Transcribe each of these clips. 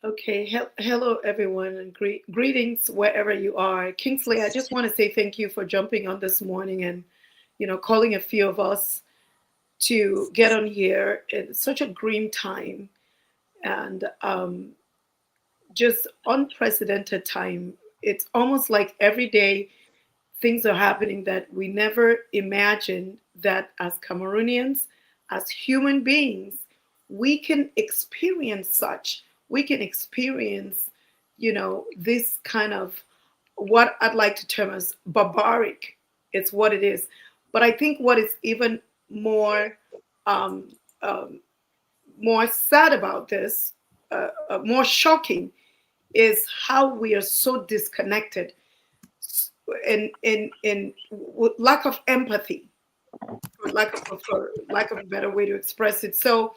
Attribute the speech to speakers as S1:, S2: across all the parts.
S1: Okay, hello everyone, and greetings wherever you are. Kingsley, I just want to say thank you for jumping on this morning and, calling a few of us to get on here. It's such a green time and just unprecedented time. It's almost like every day things are happening that we never imagined that as Cameroonians, as human beings, we can experience such. We can experience, this kind of what I'd like to term as barbaric. It's what it is. But I think what is even more um, um, more sad about this, more shocking, is how we are so disconnected in lack of empathy, for lack of a better way to express it. So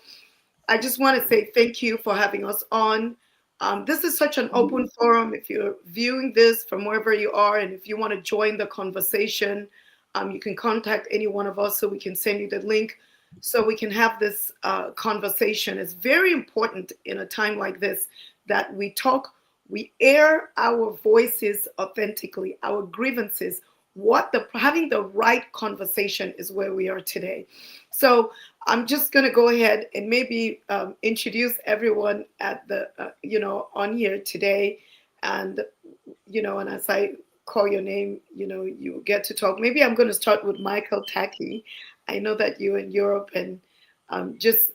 S1: I just want to say thank you for having us on. This is such an open forum. If you're viewing this from wherever you are, and if you want to join the conversation, you can contact any one of us so we can send you the link so we can have this conversation. It's very important in a time like this that we talk, we air our voices authentically, our grievances. Having the right conversation is where we are today. So I'm just going to go ahead and maybe introduce everyone at the, on here today. And, and as I call your name, you get to talk. Maybe I'm going to start with Michael Taki. I know that you're in Europe, and just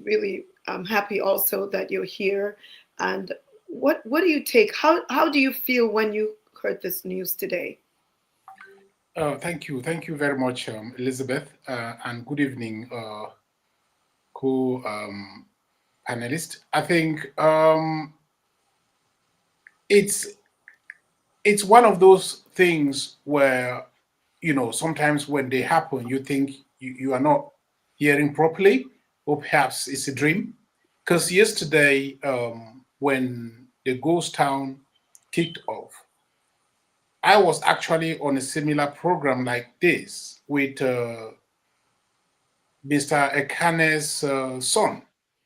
S1: really I'm happy also that you're here. And what do you take? How do you feel when you heard this news today?
S2: Thank you very much, Elizabeth, and good evening, co-panelist. I think it's it's one of those things where sometimes when they happen, you think you are not hearing properly, or perhaps it's a dream. Because yesterday, when the ghost town kicked off, I was actually on a similar program like this with Mr. Ekane's son,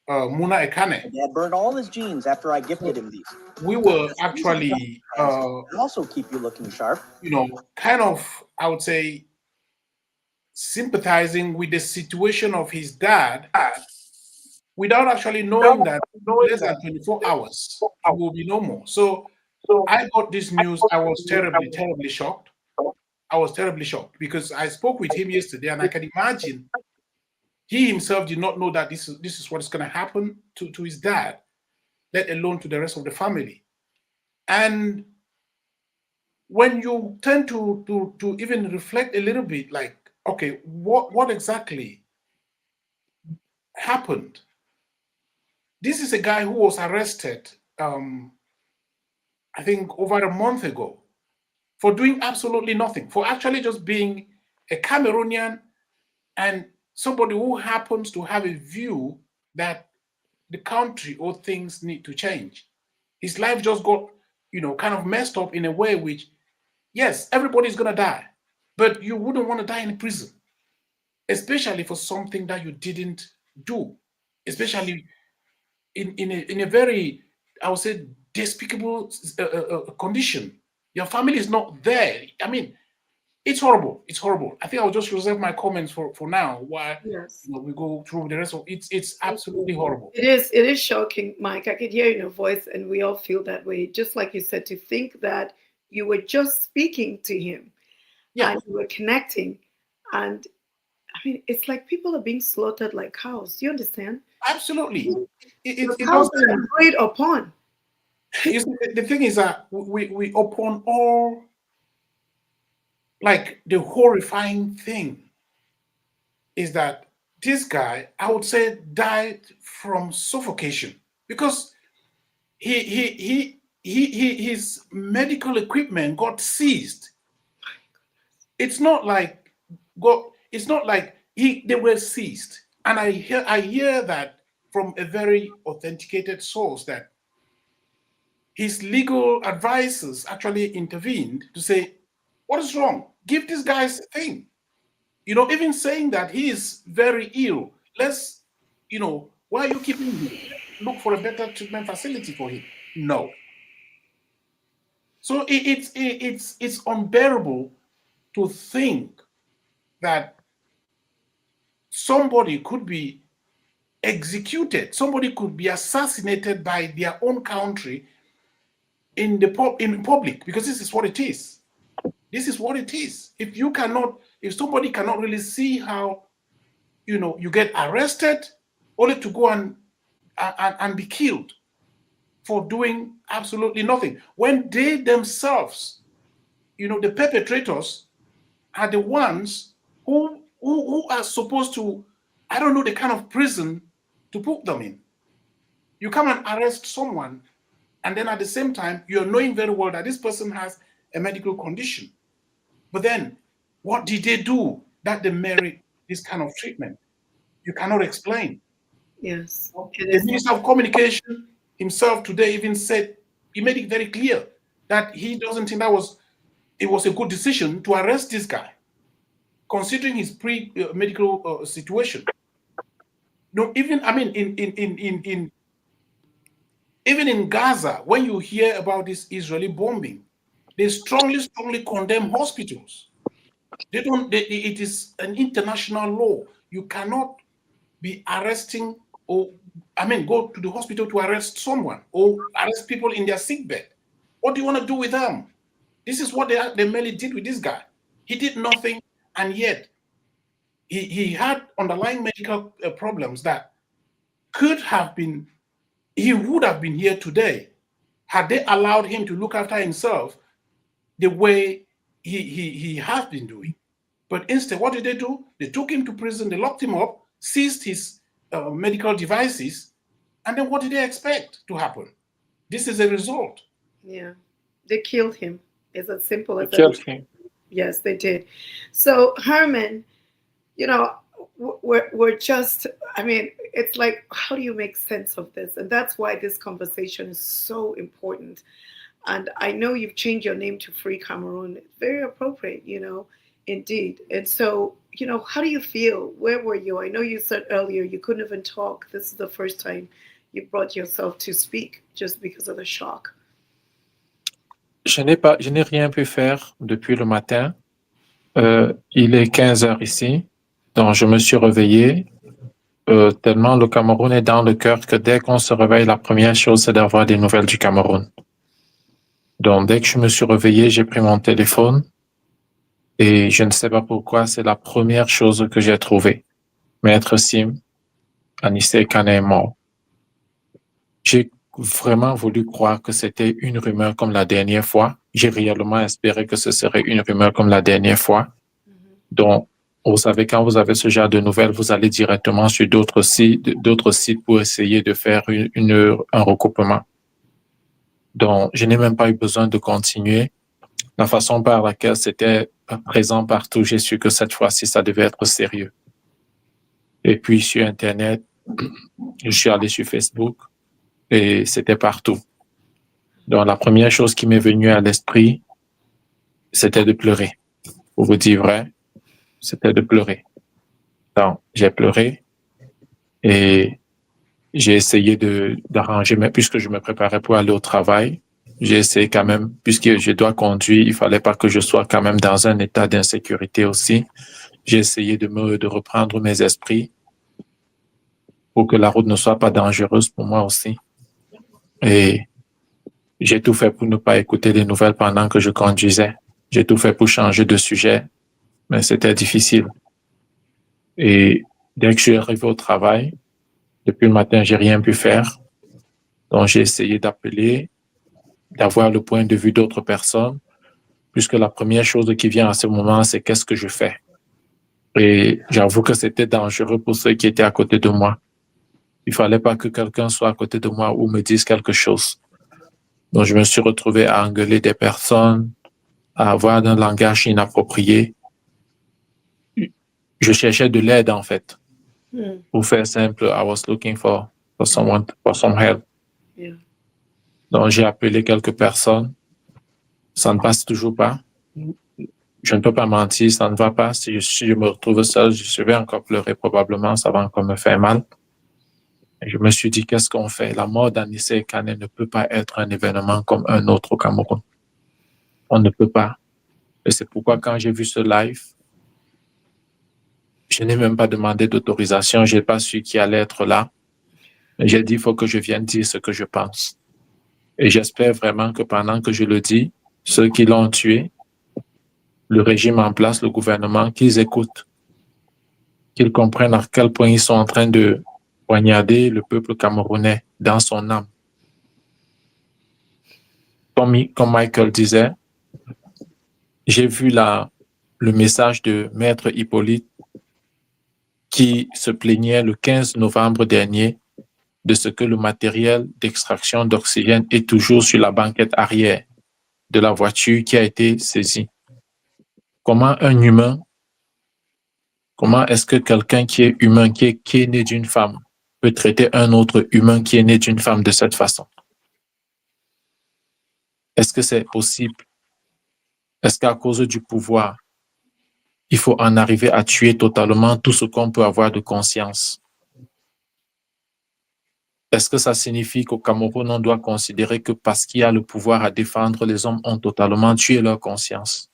S2: Muna Ekane.
S3: Dad burned all his jeans after I gifted
S2: So
S3: him these.
S2: we were
S3: That's easy to
S2: actually,
S3: friends. And also keep you looking sharp.
S2: kind of, I would say, sympathizing with the situation of his dad without actually knowing that less than 24 hours he will be no more. So I got this news. I was terribly, terribly shocked. I was terribly shocked because I spoke with him yesterday, and I can imagine he himself did not know that this is what is going to happen to his dad, let alone to the rest of the family. And when you tend to even reflect a little bit, like, okay, what exactly happened? This is a guy who was arrested, I think, over a month ago for doing absolutely nothing, for actually just being a Cameroonian and somebody who happens to have a view that the country or things need to change. His life just got, kind of messed up in a way which, yes, everybody's gonna die, but you wouldn't want to die in prison, especially for something that you didn't do, especially in a very, I would say, despicable condition. Your family is not there. I mean, it's horrible. It's horrible. I think I'll just reserve my comments for now while
S1: Yes.
S2: we go through the rest of it. It's absolutely horrible.
S1: It is shocking, Mike. I could hear in your voice, and we all feel that way. Just like you said, to think that you were just speaking to him
S2: Yeah,
S1: and you were connecting. And I mean, it's like people are being slaughtered like cows. Do you understand?
S2: absolutely.
S1: The
S2: It
S1: cows
S2: doesn't.
S1: that are preyed upon.
S2: You see, the thing is that we upon all, like, the horrifying thing is that this guy, I would say, died from suffocation because his medical equipment got seized. It's not like it's not like they were seized. And I hear that from a very authenticated source that his legal advisors actually intervened to say, what is wrong? Give this guy's thing. Even saying that he is very ill. Let's, why are you keeping him? look for a better treatment facility for him? No. So it's unbearable to think that somebody could be executed, somebody could be assassinated by their own country in public, because this is what it is. This is what it is. If somebody cannot really see how, you get arrested only to go and be killed for doing absolutely nothing, when they themselves, the perpetrators are the ones who are supposed to, I don't know the kind of prison to put them in. You come and arrest someone, and then at the same time, you're knowing very well that this person has a medical condition. But then, what did they do that they merit this kind of treatment? You cannot explain.
S1: Yes.
S2: The Minister of Communication himself today even said, he made it very clear that he doesn't think it was a good decision to arrest this guy, considering his pre-medical situation. No, even even in Gaza, when you hear about this Israeli bombing, they strongly condemn hospitals. It is an international law. You cannot be arresting go to the hospital to arrest someone or arrest people in their sickbed. What do you want to do with them? This is what they merely did with this guy. He did nothing, and yet he had underlying medical problems that he would have been here today had they allowed him to look after himself the way he has been doing. But instead, what did they do? They took him to prison, they locked him up, seized his medical devices, and then what did they expect to happen? This is a result.
S1: Yeah, they killed him. It's as simple as
S4: Killed
S1: that.
S4: him.
S1: Yes, they did. So Herman, we're just, it's like, how do you make sense of this? And that's why this conversation is so important. And I know you've changed your name to Free Cameroon. Very appropriate, indeed. And so, how do you feel? Where were you? I know you said earlier you couldn't even talk. This is the first time you brought yourself to speak just because of the shock.
S4: Je n'ai rien pu faire depuis le matin. Il est 15 heures ici. Donc, je me suis réveillé. Tellement le Cameroun est dans le cœur que dès qu'on se réveille, la première chose, c'est d'avoir des nouvelles du Cameroun. Donc, dès que je me suis réveillé, j'ai pris mon téléphone et je ne sais pas pourquoi, c'est la première chose que j'ai trouvée. Maître Sim, Anicet Ekane est mort. J'ai vraiment voulu croire que c'était une rumeur comme la dernière fois. J'ai réellement espéré que ce serait une rumeur comme la dernière fois. Donc, vous savez, quand vous avez ce genre de nouvelles, vous allez directement sur d'autres sites pour essayer de faire un recoupement. Donc, je n'ai même pas eu besoin de continuer. La façon par laquelle c'était présent partout, j'ai su que cette fois-ci, ça devait être sérieux. Et puis, sur Internet, je suis allé sur Facebook et c'était partout. Donc, la première chose qui m'est venue à l'esprit, c'était de pleurer. Pour vous dire vrai, c'était de pleurer. Donc, j'ai pleuré et j'ai essayé d'arranger, mais puisque je me préparais pour aller au travail, j'ai essayé quand même, puisque je dois conduire, il fallait pas que je sois quand même dans un état d'insécurité aussi. J'ai essayé de reprendre mes esprits pour que la route ne soit pas dangereuse pour moi aussi. Et j'ai tout fait pour ne pas écouter les nouvelles pendant que je conduisais. J'ai tout fait pour changer de sujet, mais c'était difficile. Et dès que je suis arrivé au travail, depuis le matin, j'ai rien pu faire. Donc, j'ai essayé d'appeler, d'avoir le point de vue d'autres personnes, puisque la première chose qui vient à ce moment, c'est qu'est-ce que je fais? Et j'avoue que c'était dangereux pour ceux qui étaient à côté de moi. Il fallait pas que quelqu'un soit à côté de moi ou me dise quelque chose. Donc, je me suis retrouvé à engueuler des personnes, à avoir un langage inapproprié. Je cherchais de l'aide, en fait. Pour faire simple, I was looking for some help.
S1: Yeah.
S4: Donc, j'ai appelé quelques personnes. Ça ne passe toujours pas. Je ne peux pas mentir, ça ne va pas. Si je me retrouve seul, je vais encore pleurer probablement. Ça va encore me faire mal. Et je me suis dit, qu'est-ce qu'on fait? La mort d'Anicet Ekane ne peut pas être un événement comme un autre au Cameroun. On ne peut pas. Et c'est pourquoi quand j'ai vu ce live, je n'ai même pas demandé d'autorisation. Je n'ai pas su qui allait être là. J'ai dit, il faut que je vienne dire ce que je pense. Et j'espère vraiment que pendant que je le dis, ceux qui l'ont tué, le régime en place, le gouvernement, qu'ils écoutent, qu'ils comprennent à quel point ils sont en train de poignarder le peuple camerounais dans son âme. Comme Michael disait, j'ai vu le message de Maître Hippolyte qui se plaignait le 15 novembre dernier de ce que le matériel d'extraction d'oxygène est toujours sur la banquette arrière de la voiture qui a été saisie. Comment est-ce que quelqu'un qui est humain, qui est né d'une femme, peut traiter un autre humain qui est né d'une femme de cette façon? Est-ce que c'est possible? Est-ce qu'à cause du pouvoir, il faut en arriver à tuer totalement tout ce qu'on peut avoir de conscience? Est-ce que ça signifie qu'au Cameroun, on doit considérer que parce qu'il y a le pouvoir à défendre, les hommes ont totalement tué leur conscience?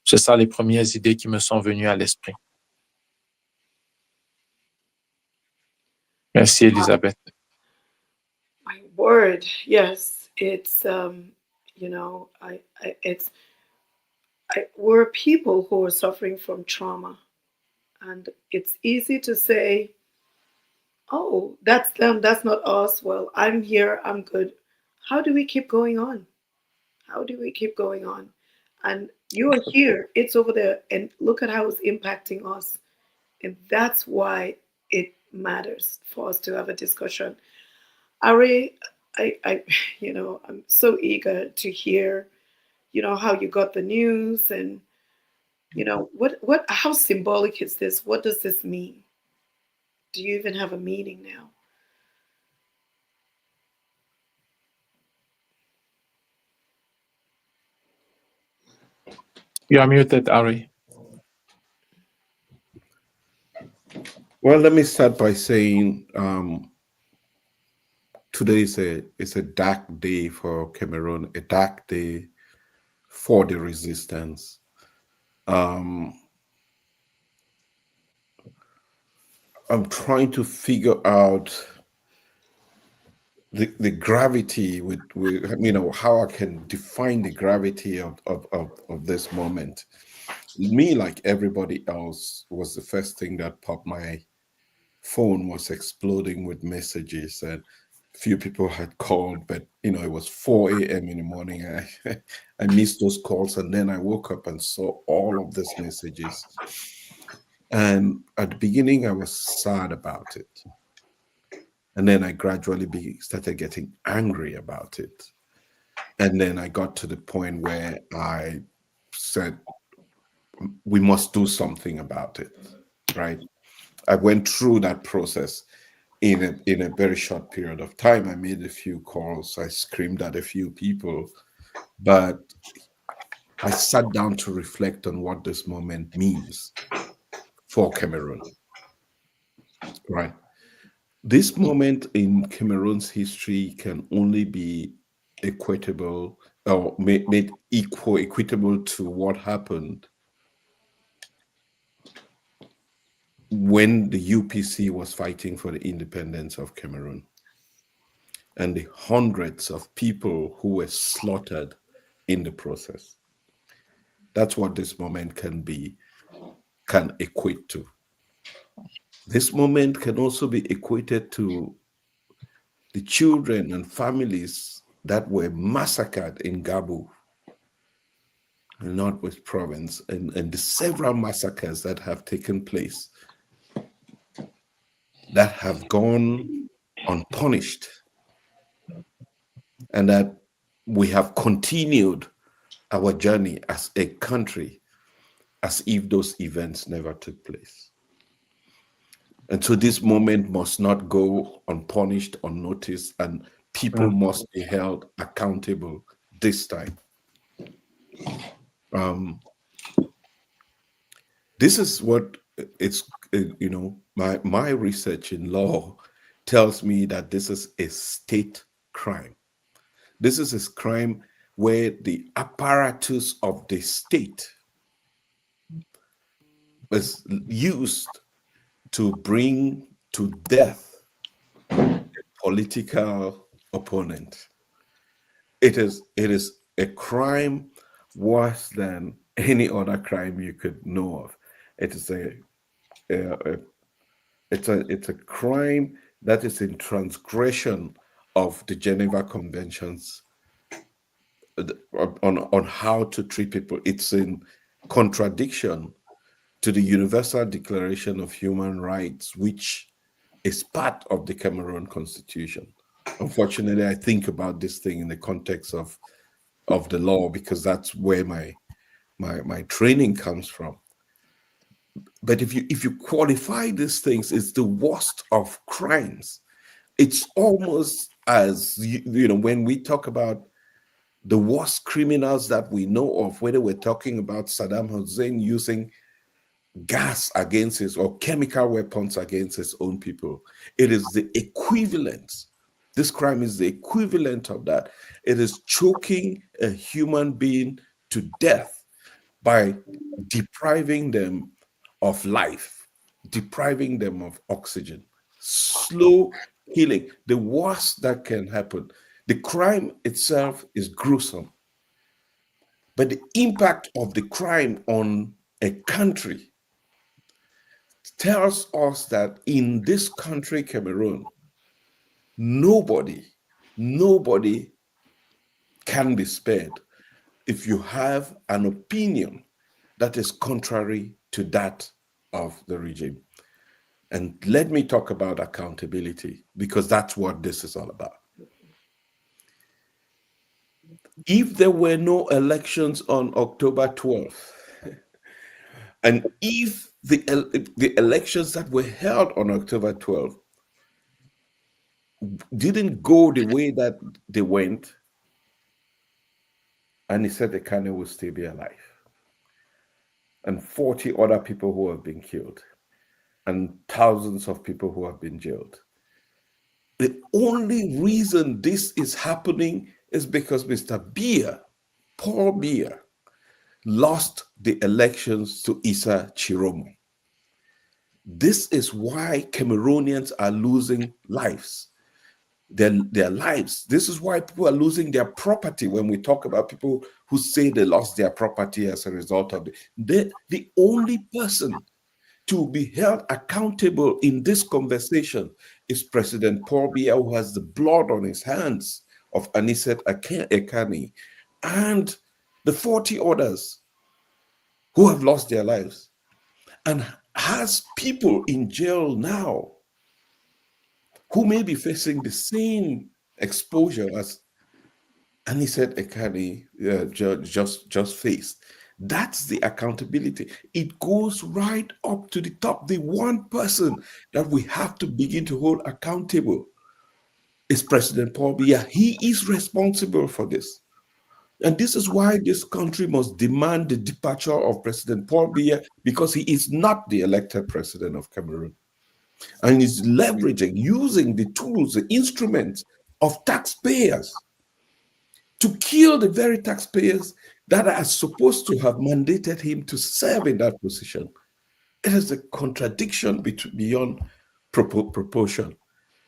S4: C'est ça les premières idées qui me sont venues à l'esprit. Merci, Elisabeth.
S1: My word, yes, it's we're people who are suffering from trauma, and it's easy to say, "Oh, that's them, that's not us." Well, I'm here, I'm good. How do we keep going on? How do we keep going on? And you're here, it's over there, and look at how it's impacting us. And that's why it matters for us to have a discussion. Ari, I I'm so eager to hear, how you got the news, and how symbolic is this? What does this mean? Do you even have a meaning now?
S4: You are muted, Ari.
S5: Well, let me start by saying today is a dark day for Cameroon, a dark day for the resistance. I'm trying to figure out the gravity with how I can define the gravity of this moment. Me, like everybody else, was the first thing that popped. My phone was exploding with messages, and few people had called, but it was 4 a.m. in the morning. I missed those calls, and then I woke up and saw all of these messages. And at the beginning, I was sad about it. And then I gradually started getting angry about it. And then I got to the point where I said, we must do something about it, right? I went through that process in a very short period of time. I made a few calls. I screamed at a few people, but I sat down to reflect on what this moment means for Cameroon, right? This moment in Cameroon's history can only be equitable or made equitable to what happened when the UPC was fighting for the independence of Cameroon, and the hundreds of people who were slaughtered in the process. That's what this moment can equate to. This moment can also be equated to the children and families that were massacred in Gabu, the Northwest Province, and the several massacres that have taken place that have gone unpunished, and that we have continued our journey as a country as if those events never took place. And so this moment must not go unpunished, unnoticed, and people must be held accountable this time. This is what it's, my research in law tells me that this is a state crime. This is a crime where the apparatus of the state is used to bring to death a political opponent. It is a crime worse than any other crime you could know of. It is it's a crime that is in transgression of the Geneva Conventions on how to treat people. It's in contradiction to the Universal Declaration of Human Rights, which is part of the Cameroon Constitution. Unfortunately, I think about this thing in the context of the law because that's where my training comes from. But if you qualify these things, it's the worst of crimes. It's almost as you know when we talk about the worst criminals that we know of, whether we're talking about Saddam Hussein using gas against his or chemical weapons against his own people, it is the equivalent. This crime is the equivalent of that. It is choking a human being to death by depriving them of life, depriving them of oxygen, slow killing, the worst that can happen. The crime itself is gruesome, but the impact of the crime on a country tells us that in this country, Cameroon, nobody can be spared if you have an opinion that is contrary to that of the regime. And let me talk about accountability, because that's what this is all about. If there were no elections on October 12th, and if the elections that were held on October 12th didn't go the way that they went, Anicet Ekane will still be alive. And 40 other people who have been killed, and thousands of people who have been jailed. The only reason this is happening is because Mr. Paul Biya, lost the elections to Issa Chiromo. This is why Cameroonians are losing lives. Their lives. This is why people are losing their property. When we talk about people who say they lost their property as a result of the only person to be held accountable in this conversation is President Paul Biya, who has the blood on his hands of Anicet Ekane and the 40 others who have lost their lives, and has people in jail now who may be facing the same exposure as Anicet Ekane just faced. That's the accountability. It goes right up to the top. The one person that we have to begin to hold accountable is President Paul Biya. He is responsible for this. And this is why this country must demand the departure of President Paul Biya, because he is not the elected president of Cameroon. And he's leveraging, using the tools, the instruments of taxpayers to kill the very taxpayers that are supposed to have mandated him to serve in that position. It is a contradiction beyond proportion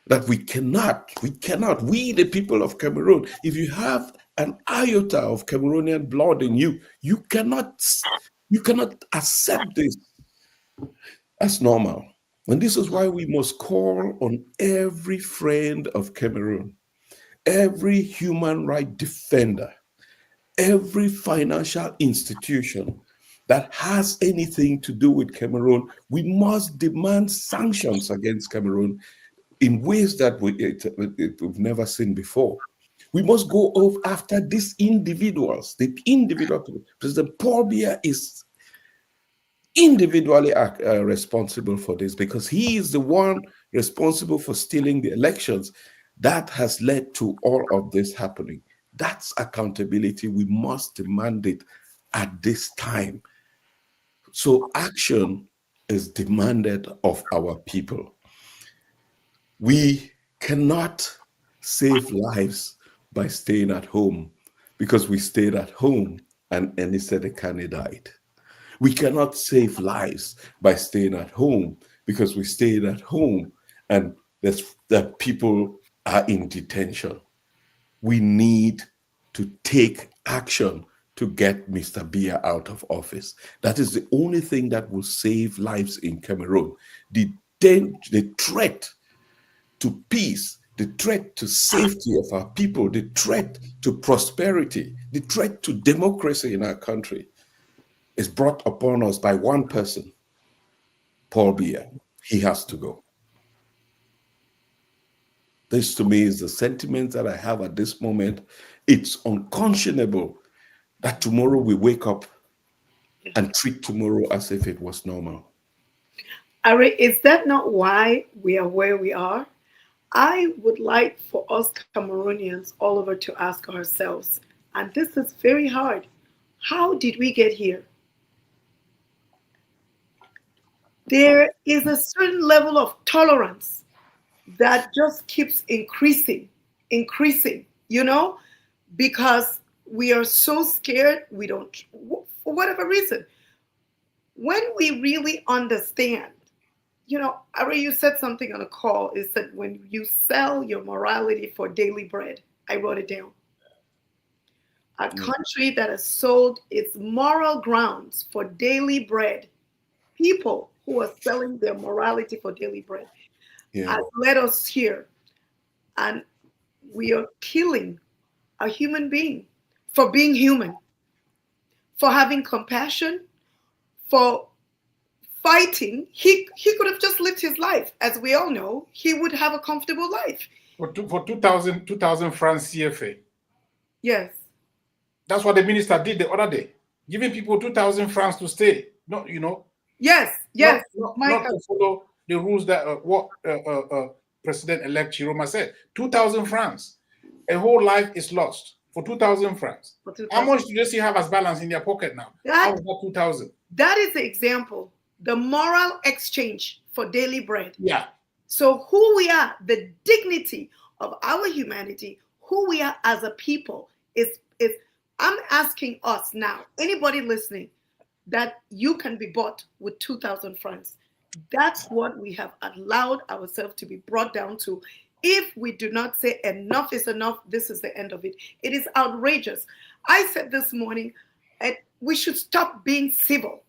S5: that we cannot, we the people of Cameroon, if you have an iota of Cameroonian blood in you, you cannot accept this as normal. And this is why we must call on every friend of Cameroon, every human rights defender, every financial institution that has anything to do with Cameroon. We must demand sanctions against Cameroon in ways that we've never seen before. We must go after these individuals, the individual people. President Paul Biya is individually responsible for this, because he is the one responsible for stealing the elections that has led to all of this happening. That's accountability. We must demand it at this time. So action is demanded of our people. We cannot save lives by staying at home because we stayed at home and Anicet Ekane died. We cannot save lives by staying at home because we stayed at home and the people are in detention. We need to take action to get Mr. Biya out of office. That is the only thing that will save lives in Cameroon. The threat to peace, the threat to safety of our people, the threat to prosperity, the threat to democracy in our country is brought upon us by one person, Paul Biya. He has to go. This to me is the sentiment that I have at this moment. It's unconscionable that tomorrow we wake up and treat tomorrow as if it was normal.
S1: Ari, is that not why we are where we are? I would like for us Cameroonians all over to ask ourselves, and this is very hard, how did we get here? There is a certain level of tolerance that just keeps increasing, because we are so scared, we don't, for whatever reason. When we really understand, Ari, you said something on a call, is that when you sell your morality for daily bread, I wrote it down. A country that has sold its moral grounds for daily bread, people who are selling their morality for daily bread, has led us here. And we are killing a human being for being human, for having compassion, for fighting. He could have just lived his life. As we all know, he would have a comfortable life.
S2: For 2,000 francs CFA.
S1: Yes.
S2: That's what the minister did the other day, giving people 2,000 francs to stay. Not,
S1: Yes.
S2: Not to follow the rules that what President-elect Chiroma said. 2,000 francs. A whole life is lost for 2,000 francs. How much do they still have as balance in their pocket now? How is that 2,000?
S1: That is the example. The moral exchange for daily bread.
S2: Yeah.
S1: So who we are, the dignity of our humanity, who we are as a people is I'm asking us now, anybody listening, that you can be bought with 2,000 francs. That's what we have allowed ourselves to be brought down to. If we do not say enough is enough, this is the end of it. It is outrageous. I said this morning, we should stop being civil.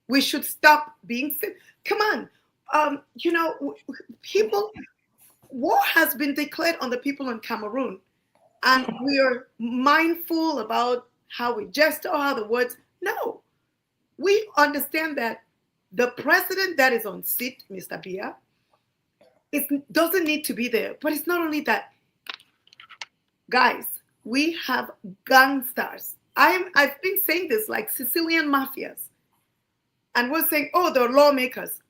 S1: We should stop being civil. Come on. People, war has been declared on the people in Cameroon. And we are mindful about how we gesture, how the words. No, we understand that the president that is on seat, Mr. Biya, it doesn't need to be there. But it's not only that. Guys, we have gangsters. I've been saying this, like Sicilian mafias. And we're saying, oh, they're lawmakers.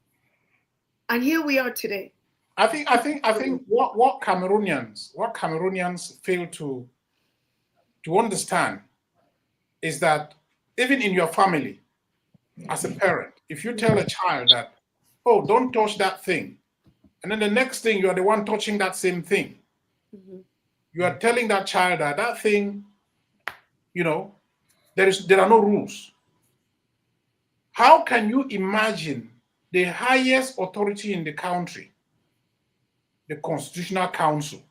S1: And here we are today.
S2: I think what Cameroonians fail to understand is that even in your family, as a parent, if you tell a child that, oh, don't touch that thing, and then the next thing you are the one touching that same thing, you are telling that child that thing, there are no rules. How can you imagine the highest authority in the country, the Constitutional Council,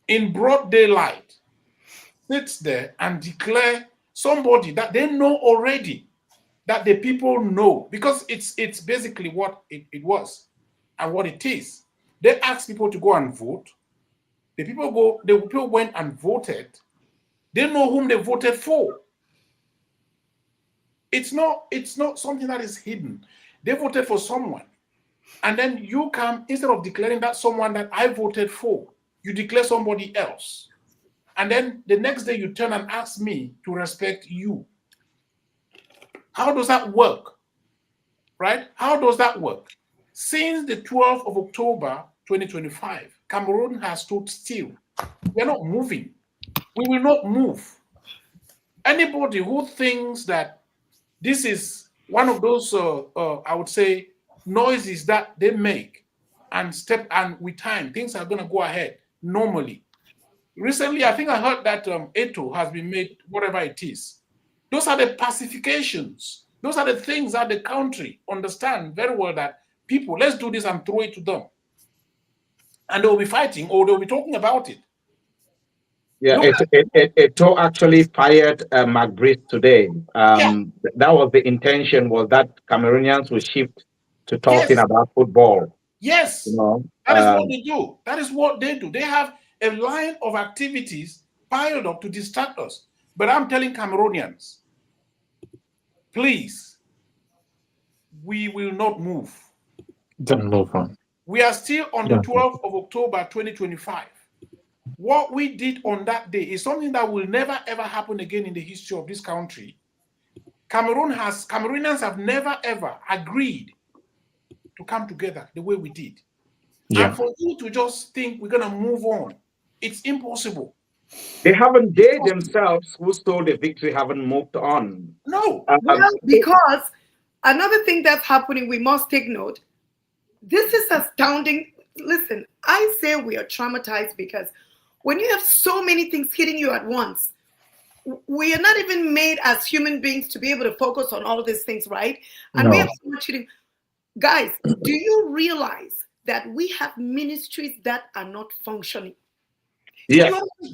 S2: in broad daylight, sits there and declare somebody that they know already, that the people know, because it's basically what it was and what it is. They asked people to go and vote. The people went and voted. They know whom they voted for. It's not something that is hidden. They voted for someone. And then you come, instead of declaring that someone that I voted for, you declare somebody else. And then the next day you turn and ask me to respect you. How does that work? Right? How does that work? Since the 12th of October, 2025, Cameroon has stood still. We're not moving. We will not move. Anybody who thinks that this is one of those, I would say, noises that they make and with time, things are going to go ahead normally. Recently, I think I heard that Eto has been made whatever it is. Those are the pacifications. Those are the things that the country understand very well, that people, let's do this and throw it to them. And they'll be fighting or they'll be talking about it.
S6: Yeah,
S2: No,
S6: Eto actually fired McBride today.
S2: Yeah.
S6: That was the intention, was that Cameroonians will shift to talking
S2: Yes.
S6: about football.
S2: Yes.
S6: You know,
S2: That is what they do. That is what they do. They have a line of activities piled up to distract us. But I'm telling Cameroonians, please, we will not move.
S4: Don't move on.
S2: We are still on the 12th of October 2025. What we did on that day is something that will never ever happen again in the history of this country. Cameroonians have never ever agreed to come together the way we did.
S4: Yeah.
S2: And for you to just think we're going to move on, it's impossible.
S6: They themselves who stole the victory haven't moved on.
S2: No.
S1: Well, because another thing that's happening, we must take note. This is astounding. Listen, I say we are traumatized because when you have so many things hitting you at once, we are not even made as human beings to be able to focus on all of these things, right? And we have so much hitting. Guys, do you realize that we have ministries that are not functioning?
S6: Yes.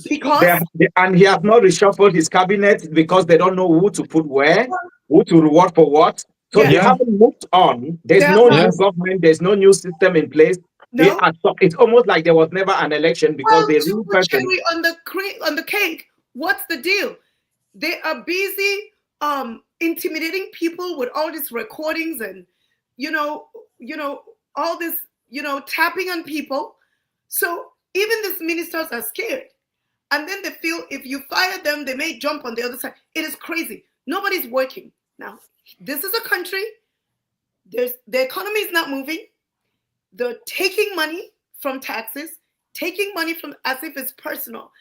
S1: Because
S6: and he has not reshuffled his cabinet because they don't know who to put where, who to reward for what. So they haven't moved on. There's no new government. There's no new system in place.
S1: No.
S6: It's almost like there was never an election because they
S1: to put cherry on the cake. What's the deal? They are busy intimidating people with all these recordings and all this tapping on people. So even these ministers are scared, and then they feel if you fire them, they may jump on the other side. It is crazy. Nobody's working now. This is a country. The economy is not moving. They're taking money from taxes, taking money from as if it's personal.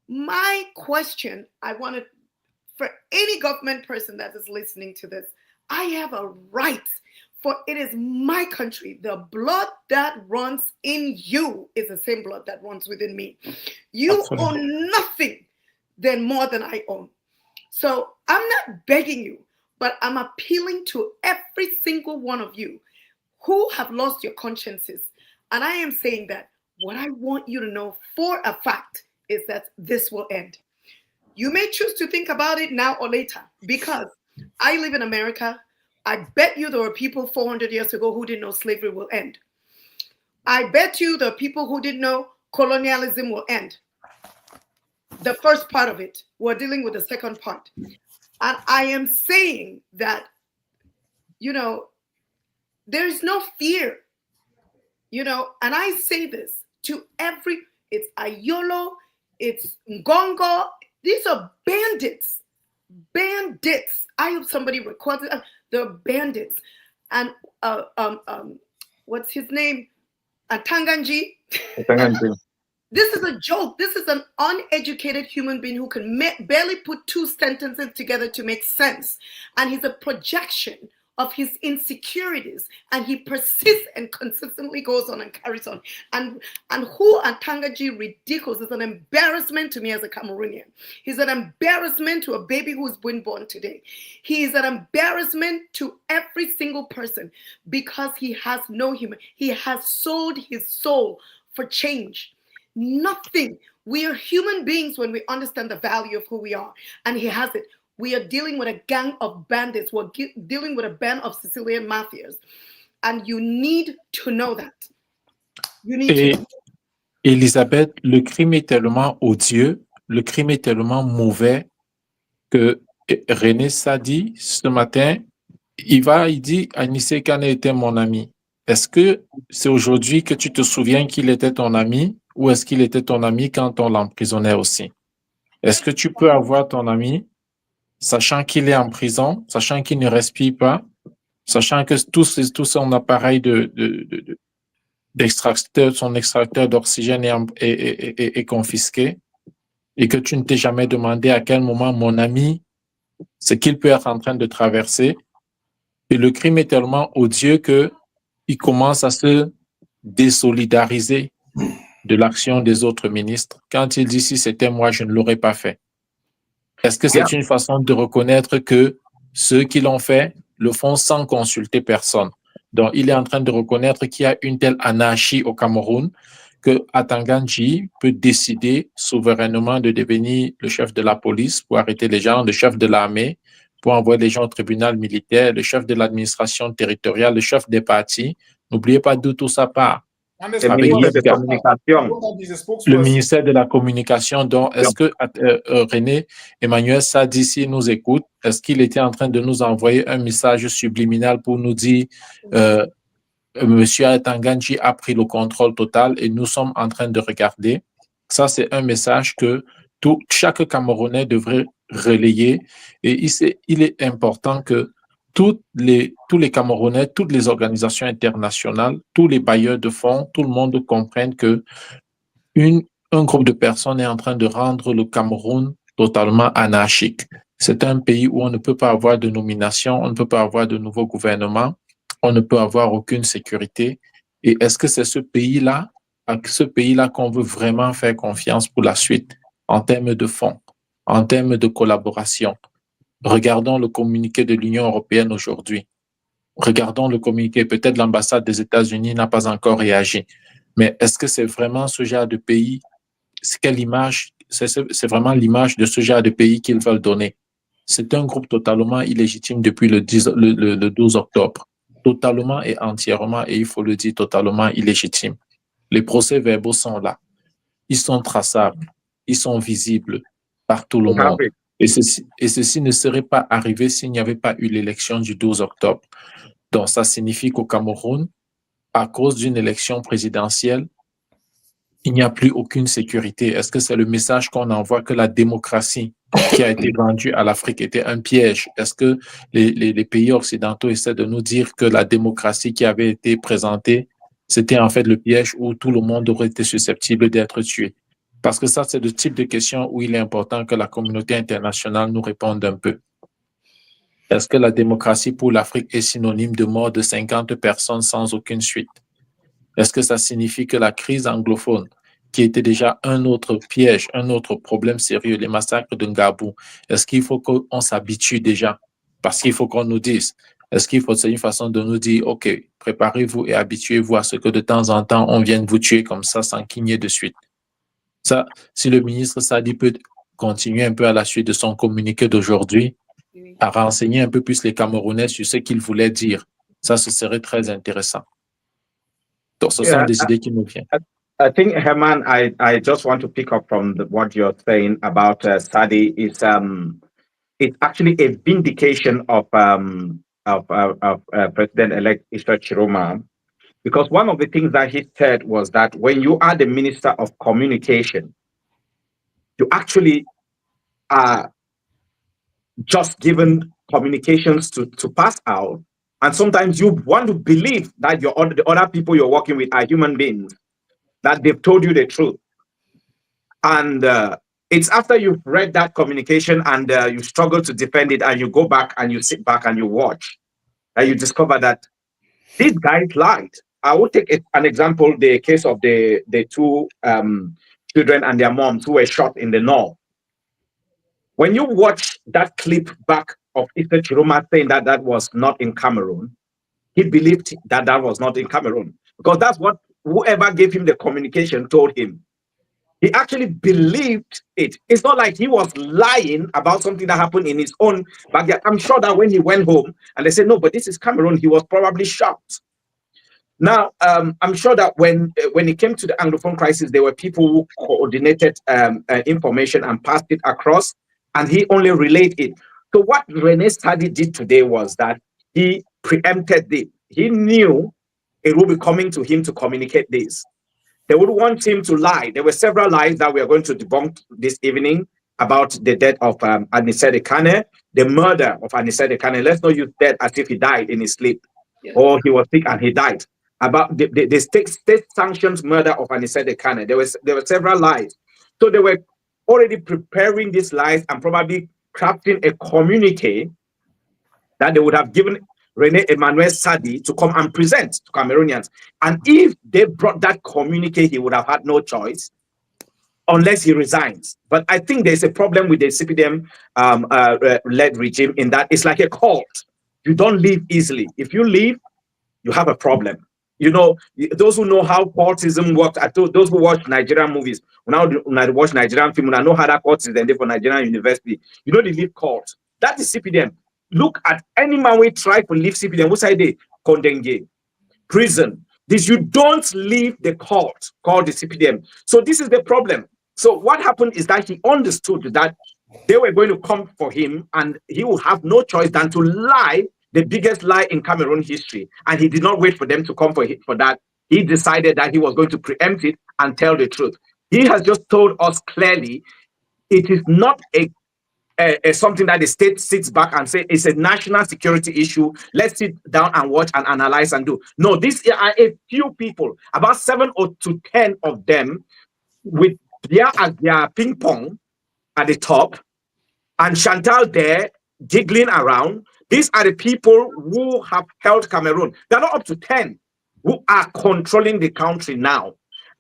S1: My question, I wanted for any government person that is listening to this, I have a right, for it is my country. The blood that runs in you is the same blood that runs within me. You own nothing more than I own. So I'm not begging you, but I'm appealing to every single one of you who have lost your consciences. And I am saying that what I want you to know for a fact is that this will end. You may choose to think about it now or later, because I live in America. I bet you there were people 400 years ago who didn't know slavery will end. I bet you there are people who didn't know colonialism will end. The first part of it, we're dealing with the second part. And I am saying that, there's no fear, and I say this to it's Ayolo, it's Ngongo, these are bandits. I hope somebody records it. They're bandits. And what's his name? Tanganji. This is a joke. This is an uneducated human being who can barely put two sentences together to make sense. And he's a projection of his insecurities, and he persists and consistently goes on and carries on. And who Tanganji ridiculous is an embarrassment to me as a Cameroonian. He's an embarrassment to a baby who's been born today. He is an embarrassment to every single person because he has no human. He has sold his soul for change. Nothing. We are human beings when we understand the value of who we are, and he has it. We are dealing with a gang of bandits. We're dealing with a band of Sicilian mafias. And you need to know that. You need to know.
S4: Elisabeth, le crime est tellement odieux, le crime est tellement mauvais que René s'a dit ce matin, il dit Anicet Ekane était mon ami. Est-ce que c'est aujourd'hui que tu te souviens qu'il était ton ami ou est-ce qu'il était ton ami quand on l'emprisonnait aussi? Est-ce que tu peux avoir ton ami sachant qu'il est en prison, sachant qu'il ne respire pas, sachant que tout son appareil d'extracteur, son extracteur d'oxygène est confisqué, et que tu ne t'es jamais demandé à quel moment mon ami, ce qu'il peut être en train de traverser. Et le crime est tellement odieux que il commence à se désolidariser de l'action des autres ministres quand il dit si c'était moi, je ne l'aurais pas fait? Est-ce que c'est une façon de reconnaître que ceux qui l'ont fait le font sans consulter personne? Donc, il est en train de reconnaître qu'il y a une telle anarchie au Cameroun que Atanganji peut décider souverainement de devenir le chef de la police pour arrêter les gens, le chef de l'armée pour envoyer les gens au tribunal militaire, le chef de l'administration territoriale, le chef des partis. N'oubliez pas d'où tout ça part.
S6: Le ministère de communication.
S4: Le ministère de la communication. Donc, est-ce que René Emmanuel Sadi, s'il nous écoute, est-ce qu'il était en train de nous envoyer un message subliminal pour nous dire Monsieur Atanganji a pris le contrôle total et nous sommes en train de regarder? Ça, c'est un message que chaque Camerounais devrait relayer. Et il est important que tous les Camerounais, toutes les organisations internationales, tous les bailleurs de fonds, tout le monde comprenne que un groupe de personnes est en train de rendre le Cameroun totalement anarchique. C'est un pays où on ne peut pas avoir de nomination, on ne peut pas avoir de nouveau gouvernement, on ne peut avoir aucune sécurité. Et est-ce que c'est à ce pays-là qu'on veut vraiment faire confiance pour la suite en termes de fonds, en termes de collaboration? Regardons le communiqué de l'Union européenne aujourd'hui. Regardons le communiqué. Peut-être l'ambassade des États-Unis n'a pas encore réagi. Mais est-ce que c'est vraiment ce genre de pays? Quelle image? C'est vraiment l'image de ce genre de pays qu'ils veulent donner. C'est un groupe totalement illégitime depuis le 12 octobre. Totalement et entièrement, et il faut le dire, totalement illégitime. Les procès-verbaux sont là. Ils sont traçables. Ils sont visibles par tout le monde. Et ceci ne serait pas arrivé s'il n'y avait pas eu l'élection du 12 octobre. Donc, ça signifie qu'au Cameroun, à cause d'une élection présidentielle, il n'y a plus aucune sécurité. Est-ce que c'est le message qu'on envoie que la démocratie qui a été vendue à l'Afrique était un piège? Est-ce que les pays occidentaux essaient de nous dire que la démocratie qui avait été présentée, c'était en fait le piège où tout le monde aurait été susceptible d'être tué? Parce que ça, c'est le type de question où il est important que la communauté internationale nous réponde un peu. Est-ce que la démocratie pour l'Afrique est synonyme de mort de 50 personnes sans aucune suite? Est-ce que ça signifie que la crise anglophone, qui était déjà un autre piège, un autre problème sérieux, les massacres de Ngabou, est-ce qu'il faut qu'on s'habitue déjà? Parce qu'il faut qu'on nous dise. Est-ce qu'il faut, c'est une façon de nous dire, OK, préparez-vous et habituez-vous à ce que de temps en temps, on vienne vous tuer comme ça sans qu'il n'y ait de suite. Ça, si le ministre Sadi peut continuer un peu à la suite de son communiqué d'aujourd'hui, à renseigner un peu plus les Camerounais sur ce qu'il voulait dire, ça, ce serait très intéressant. Donc, ce sont des idées qui nous viennent.
S6: I think, Herman, I just want to pick up from what you're saying about Sadi. It's actually a vindication of President-elect Issa Chiroma, because one of the things that he said was that when you are the Minister of Communication, you actually are just given communications to pass out. And sometimes you want to believe that the other people you're working with are human beings, that they've told you the truth. And it's after you've read that communication and you struggle to defend it and you go back and you sit back and you watch, and you discover that these guys lied. I will take an example, the case of the two children and their moms who were shot in the north. When you watch that clip back of Issa Chiroma saying that that was not in Cameroon, he believed that that was not in Cameroon, because that's what whoever gave him the communication told him. He actually believed it. It's not like he was lying about something that happened in his own backyard. I'm sure that when he went home and they said, no, but this is Cameroon, he was probably shocked. Now, I'm sure that when it came to the Anglophone crisis, there were people who coordinated information and passed it across, and he only relayed it. So what René Sadi did today was that he preempted it. He knew it would be coming to him to communicate this. They would want him to lie. There were several lies that we are going to debunk this evening about the death of Anicet Ekane, the murder of Anicet Ekane. Let's not use death as if he died in his sleep, or he was sick and he died. About the state-sanctioned murder of Anicet Ekane. There were several lies. So they were already preparing these lies and probably crafting a communique that they would have given Rene Emmanuel Sadi to come and present to Cameroonians. And if they brought that communique, he would have had no choice unless he resigns. But I think there's a problem with the CPDM led regime in that it's like a cult. You don't leave easily. If you leave, you have a problem. You know, those who know how cultism works, those who watch Nigerian movies, when I watch Nigerian film, I know how that cult is ended for Nigerian university. You know, they leave cult. That is CPDM. Look at any man we try to leave CPDM. What say they? Condemned. Prison. This, you don't leave the cult called the CPDM. So this is the problem. So what happened is that he understood that they were going to come for him and he will have no choice than to lie, the biggest lie in Cameroon history. And he did not wait for them to come for that. He decided that he was going to preempt it and tell the truth. He has just told us clearly it is not something that the state sits back and say it's a national security issue. Let's sit down and watch and analyze and do. No, these are a few people, about 7 or to 10 of them, with their ping pong at the top, and Chantal there jiggling around. These are the people who have held Cameroon. They're not up to 10 who are controlling the country now.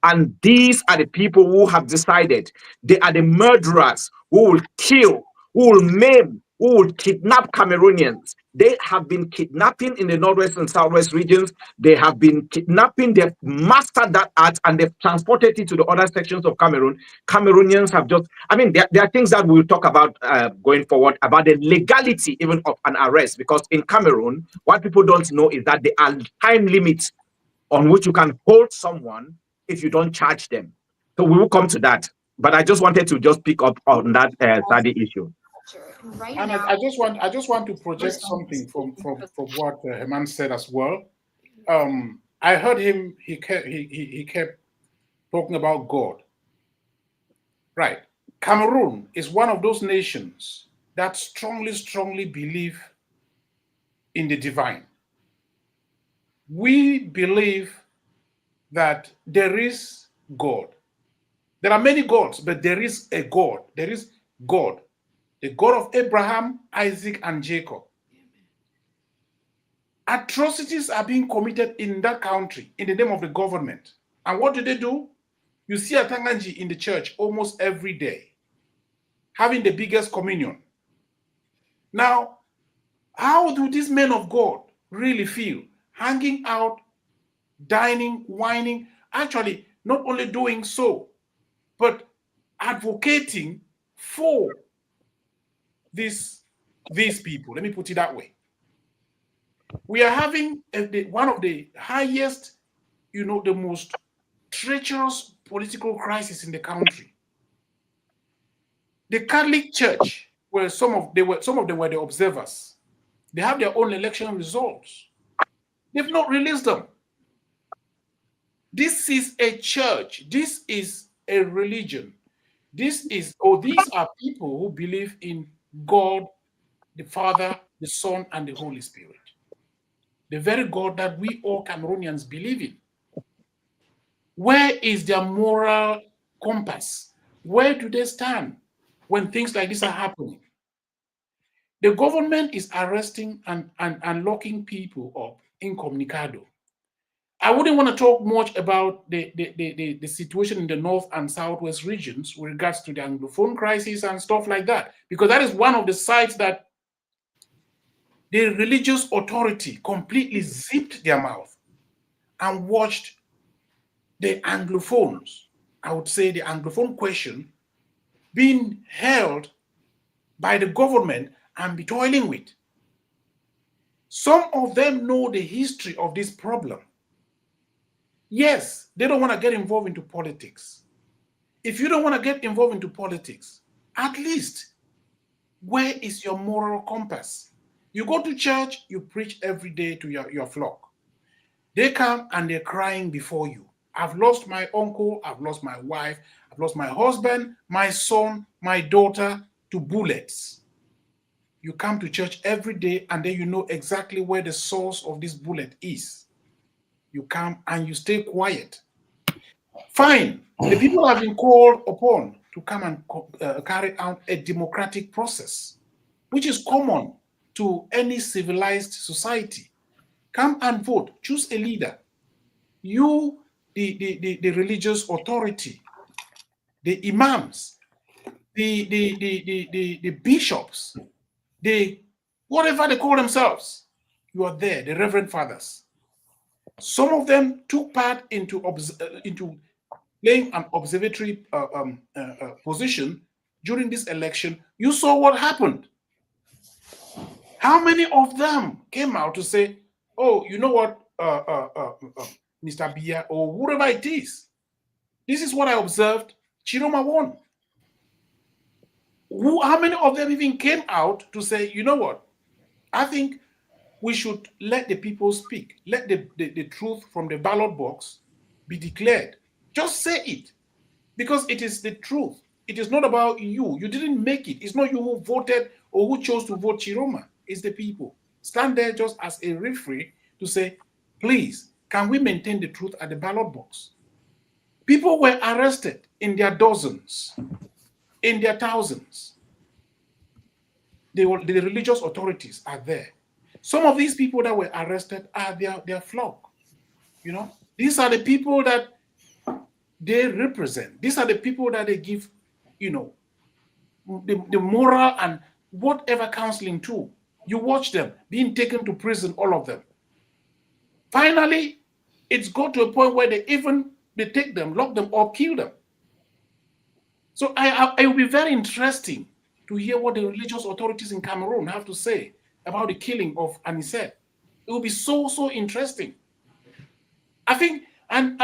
S6: And these are the people who have decided they are the murderers who will kill, who will maim, who will kidnap Cameroonians. They have been kidnapping in the northwest and southwest regions. They have been kidnapping, they've mastered that art and they've transported it to the other sections of Cameroon. Cameroonians have just, I mean, there are things that we'll talk about going forward, about the legality even of an arrest, because in Cameroon, what people don't know is that there are time limits on which you can hold someone if you don't charge them. So we will come to that. But I just wanted to just pick up on that study issue.
S2: Right, and I just want to project something from what Herman said as well. I heard him. He kept talking about God. Right. Cameroon is one of those nations that strongly believe in the divine. We believe that there is God. There are many gods, but there is a God. There is God. The God of Abraham, Isaac, and Jacob. Atrocities are being committed in that country in the name of the government. And what do? You see a Tanganji in the church almost every day, having the biggest communion. Now, how do these men of God really feel? Hanging out, dining, whining, actually not only doing so, but advocating for these people. Let me put it that way. We are having one of the highest, the most treacherous political crisis in the country. The Catholic Church, where some of them were the observers, they have their own election results. They've not released them. This is a church. This is a religion. These are people who believe in God, the Father, the Son, and the Holy Spirit. The very God that we all Cameroonians believe in. Where is their moral compass? Where do they stand when things like this are happening? The government is arresting and locking people up incommunicado. I wouldn't want to talk much about the situation in the north and southwest regions with regards to the Anglophone crisis and stuff like that, because that is one of the sites that the religious authority completely zipped their mouth and watched the Anglophones, I would say the Anglophone question, being held by the government and be toiling with. Some of them know the history of this problem. Yes, they don't want to get involved into politics. If you don't want to get involved into politics, at least, where is your moral compass? You go to church, you preach every day to your flock. They come and they're crying before you. I've lost my uncle, I've lost my wife, I've lost my husband, my son, my daughter to bullets. You come to church every day and then you know exactly where the source of this bullet is. You come and you stay quiet. Fine. The people have been called upon to come and carry out a democratic process, which is common to any civilized society. Come and vote. Choose a leader. You, the religious authority, the imams, the bishops, the whatever they call themselves, you are there, the reverend fathers. Some of them took part into playing an observatory position during this election. You saw what happened. How many of them came out to say, oh, you know what, Mr. Bia, or whoever it is, this is what I observed, Chiroma won. How many of them even came out to say, you know what, I think we should let the people speak. Let the truth from the ballot box be declared. Just say it, because it is the truth. It is not about you. You didn't make it. It's not you who voted or who chose to vote Chiroma. It's the people. Stand there just as a referee to say, please, can we maintain the truth at the ballot box? People were arrested in their dozens, in their thousands. The religious authorities are there. Some of these people that were arrested are their flock. You know, these are the people that they represent. These are the people that they give, you know, the moral and whatever counseling to. You watch them being taken to prison, all of them. Finally, it's got to a point where they take them, lock them up, kill them. So it will be very interesting to hear what the religious authorities in Cameroon have to say about the killing of Anicet. It will be so interesting. I think, and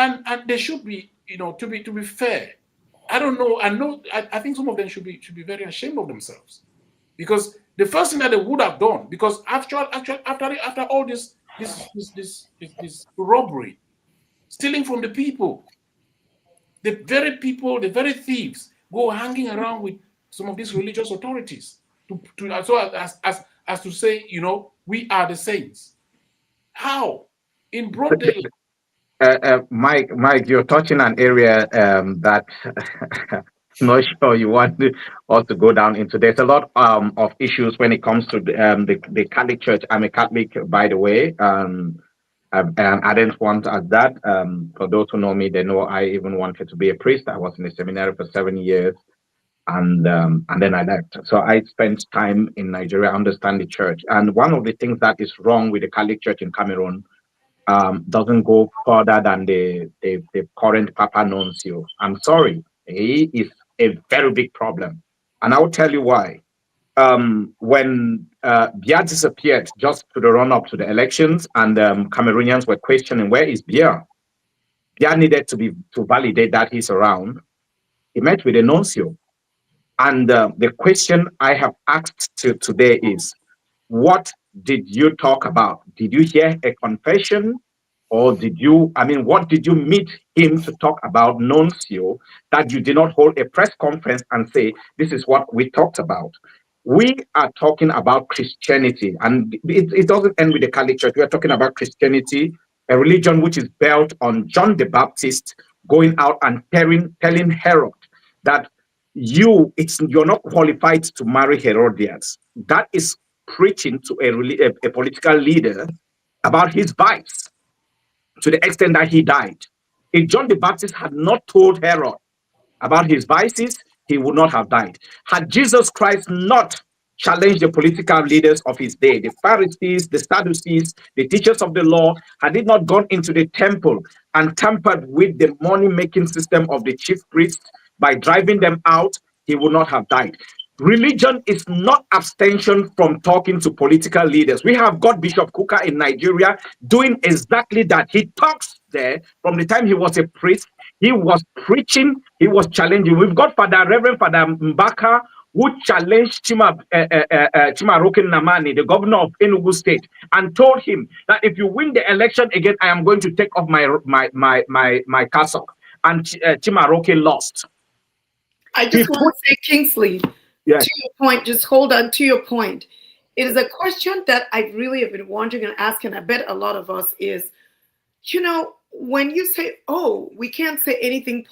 S2: they should be, you know, to be fair. I don't know. I think some of them should be very ashamed of themselves, because the first thing that they would have done, because after all this robbery, stealing from the people, the very thieves go hanging around with some of these religious authorities as to say, you know, we are the saints. How? In broad daylight.
S6: Mike, you're touching an area that I'm not sure you want us to go down into. There's a lot of issues when it comes to the Catholic Church. I'm a Catholic, by the way, and I didn't want to add that. For those who know me, they know I even wanted to be a priest. I was in the seminary for 7 years, and then I left. So I spent time in Nigeria, understand the church. And one of the things that is wrong with the Catholic Church in Cameroon doesn't go further than the current Papa Nuncio. I'm sorry, he is a very big problem, and I'll tell you why. When Bia disappeared just to the run-up to the elections, and Cameroonians were questioning, where is Bia? Bia needed to validate that he's around. He met with the nuncio, and the question I have asked today is, what did you talk about? Did you hear a confession? Or what did you meet him to talk about, nuncio, that you did not hold a press conference and say, this is what we talked about? We are talking about Christianity, and it doesn't end with the Catholic Church. We are talking about Christianity, a religion which is built on John the Baptist going out and telling Herod that you're not qualified to marry Herodias. That is preaching to a political leader about his vice, to the extent that he died. If John the Baptist had not told Herod about his vices, he would not have died. Had Jesus Christ not challenged the political leaders of his day, the Pharisees, the Sadducees, the teachers of the law, had he not gone into the temple and tampered with the money-making system of the chief priests by driving them out, he would not have died. Religion is not abstention from talking to political leaders. We have got Bishop Kuka in Nigeria doing exactly that. He talks there from the time he was a priest. He was preaching, he was challenging. We've got Reverend Father Mbaka, who challenged Chimaroke Namani, the governor of Enugu State, and told him that if you win the election again, I am going to take off my cassock. And Chimaroke lost.
S1: I just want to say, Kingsley,
S6: yes,
S1: to your point, just hold on to your point. It is a question that I really have been wondering and asking, I bet a lot of us, is, you know, when you say, oh, we can't say anything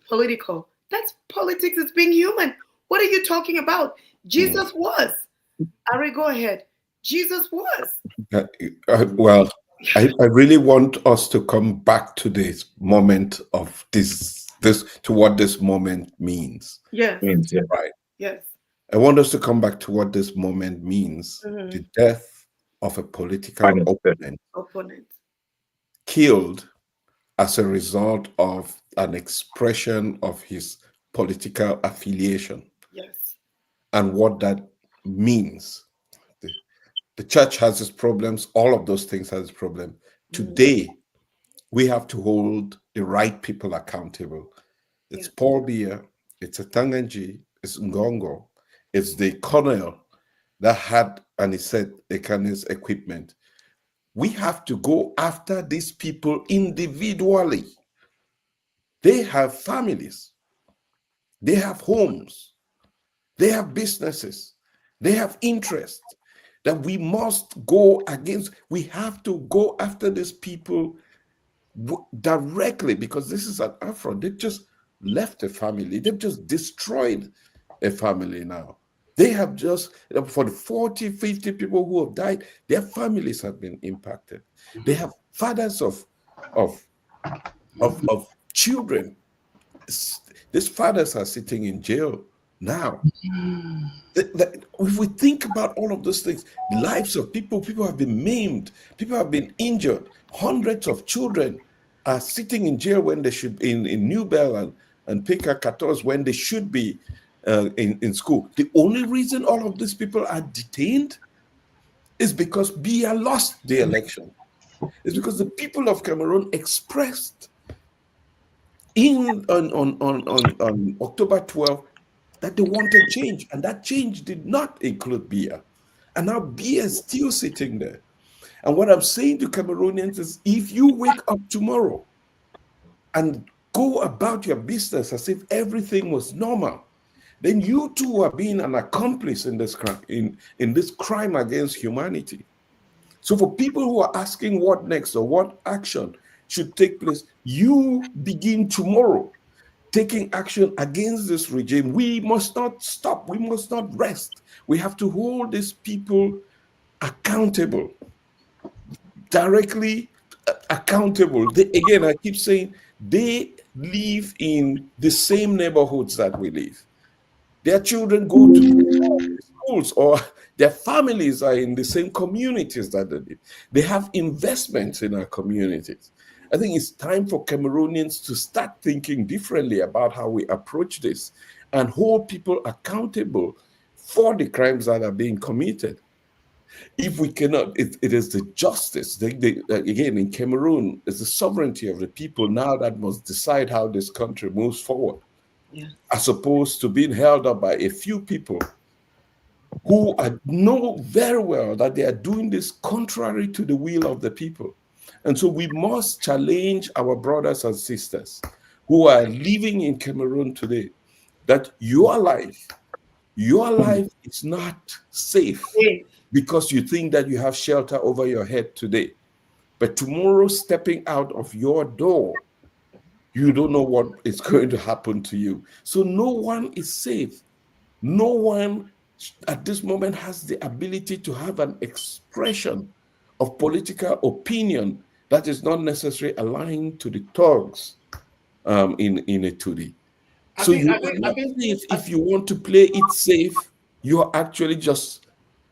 S1: political, that's politics, it's being human. What are you talking about? Jesus was. Ari, go ahead. Jesus was.
S5: Well, I really want us to come back to this moment of this to what this moment means.
S1: Yes.
S6: Means, yeah.
S5: Right.
S1: Yes.
S5: I want us to come back to what this moment means.
S1: Mhm.
S5: The death of a political opponent
S1: Opponent.
S5: killed as a result of an expression of his political affiliation
S1: Yes.
S5: and what that means. The church has its problems, all of those things has its problem. Today, we have to hold the right people accountable. It's
S1: Yeah.
S5: Paul Biya, it's a Tanganji, it's Ngongo, it's the colonel that had Anicet Ekane's equipment. We have to go after these people individually. They have families, they have homes, they have businesses, they have interests that we must go against. We have to go after these people directly, because this is an affront. They've just left a family, they've just destroyed a family now. They have just, for the 40, 50 people who have died, their families have been impacted. They have fathers of children. These fathers are sitting in jail now. If we think about all of those things, the lives of people have been maimed, people have been injured, hundreds of children are sitting in jail when they should in New Bell and PK14 when they should be in school. The only reason all of these people are detained is because Biya lost the election. It's because the people of Cameroon expressed on October 12th that they wanted change, and that change did not include Biya. And now Biya is still sitting there. And what I'm saying to Cameroonians is, if you wake up tomorrow and go about your business as if everything was normal, then you too are being an accomplice in this crime, in this crime against humanity. So for people who are asking what next or what action should take place, you begin tomorrow taking action against this regime. We must not stop. We must not rest. We have to hold these people accountable, directly accountable. Again, I keep saying they live in the same neighborhoods that we live. Their children go to schools, or their families are in the same communities that they live. They have investments in our communities. I think it's time for Cameroonians to start thinking differently about how we approach this and hold people accountable for the crimes that are being committed. If we cannot, it is the justice. Again, in Cameroon, it's the sovereignty of the people now that must decide how this country moves forward, as opposed to being held up by a few people who know very well that they are doing this contrary to the will of the people. And so we must challenge our brothers and sisters who are living in Cameroon today that your life is not safe because you think that you have shelter over your head today. But tomorrow, stepping out of your door, you don't know what is going to happen to you. So no one is safe. No one at this moment has the ability to have an expression of political opinion that is not necessarily aligned to the thugs in a 2D. So if you want to play it safe, you're actually just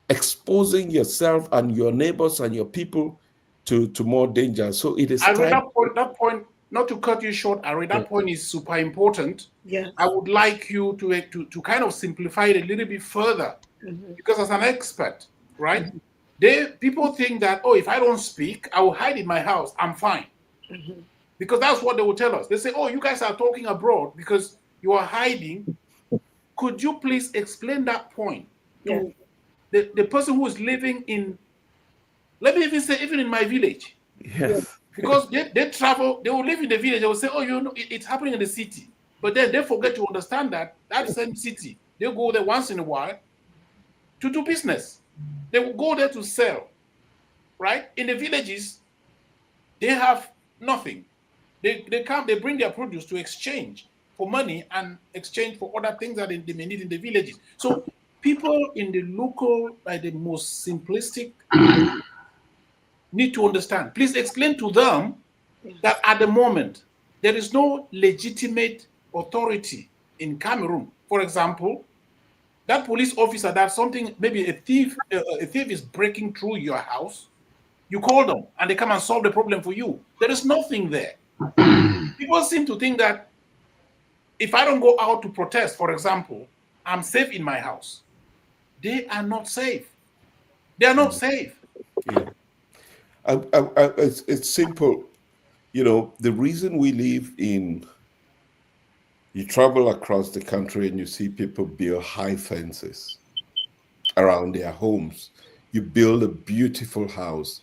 S5: exposing yourself and your neighbors and your people to more danger. So it is time.
S2: That point, not to cut you short, Ari, that point is super important.
S1: Yeah.
S2: I would like you to kind of simplify it a little bit further, because as an expert, right, people think that, oh, if I don't speak, I will hide in my house, I'm fine. Because that's what they will tell us. They say, oh, you guys are talking abroad because you are hiding. Could you please explain that point to the person who is living in, let me even say, even in my village?
S5: Yes.
S2: Because they travel, they will live in the village, they will say, oh, you know, it's happening in the city. But then they forget to understand that same city, they go there once in a while to do business. They will go there to sell, right? In the villages, they have nothing. They come, they bring their produce to exchange for money and exchange for other things that they may need in the villages. So people in the local, like the most simplistic, need to understand. Please explain to them that at the moment, there is no legitimate authority in Cameroon. For example, that police officer, that something, maybe a thief is breaking through your house, you call them and they come and solve the problem for you. There is nothing there. People seem to think that if I don't go out to protest, for example, I'm safe in my house. They are not safe. They are not safe.
S5: Yeah. It's simple. You know, the reason we live in, you travel across the country and you see people build high fences around their homes. You build a beautiful house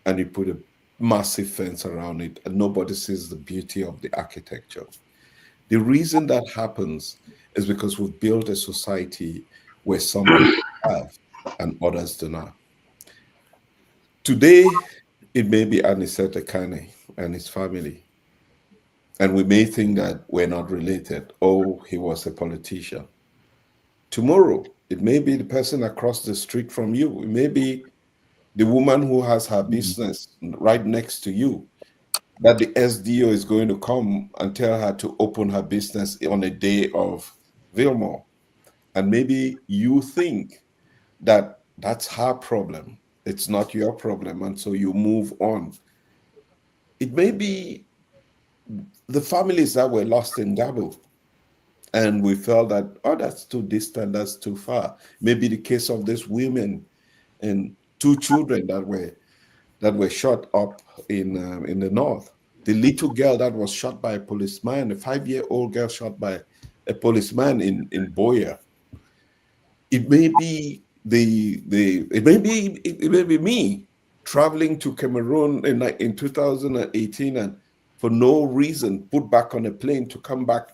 S5: and you put a massive fence around it and nobody sees the beauty of the architecture. The reason that happens is because we've built a society where some people have and others do not. Today, it may be Anicet Ekane and his family. And we may think that we're not related. Oh, he was a politician. Tomorrow, it may be the person across the street from you. It may be the woman who has her business right next to you, that the SDO is going to come and tell her to open her business on a day of Vilmore. And maybe you think that that's her problem. It's not your problem. And so you move on. It may be the families that were lost in Gabo. And we felt that, oh, that's too distant, that's too far. Maybe the case of these women and 2 children that were shot up in the north. The little girl that was shot by a policeman, a 5-year-old girl shot by a policeman in Boya. It may be it may be me traveling to Cameroon in 2018 and for no reason put back on a plane to come back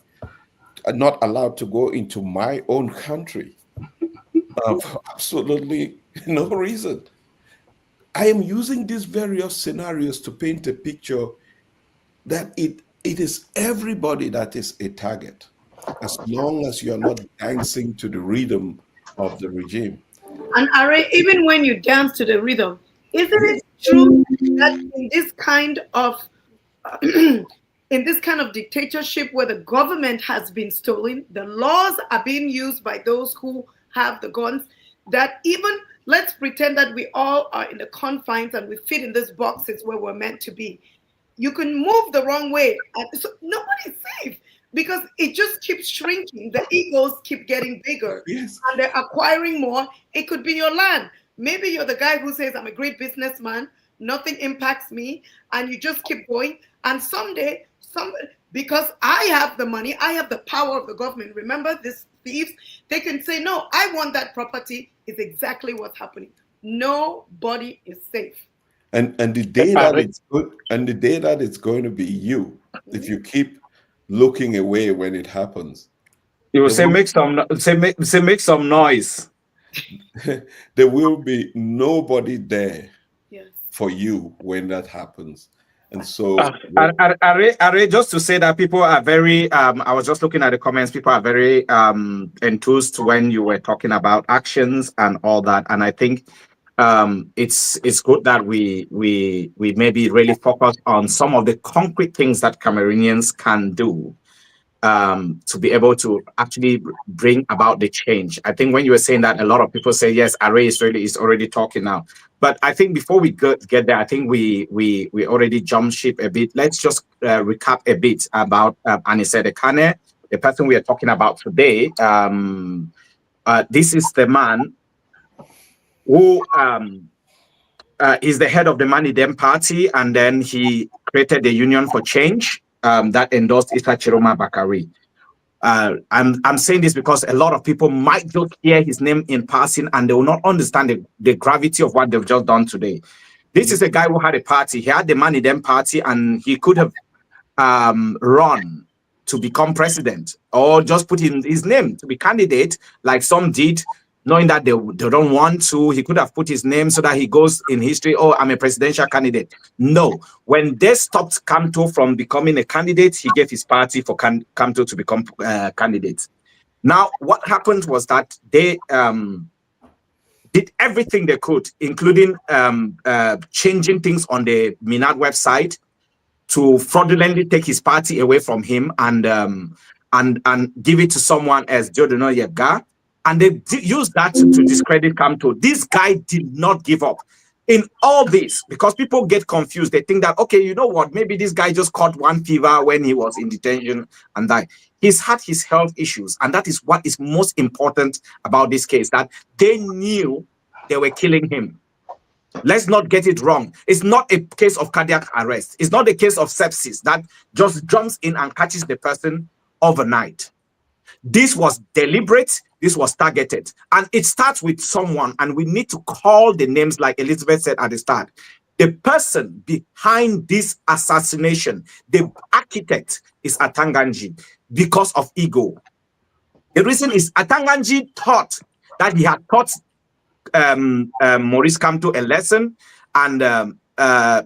S5: and not allowed to go into my own country for absolutely no reason. I am using these various scenarios to paint a picture that it is everybody that is a target, as long as you are not dancing to the rhythm of the regime.
S1: And Are, even when you dance to the rhythm, isn't it true that in this kind of dictatorship where the government has been stolen, the laws are being used by those who have the guns, that even, let's pretend that we all are in the confines and we fit in these boxes where we're meant to be. You can move the wrong way and so nobody's safe because it just keeps shrinking. The egos keep getting bigger.
S5: Yes.
S1: And they're acquiring more. It could be your land. Maybe you're the guy who says, I'm a great businessman, nothing impacts me, and you just keep going. And someday, because I have the money, I have the power of the government. Remember these thieves? They can say, no, I want that property. Is exactly what's happening. Nobody is safe.
S5: And the day that it's good, and the day that it's going to be you, if you keep looking away when it happens,
S6: you will say make some noise.
S5: There will be nobody there
S1: Yes.
S5: for you when that happens. And so
S6: Are, just to say that people are very I was just looking at the comments, people are very enthused when you were talking about actions and all that. And I think it's good that we maybe really focus on some of the concrete things that Cameroonians can do to be able to actually bring about the change. I think when you were saying that, a lot of people say, yes, Array is already talking now. But I think before we get there, I think we already jumped ship a bit. Let's just recap a bit about Anicet Ekane, the person we are talking about today. This is the man who is the head of the Manidem party, and then he created the Union for Change that endorsed Issa Chiroma Bakari. I'm saying this because a lot of people might just hear his name in passing and they will not understand the gravity of what they've just done today. This is a guy who had a party. He had the Manidem party and he could have run to become president or just put in his name to be candidate like some did, knowing that they don't want to. He could have put his name so that he goes in history, oh, I'm a presidential candidate. No. When they stopped Kamto from becoming a candidate, he gave his party for Kamto to become candidates. Now, what happened was that they did everything they could, including changing things on the Minad website to fraudulently take his party away from him and give it to someone as Jodono Yega. And they used that to discredit Kamto. This guy did not give up in all this, because people get confused. They think that, okay, you know what, maybe this guy just caught one fever when he was in detention and died. He's had his health issues, and that is what is most important about this case, that they knew they were killing him. Let's not get it wrong. It's not a case of cardiac arrest. It's not a case of sepsis that just jumps in and catches the person overnight. This was deliberate. This was targeted. And it starts with someone, and we need to call the names like Elizabeth said at the start. The person behind this assassination, the architect, is Atanganji because of ego. The reason is Atanganji thought that he had taught Maurice Kamto a lesson, and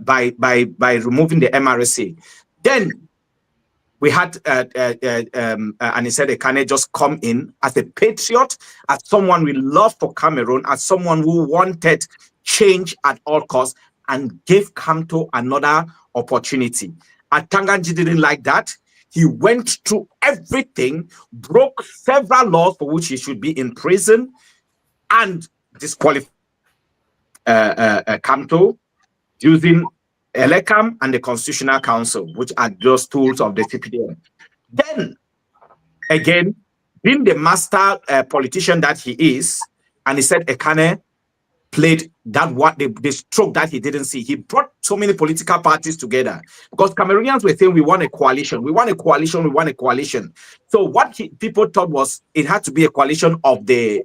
S6: by removing the MRSA. Then we had Anicet Ekane just come in as a patriot, as someone we love for Cameroon, as someone who wanted change at all costs, and gave Kamto another opportunity. Atanganji didn't like that. He went through everything, broke several laws for which he should be in prison, and disqualified Kamto using Elecam and the Constitutional Council, which are just tools of the CPDM. Then, again, being the master politician that he is, Anicet Ekane played that the stroke that he didn't see. He brought so many political parties together because Cameroonians were saying, we want a coalition, we want a coalition, we want a coalition. So what people thought was it had to be a coalition of the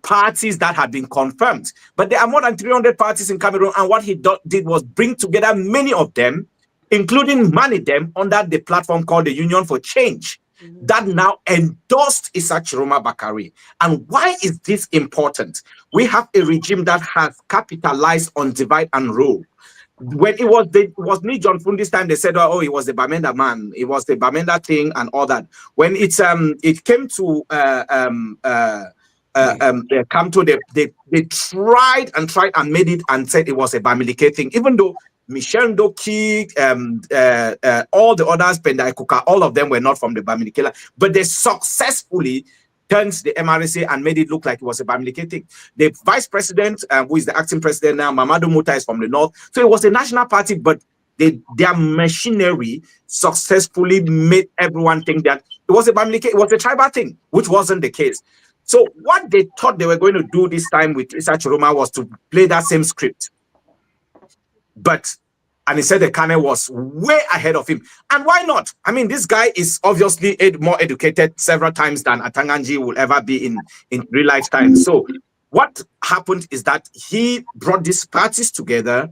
S6: parties that had been confirmed. But there are more than 300 parties in Cameroon, and what he did was bring together many of them, including many of them under the platform called the Union for Change, that now endorsed Issa Chiroma Bakari. And why is this important? We have a regime that has capitalized on divide and rule. When it was me, John Fund, this time they said, oh, he was the Bamenda man, it was the Bamenda thing and all that. When it came to Kamto, they tried and made it and said it was a Bamileke thing, even though Michel Ndoki, all the others, Pendai Kuka, all of them were not from the Bamileke, but they successfully turned the MRSA and made it look like it was a Bamileke thing. The vice president, who is the acting president now, Mamadou Muta, is from the north. So it was a national party, but their machinery successfully made everyone think that it was a Bamileke, it was a tribal thing, which wasn't the case. So what they thought they were going to do this time with Issa Chiroma was to play that same script. But Anicet Ekane was way ahead of him. And why not? I mean, this guy is obviously more educated several times than Atanganji will ever be in real lifetime. So what happened is that he brought these parties together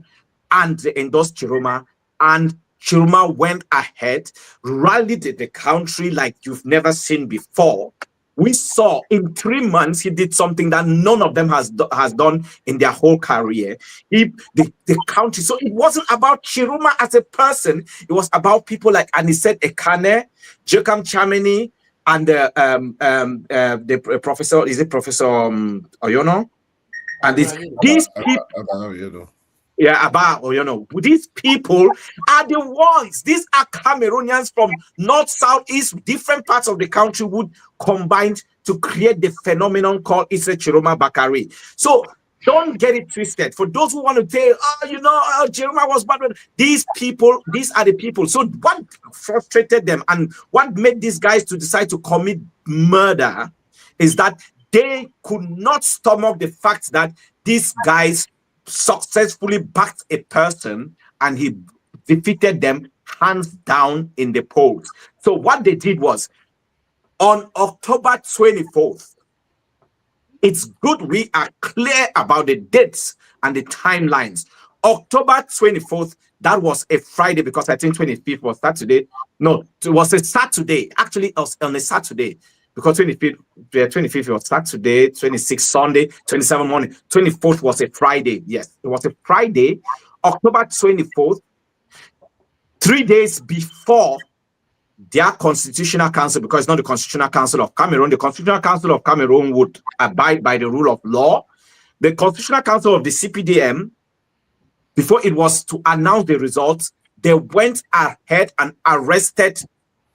S6: and they endorsed Chiroma, and Chiroma went ahead, rallied the country like you've never seen before. We saw in 3 months, he did something that none of them has done in their whole career. The country. So it wasn't about Chiroma as a person. It was about people like Anicet Ekane, Jekam Chamini, and the professor, is it Professor Oyono? And these people. Yeah, about, or these people are the ones. These are Cameroonians from north, south, east, different parts of the country would combine to create the phenomenon called Issa Chiroma Bakari. So don't get it twisted. For those who want to say, Chiroma was bad, these are the people. So what frustrated them and what made these guys to decide to commit murder is that they could not stomach the fact that these guys successfully backed a person and he defeated them hands down in the polls. So what they did was, on October 24th, it's good we are clear about the dates and the timelines. October 24th, that was a Friday, because I think 25th was Saturday. No, it was a Saturday. Actually, it was on a Saturday, because 25th was Saturday, 26th Sunday, 27th morning, 24th was a Friday. Yes, it was a Friday, October 24th, 3 days before their constitutional council, because it's not the Constitutional Council of Cameroon, the Constitutional Council of Cameroon would abide by the rule of law. The Constitutional Council of the CPDM, before it was to announce the results, they went ahead and arrested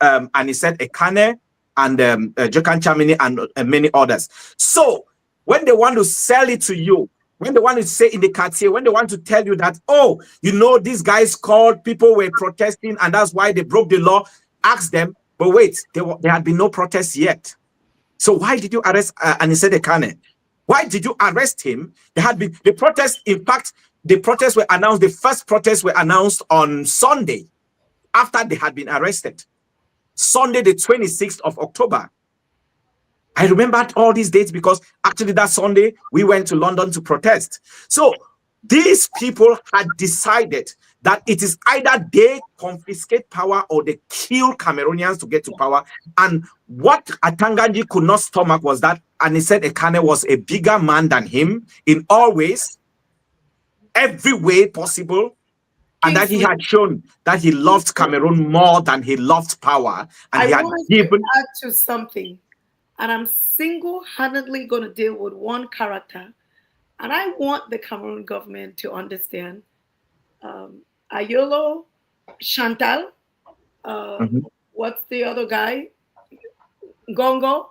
S6: Anicet Ekane and Jokan Chamini and many others. So when they want to sell it to you, when they want to say in the quartier, when they want to tell you that, oh, you know, these guys called, people were protesting, and that's why they broke the law, ask them, but wait, there had been no protests yet. So why did you arrest Anicet Ekane? Why did you arrest him? There had been the protests. In fact, the protests were announced, the first protests were announced on Sunday after they had been arrested. Sunday, the 26th of October. I remembered all these dates because actually that Sunday we went to London to protest. So these people had decided that it is either they confiscate power or they kill Cameroonians to get to power. And what Atanganji could not stomach was that Anicet Ekane was a bigger man than him in all ways, every way possible, and that he had shown that he loved Cameroon more than he loved power. And
S1: I
S6: he had
S1: want
S6: given
S1: to add to something, and I'm single-handedly going to deal with one character, and I want the Cameroon government to understand Ayolo, Chantal, what's the other guy? Gongo.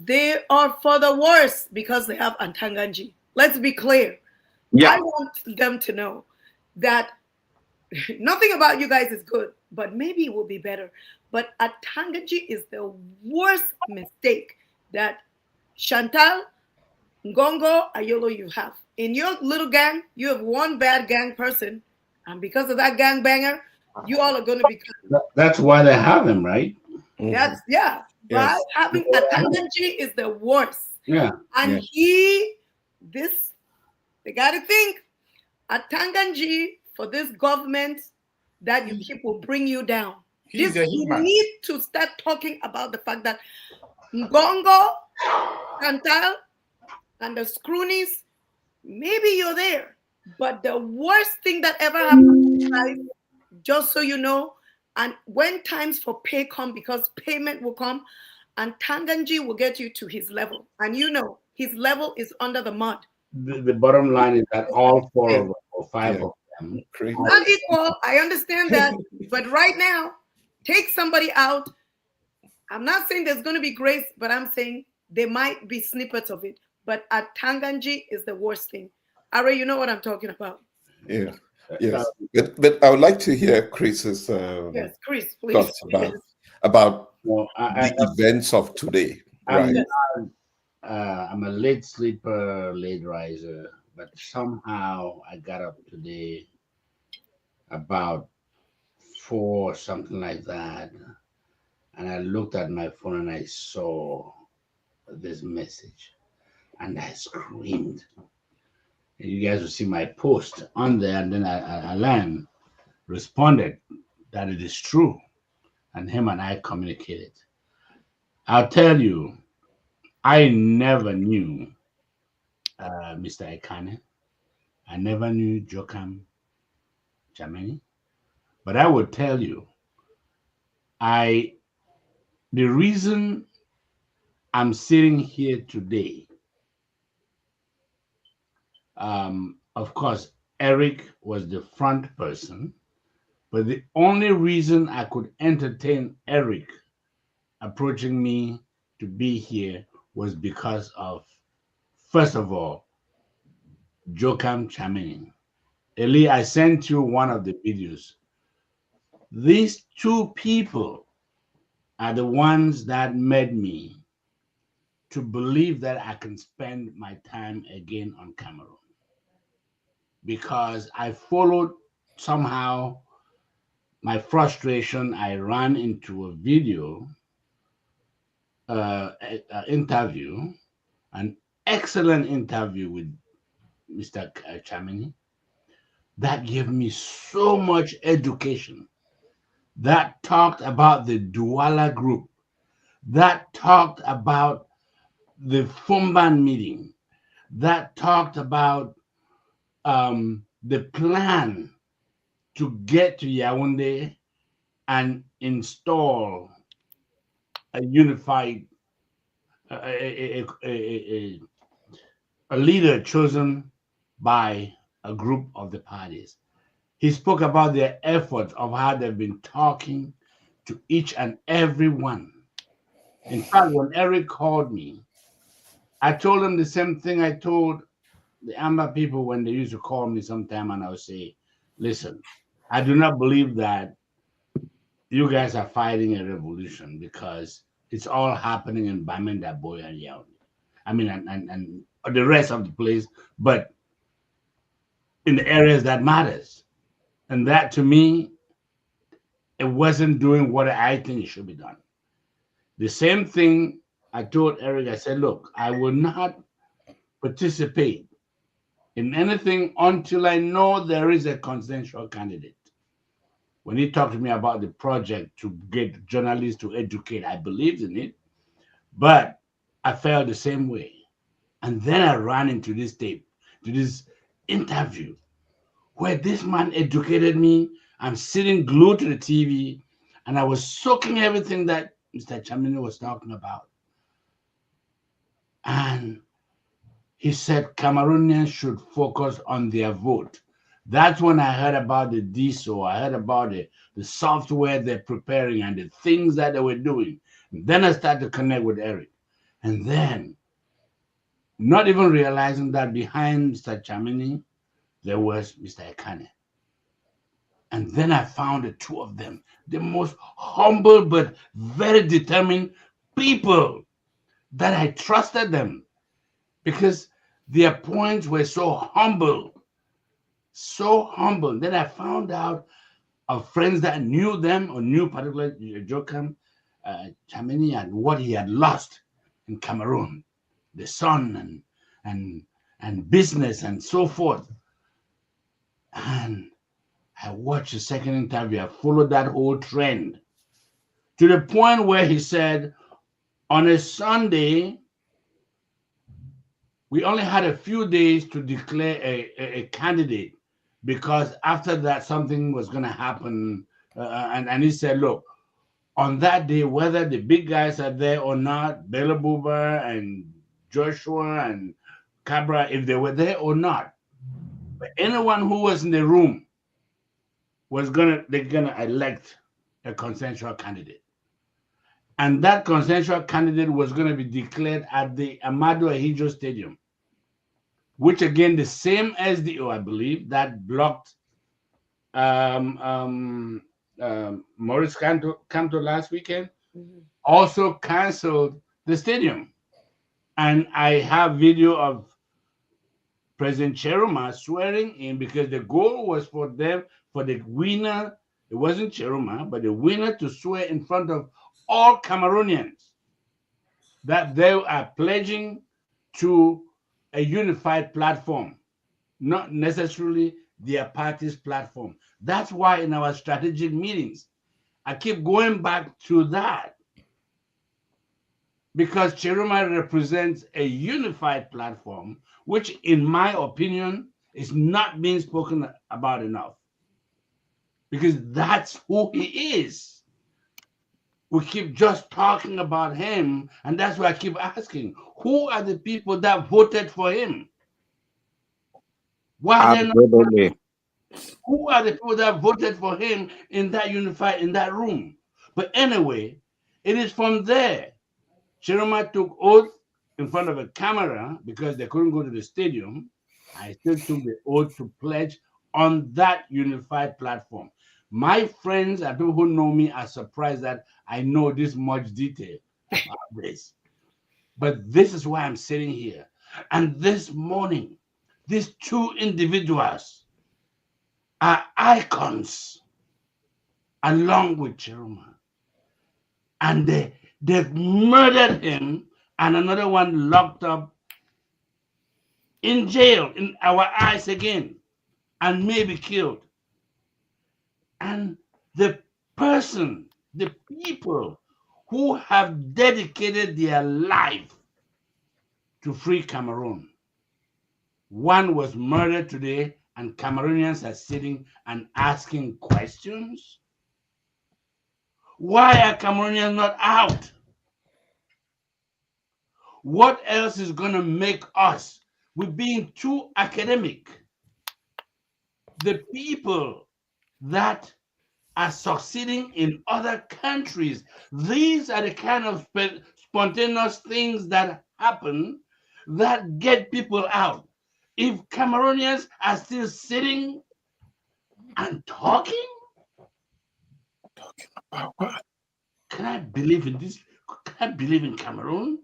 S1: They are for the worse because they have Antanganji. Let's be clear.
S6: Yeah.
S1: I want them to know that nothing about you guys is good, but maybe it will be better. But Atanganji is the worst mistake that Chantal, Ngongo, Ayolo you have. In your little gang, you have one bad gang person, and because of that gang banger, you all are going to be.
S7: That's why they have him, right?
S1: That's
S5: Yes.
S1: Right? Having Atanganji is the worst.
S7: Yeah.
S1: And they got to think, Atanganji for this government that you keep will bring you down.
S2: He's a
S1: You
S2: hitman.
S1: need to start talking about the fact that Ngongo, Chantal, and the Scroonies, maybe you're there. But the worst thing that ever happened to you guys, just so you know, and when times for pay come, because payment will come, and Tanganji will get you to his level. And you know, his level is under the mud.
S7: The bottom line is that all four of them, or five of them,
S1: Not equal, I understand that. But right now, take somebody out. I'm not saying there's going to be grace, but I'm saying there might be snippets of it. But at Tanganji is the worst thing. Ara, you know what I'm talking about.
S5: Yeah. Yes. But I would like to hear Chris's
S1: Yes, Chris, please.
S5: thoughts about
S7: well,
S5: the events of today. Right.
S7: I'm a late sleeper, late riser, but somehow I got up today about 4, something like that, and I looked at my phone and I saw this message, and I screamed. And you guys will see my post on there, and then Alan responded that it is true, and him and I communicated. I'll tell you, I never knew Mr. Ekane. I never knew Jokam Chamini. But I will tell you, the reason I'm sitting here today, of course, Eric was the front person, but the only reason I could entertain Eric approaching me to be here was because of, first of all, Jokam Chamini. Eli, I sent you one of the videos. These two people are the ones that made me to believe that I can spend my time again on Cameroon. Because I followed somehow my frustration. I ran into a video interview, an excellent interview with Mr. Chamini that gave me so much education, that talked about the Douala group, that talked about the Fumban meeting, that talked about the plan to get to Yaoundé and install a unified, a leader chosen by a group of the parties. He spoke about their efforts of how they've been talking to each and every one. In fact, when Eric called me, I told him the same thing I told the Amber people when they used to call me sometime, and I would say, listen, I do not believe that you guys are fighting a revolution, because it's all happening in Bamenda, Boy, and Yaoundé. I mean, and the rest of the place, but in the areas that matters. And that, to me, it wasn't doing what I think it should be done. The same thing I told Eric, I said, look, I will not participate in anything until I know there is a consensual candidate. When he talked to me about the project to get journalists to educate, I believed in it, but I felt the same way. And then I ran into this tape, to this interview, where this man educated me. I'm sitting glued to the TV, and I was soaking everything that Mr. Chamini was talking about. And he said Cameroonians should focus on their vote. That's when I heard about the DSO. I heard about the software they're preparing and the things that they were doing. And then I started to connect with Eric. And then, not even realizing that behind Mr. Chamini, there was Mr. Ekane. And then I found the two of them, the most humble but very determined people, that I trusted them because their points were so humble, so humble. Then I found out of friends that knew them or knew particularly Joachim Chamini and what he had lost in Cameroon, the son and business and so forth. And I watched the second interview. I followed that whole trend to the point where he said, on a Sunday, we only had a few days to declare a candidate, because after that, something was going to happen. And he said, look, on that day, whether the big guys are there or not, Bela Buba and Joshua and Cabra, if they were there or not, but anyone who was in the room they're gonna elect a consensual candidate. And that consensual candidate was going to be declared at the Amadou Ahidjo Stadium, which again, the same SDO, I believe, that blocked Maurice Kamto last weekend, also canceled the stadium. And I have video of President Cheroma swearing in, because the goal was for them, for the winner, it wasn't Cheroma, but the winner to swear in front of all Cameroonians that they are pledging to a unified platform, not necessarily their party's platform. That's why in our strategic meetings, I keep going back to that, because Cheroma represents a unified platform, which in my opinion is not being spoken about enough, because that's who he is. We keep just talking about him, and that's why I keep asking, who are the people that voted for him? Why they're not?
S6: Absolutely.
S7: Who are the people that voted for him in that room? But anyway, it is from there. Chiroma took oath in front of a camera because they couldn't go to the stadium. I still took the oath to pledge on that unified platform. My friends and people who know me are surprised that I know this much detail about this. But this is why I'm sitting here. And this morning, these two individuals are icons along with Chiroma. And they've murdered him, and another one locked up in jail in our eyes again, and maybe killed. And the people who have dedicated their life to free Cameroon, one was murdered today, and Cameroonians are sitting and asking questions. Why are Cameroonians not out? What else is going to make us? We're being too academic. The people that are succeeding in other countries, these are the kind of spontaneous things that happen that get people out. If Cameroonians are still sitting and talking,
S4: About what?
S7: can I believe in this? Can I believe in Cameroon?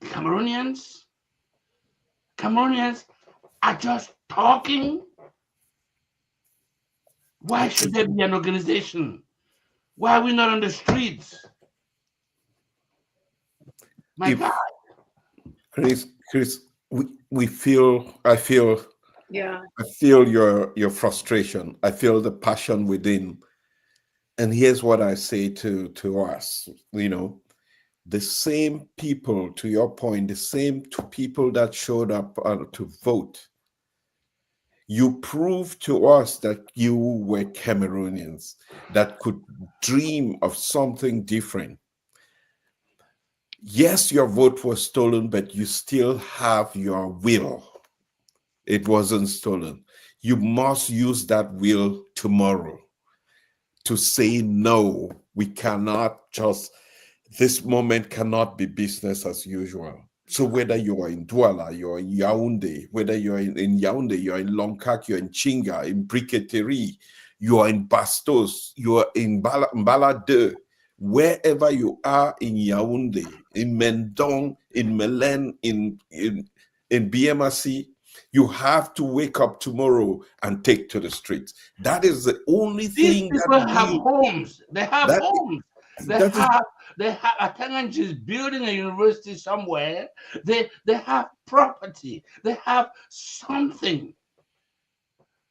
S7: Cameroonians are just talking. Why should there be an organization? Why are we not on the streets? My God.
S5: Chris, we feel, I feel your frustration. I feel the passion within. And here's what I say to us, you know, the same people, to your point, the same two people that showed up to vote, you proved to us that you were Cameroonians that could dream of something different. Yes, your vote was stolen, but you still have your will. It wasn't stolen. You must use that will tomorrow to say, no, we cannot just, this moment cannot be business as usual. So whether you are in Douala, you're in Yaoundé, whether you're in Yaoundé, you're in Longkak, you're in Chinga, in Briqueterie, you are in Bastos, you are in Mbala 2, wherever you are in Yaoundé, in Mendong, in Melen, in BMRC, you have to wake up tomorrow and take to the streets. That is the only thing.
S7: These people have homes. They have homes. They have Atanganji is building a university somewhere. They have property. They have something.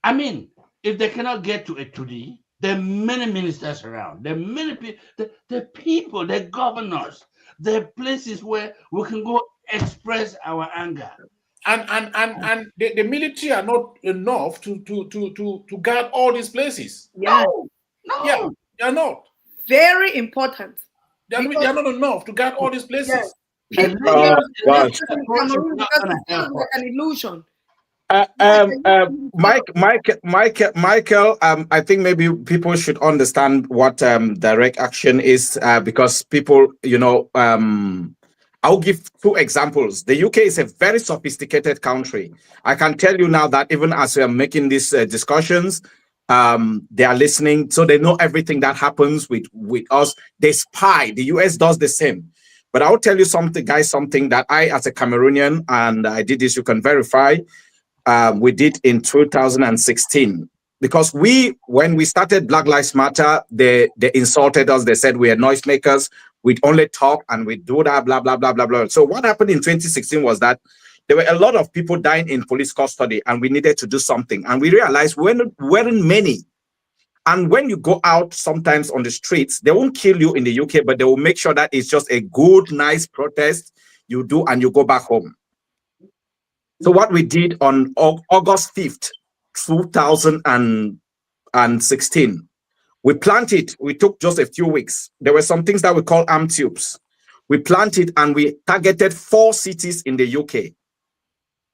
S7: I mean, if they cannot get to Etudi, there are many ministers around. There are many people. The people, the governors. There are places where we can go express our anger.
S2: And the military are not enough to guard all these places.
S7: No.
S2: Yeah, they are not.
S1: Very important.
S2: They are not enough to guard all these places.
S1: Yes.
S6: Gosh.
S1: An illusion.
S6: Michael, I think maybe people should understand what direct action is, because people, you know, I'll give two examples. The UK is a very sophisticated country. I can tell you now that even as we are making these discussions, they are listening, so they know everything that happens with us. They spy. The US does the same. But I'll tell you something, guys, something that I, as a Cameroonian, and I did this, you can verify, we did in 2016. Because when we started Black Lives Matter, they insulted us. They said we are noisemakers. We'd only talk and we do that, blah, blah, blah, blah, blah. So what happened in 2016 was that there were a lot of people dying in police custody and we needed to do something. And we realized we weren't many. And when you go out sometimes on the streets, they won't kill you in the UK, but they will make sure that it's just a good, nice protest you do and you go back home. So what we did on August 5th, 2016, we planted, we took just a few weeks. There were some things that we call arm tubes. We planted and we targeted 4 cities in the UK.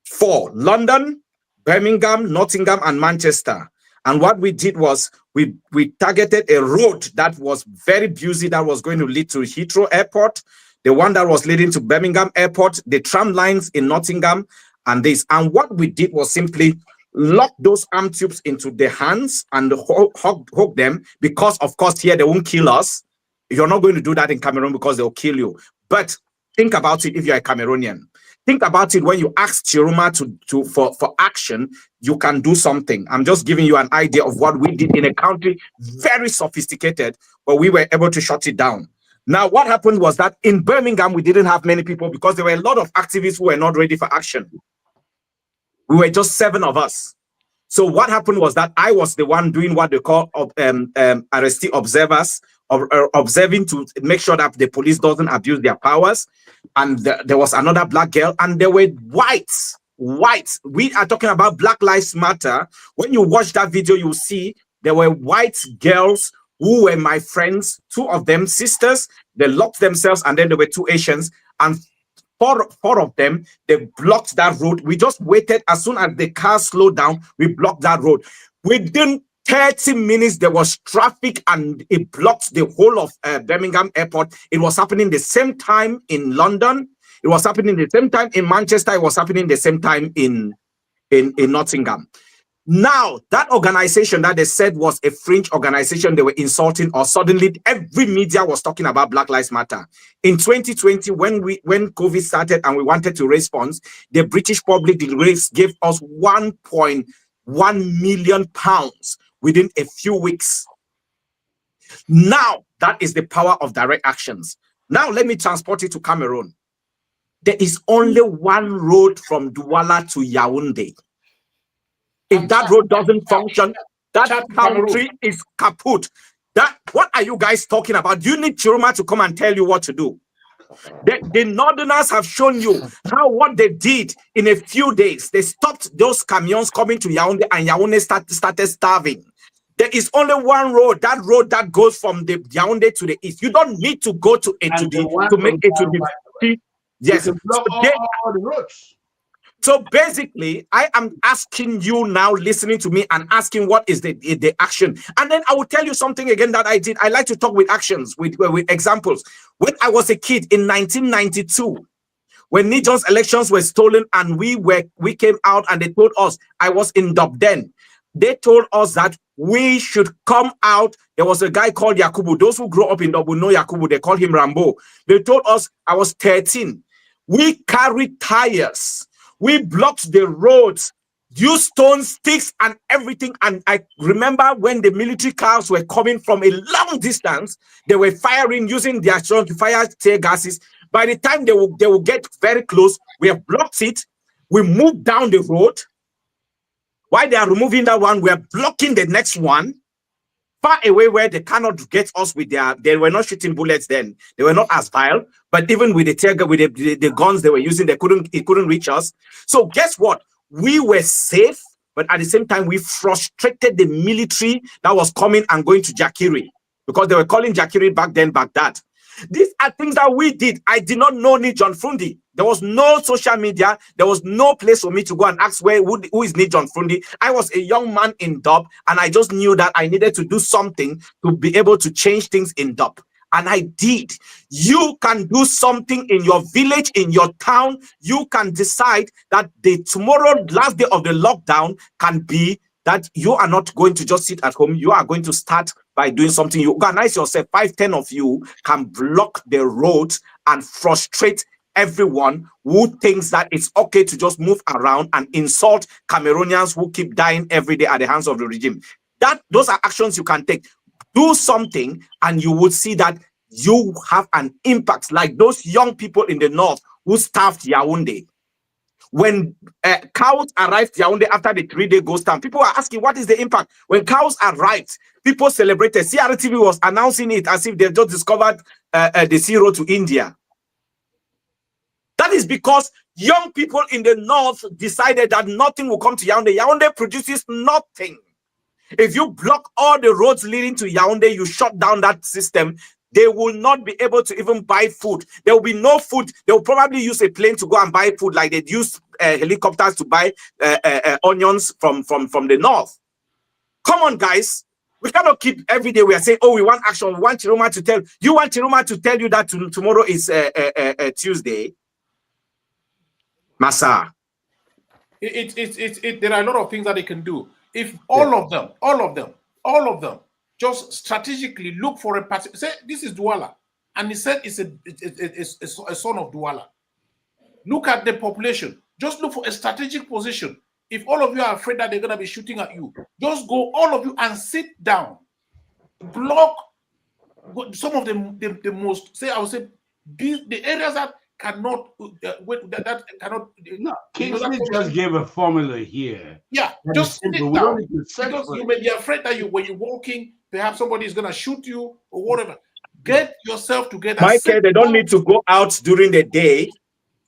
S6: 4, London, Birmingham, Nottingham, and Manchester. And what we did was we targeted a road that was very busy, that was going to lead to Heathrow Airport, the one that was leading to Birmingham Airport, the tram lines in Nottingham, and this. And what we did was simply lock those arm tubes into their hands and hook them, because of course here they won't kill us. You're not going to do that in Cameroon because they'll kill you. But think about it if you're a Cameroonian. Think about it when you ask Chiruma for action, you can do something. I'm just giving you an idea of what we did in a country very sophisticated, but we were able to shut it down. Now, what happened was that in Birmingham, we didn't have many people because there were a lot of activists who were not ready for action. We were just 7 of us. So what happened was that I was the one doing what they call arrestee observers, observing to make sure that the police doesn't abuse their powers. And there was another black girl, and there were whites. We are talking about Black Lives Matter. When you watch that video, you see there were white girls who were my friends, 2 of them sisters. They locked themselves, and then there were 2 Asians, and four of them, they blocked that road. We just waited. As soon as the car slowed down, we blocked that road. Within 30 minutes, there was traffic, and it blocked the whole of Birmingham Airport. It was happening the same time in London. It was happening the same time in Manchester. It was happening the same time in Nottingham. Now, that organization that they said was a fringe organization they were insulting, or suddenly every media was talking about Black Lives Matter. In 2020, when COVID started and we wanted to raise funds, the British public gave us £1.1 million within a few weeks. Now, that is the power of direct actions. Now, let me transport it to Cameroon. There is only one road from Douala to Yaoundé. If that road doesn't function, that country is kaput. What are you guys talking about? You need Chiroma to come and tell you what to do. The Northerners have shown you what they did in a few days. They stopped those camions coming to Yaoundé, and Yaoundé started starving. There is only one road, that road that goes from the Yaoundé to the east. You don't need to go to make it to the yes.
S7: All the roads.
S6: So basically, I am asking you now, listening to me, and asking what is the action. And then I will tell you something again that I did. I like to talk with actions, with examples. When I was a kid in 1992, when Nijon's elections were stolen, and we came out and they told us, I was in Dubden. They told us that we should come out. There was a guy called Yakubu. Those who grew up in Dubu know Yakubu. They called him Rambo. They told us I was 13. We carried tires. We blocked the roads, used stones, sticks, and everything. And I remember when the military cars were coming from a long distance, they were firing, using their strong to fire tear gases. By the time they will get very close, we have blocked it. We moved down the road. While they are removing that one, we are blocking the next one, far away where they cannot get us with they were not shooting bullets then. They were not as vile, but even with the tear gas, with the guns they were using, it couldn't reach us. So guess what? We were safe, but at the same time, we frustrated the military that was coming and going to Jakiri, because they were calling Jakiri back then Baghdad. These are things that we did. I did not know Nijon Fundi. There was no social media. There was no place for me to go and ask who is Nijon Fundi. I was a young man in Dub, and I just knew that I needed to do something to be able to change things in Dub. And I did. You can do something in your village, in your town. You can decide that tomorrow, last day of the lockdown, can be that you are not going to just sit at home. You are going to start by doing something. You organize yourself. 5, 10 of you can block the roads and frustrate everyone who thinks that it's okay to just move around and insult Cameroonians who keep dying every day at the hands of the regime. Those are actions you can take. Do something, and you will see that you have an impact, like those young people in the north who starved Yaoundé. When cows arrived Yaoundé after the 3-day ghost town, people are asking, what is the impact? When cows arrived, people celebrated. CRTV was announcing it as if they just discovered the sea road to India. That is because young people in the north decided that nothing will come to Yaoundé. Yaoundé produces nothing. If you block all the roads leading to Yaoundé, you shut down that system, they will not be able to even buy food. There will be no food. They will probably use a plane to go and buy food, like they use helicopters to buy onions from the north. Come on, guys. We cannot keep every day we are saying, oh, we want action. We want Chiroma to tell you. Want Chiroma to tell you that tomorrow is Tuesday. Massa.
S2: There are a lot of things that they can do. If all of them just strategically look for a party, say this is Douala, and he said it's a son of Douala. Look at the population. Just look for a strategic position. If all of you are afraid that they're going to be shooting at you, just go, all of you, and sit down. Block some of the most, say, I would say, the areas that cannot, that cannot.
S7: No, Kingsley just gave a formula here.
S2: Yeah, just sit down. Because you may be afraid that when you're walking, perhaps somebody is going to shoot you or whatever. Get yourself together.
S6: Michael, they don't need to go out during the day.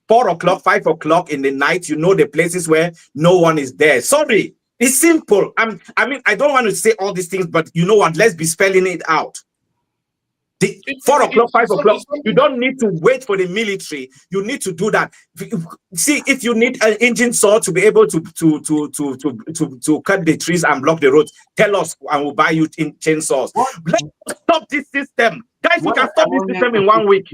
S6: 4 o'clock, 5 o'clock in the night, you know the places where no one is there. Sorry, It's simple. I mean, I don't want to say all these things, but you know what? Let's be spelling it out. 4 o'clock, 5 o'clock, you don't need to wait for the military. You need to do that. See, if you need an engine saw to be able to cut the trees and block the roads, tell us and we'll buy you chainsaws. Let's stop this system. Guys, we can stop this system in 1 week.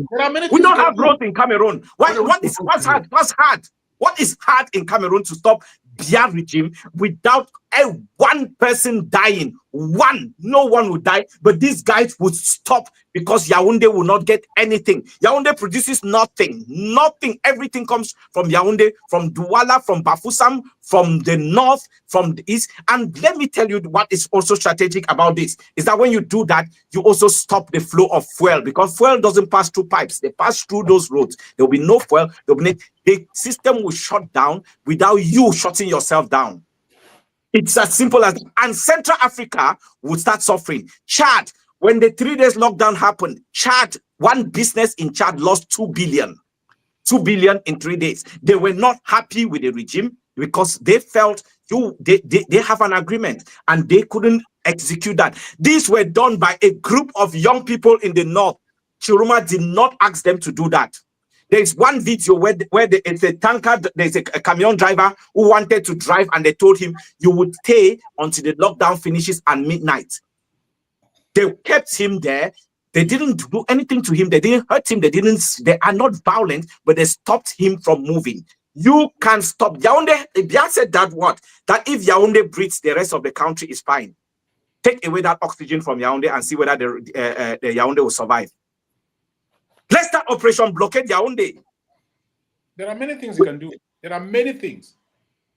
S6: We don't have roads in Cameroon. What's hard? What is hard in Cameroon to stop Biya regime without one person dying? No one would die, but these guys would stop because Yaoundé will not get anything. Yaoundé produces nothing. Everything comes from Yaoundé, from Douala, from Bafoussam, from the north, from the east. And let me tell you what is also strategic about this, is that when you do that, you also stop the flow of fuel, because fuel doesn't pass through pipes. They pass through those roads. There will be no fuel. The system will shut down without you shutting yourself down. It's as simple as that. And Central Africa would start suffering. Chad, when the 3 days lockdown happened, Chad, one business in Chad lost 2 billion. 2 billion in 3 days. They were not happy with the regime because they felt they have an agreement and they couldn't execute that. These were done by a group of young people in the north. Chiroma did not ask them to do that. There's one video where it's a tanker, there's a camion driver who wanted to drive, and they told him, you would stay until the lockdown finishes at midnight. They kept him there. They didn't do anything to him. They didn't hurt him. They are not violent, but they stopped him from moving. You can stop. Yaoundé, Biya said that if Yaoundé breathes, the rest of the country is fine. Take away that oxygen from Yaoundé and see whether the Yaoundé will survive. Let's start Operation Blockade Yaoundé.
S2: There are many things you can do. There are many things.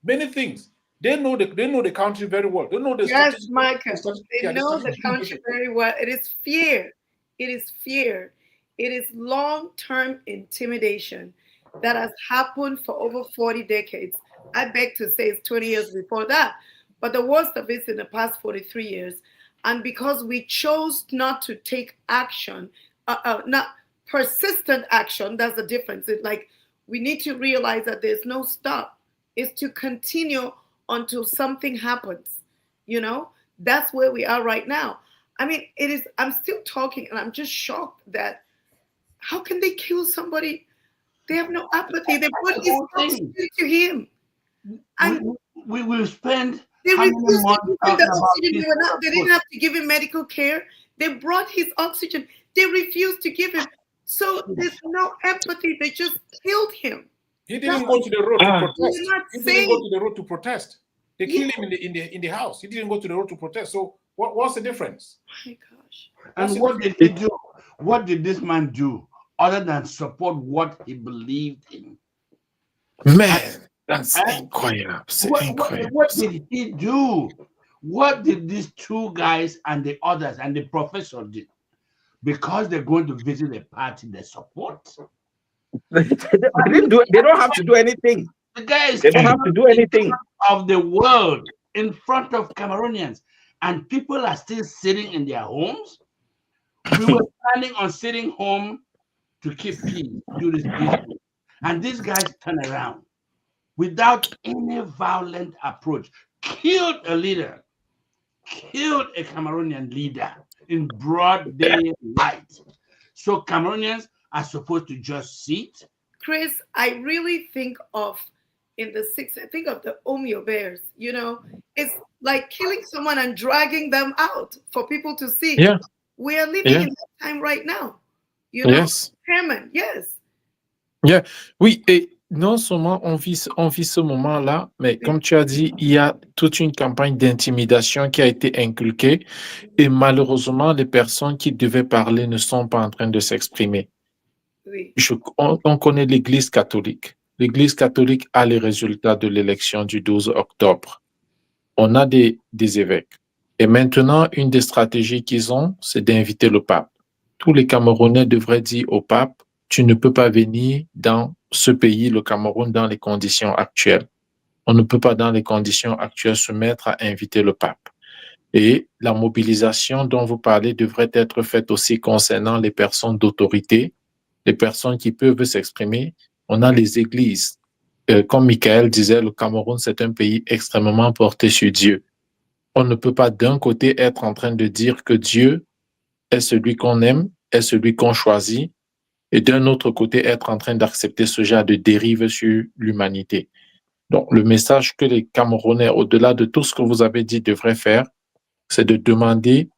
S2: Many things. They know the country very well. They know the
S1: Yes, Micah. They know the country very well. It is fear. It is fear. It is long-term intimidation that has happened for over 40 decades. I beg to say it's 20 years before that. But the worst of it is in the past 43 years. And because we chose not to take action, not persistent action, that's the difference. It's like we need to realize that there's no stop. It's to continue until something happens. You know, that's where we are right now. I mean, I'm still talking and I'm just shocked that how can they kill somebody? They have no apathy. They put his oxygen to him. And
S7: we will spend.
S1: They refused to give him the oxygen. They didn't have to give him medical care. They brought his oxygen. They refused to give him. So there's no empathy. They just killed him.
S2: He didn't go to the road to protest.
S1: He didn't
S2: go to the road to protest. They killed him in the house. He didn't go to the road to protest. So what's the difference?
S1: Oh my gosh.
S7: And what did he do? What did this man do other than support what he believed in?
S4: Man, that's incredible.
S7: What did he do? What did these two guys and the others and the professor do? Because they're going to visit a party they support.
S6: They don't have to do anything.
S7: The guys,
S6: they don't have to do anything.
S7: Of the world in front of Cameroonians, and people are still sitting in their homes. We were planning on sitting home to keep peace, do this peaceful, and these guys turn around without any violent approach, killed a leader, killed a Cameroonian leader in broad daylight. So Cameroonians are supposed to just sit.
S1: Chris, I really think of I think of the Omeo Bears, you know, it's like killing someone and dragging them out for people to see.
S4: Yeah.
S1: We are living in that time right now. You know,
S4: Yes.
S1: Chairman, yes.
S4: Yeah. Oui, et non seulement on vit ce moment-là, mais comme tu as dit, il y a toute une campagne d'intimidation qui a été inculquée et malheureusement, les personnes qui devaient parler ne sont pas en train de s'exprimer.
S1: Oui.
S4: On connaît l'Église catholique. L'Église catholique a les résultats de l'élection du 12 octobre. On a des évêques. Et maintenant, une des stratégies qu'ils ont, c'est d'inviter le pape. Tous les Camerounais devraient dire au pape, tu ne peux pas venir dans ce pays, le Cameroun, dans les conditions actuelles. On ne peut pas, dans les conditions actuelles, se mettre à inviter le pape. Et la mobilisation dont vous parlez devrait être faite aussi concernant les personnes d'autorité, les personnes qui peuvent s'exprimer. On a les églises. comme Michael disait, le Cameroun, c'est un pays extrêmement porté sur Dieu. On ne peut pas d'un côté être en train de dire que Dieu est celui qu'on aime, est celui qu'on choisit, et d'un autre côté être en train d'accepter ce genre de dérive sur l'humanité. Donc, le message que les Camerounais, au-delà de tout ce que vous avez dit, devraient faire, c'est de demander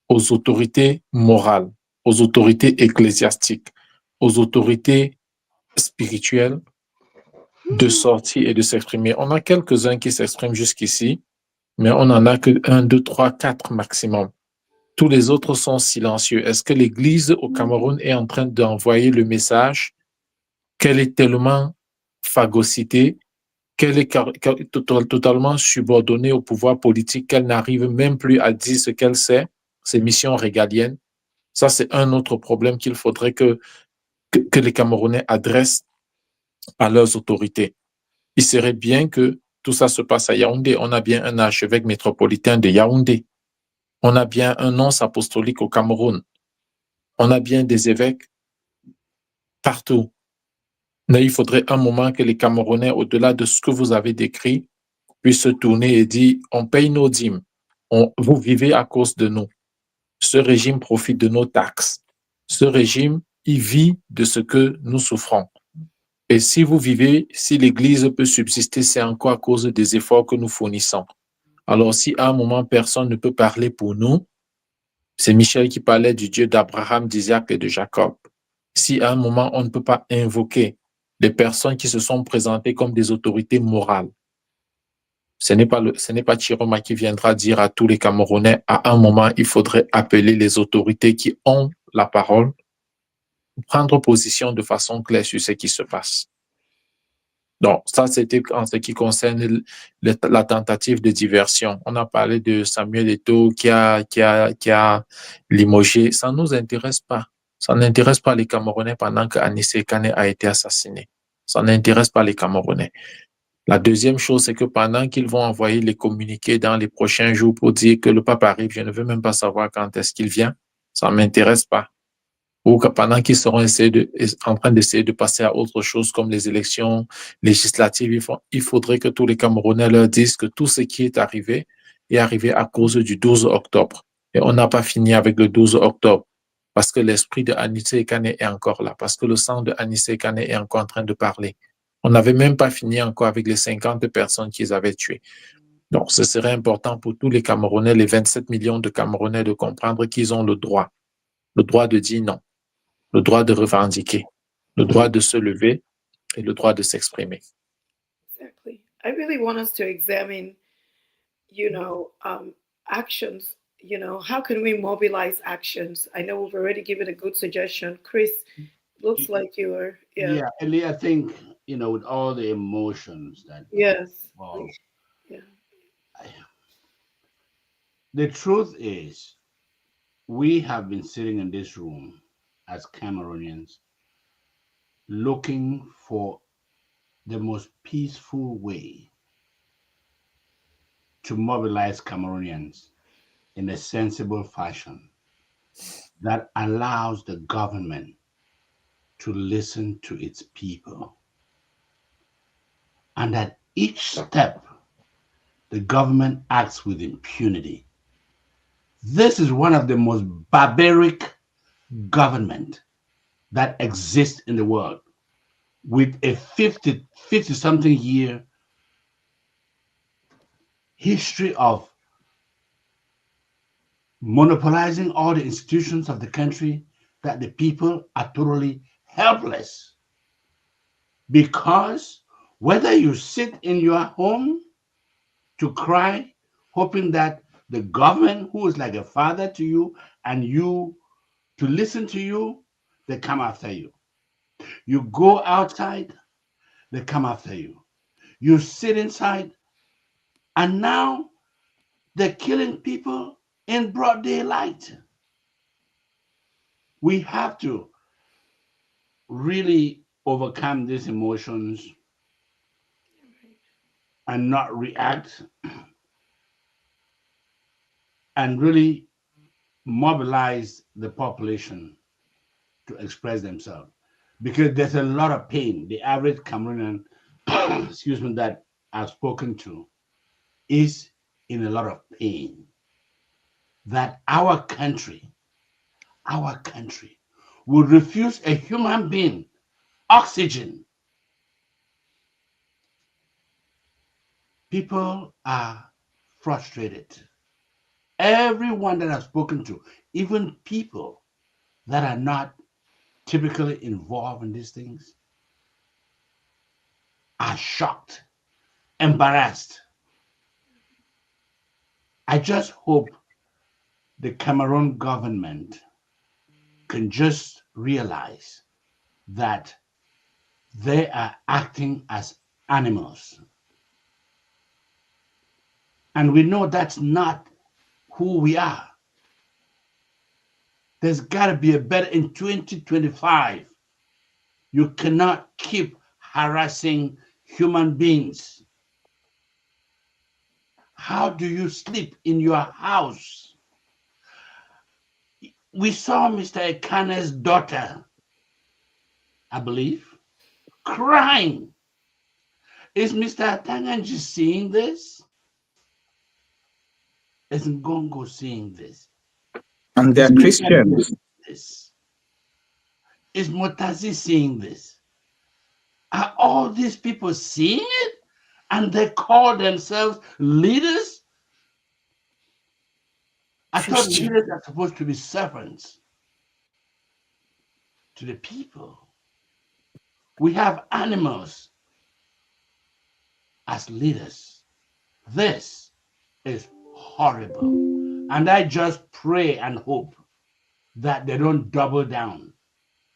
S4: aux autorités morales, aux autorités ecclésiastiques, aux autorités spirituelles de sortir et de s'exprimer. On a quelques-uns qui s'expriment jusqu'ici, mais on n'en a que 1, 2, 3, 4 maximum. Tous les autres sont silencieux. Est-ce que l'Église au Cameroun est en train d'envoyer le message qu'elle est tellement phagocytée, qu'elle est totalement subordonnée au pouvoir politique, qu'elle n'arrive même plus à dire ce qu'elle sait, ses missions régaliennes? Ça, c'est un autre problème qu'il faudrait que les Camerounais adressent à leurs autorités. Il serait bien que tout ça se passe à Yaoundé. On a bien un archevêque métropolitain de Yaoundé. On a bien un nonce apostolique au Cameroun. On a bien des évêques partout. Mais il faudrait un moment que les Camerounais, au-delà de ce que vous avez décrit, puissent se tourner et dire, on paye nos dîmes. Vous vivez à cause de nous. Ce régime profite de nos taxes. Ce régime, il vit de ce que nous souffrons. Et si vous vivez, si l'Église peut subsister, c'est encore à cause des efforts que nous fournissons. Alors si à un moment, personne ne peut parler pour nous, c'est Michel qui parlait du Dieu d'Abraham, d'Isaac et de Jacob. Si à un moment, on ne peut pas invoquer les personnes qui se sont présentées comme des autorités morales, ce n'est pas Chiroma qui viendra dire à tous les Camerounais, à un moment, il faudrait appeler les autorités qui ont la parole, prendre position de façon claire sur ce qui se passe. Donc, ça, c'était en ce qui concerne la tentative de diversion. On a parlé de Samuel Eto'o qui a limogé. Ça ne nous intéresse pas. Ça n'intéresse pas les Camerounais pendant que Anicet Ekane a été assassiné. Ça n'intéresse pas les Camerounais. La deuxième chose, c'est que pendant qu'ils vont envoyer les communiqués dans les prochains jours pour dire que le pape arrive, je ne veux même pas savoir quand est-ce qu'il vient. Ça ne m'intéresse pas. Ou que pendant qu'ils seront en train d'essayer de passer à autre chose comme les élections législatives, il faudrait que tous les Camerounais leur disent que tout ce qui est arrivé à cause du 12 octobre. Et on n'a pas fini avec le 12 octobre parce que l'esprit de Anicet Ekane est encore là, parce que le sang de Anicet Ekane est encore en train de parler. On n'avait même pas fini encore avec les 50 personnes qu'ils avaient tuées. Donc, ce serait important pour tous les Camerounais, les 27 millions de Camerounais, de comprendre qu'ils ont le droit de dire non, le droit de revendiquer, le droit de se lever et le droit de s'exprimer.
S1: Exactly. I really want us to examine, actions. How can we mobilize actions? I know we've already given a good suggestion. Chris, looks like you were.
S7: Yeah, Ellie, I think, with all the emotions that
S1: Yes.
S7: involve,
S1: Yeah.
S7: the truth is, we have been sitting in this room as Cameroonians looking for the most peaceful way to mobilize Cameroonians in a sensible fashion that allows the government to listen to its people. And at each step, the government acts with impunity. This is one of the most barbaric government that exists in the world, with a 50-something year history of monopolizing all the institutions of the country, that the people are totally helpless. Because whether you sit in your home to cry, hoping that the government, who is like a father to you, and you to listen to you, they come after you. You go outside, they come after you. You sit inside, and now they're killing people in broad daylight. We have to really overcome these emotions and not react, and really mobilize the population to express themselves, because there's a lot of pain. The average Cameroonian excuse me, that I've spoken to is in a lot of pain that our country will refuse a human being oxygen. People are frustrated. Everyone that I've spoken to, even people that are not typically involved in these things, are shocked, embarrassed. I just hope the Cameroon government can just realize that they are acting as animals. And we know that's not who we are. There's got to be a better in 2025. You cannot keep harassing human beings. How do you sleep in your house? We saw Mr. Ekane's daughter, I believe, crying. Is Mr. Atanganji seeing this? Is Ngongo seeing this?
S6: And they're Christians.
S7: This? Is Motazi seeing this? Are all these people seeing it? And they call themselves leaders? I thought leaders are supposed to be servants to the people. We have animals as leaders. This is horrible. And I just pray and hope that they don't double down,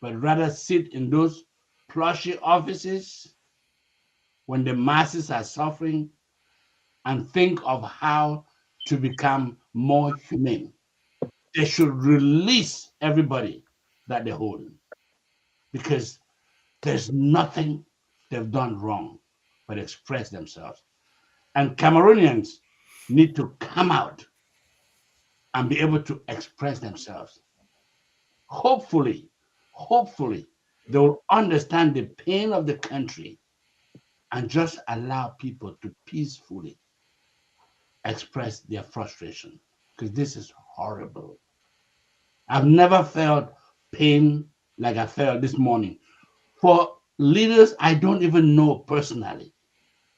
S7: but rather sit in those plushy offices when the masses are suffering and think of how to become more humane. They should release everybody that they hold because there's nothing they've done wrong but express themselves. And Cameroonians need to come out and be able to express themselves. Hopefully, they'll understand the pain of the country and just allow people to peacefully express their frustration, because this is horrible. I've never felt pain like I felt this morning for leaders I don't even know personally,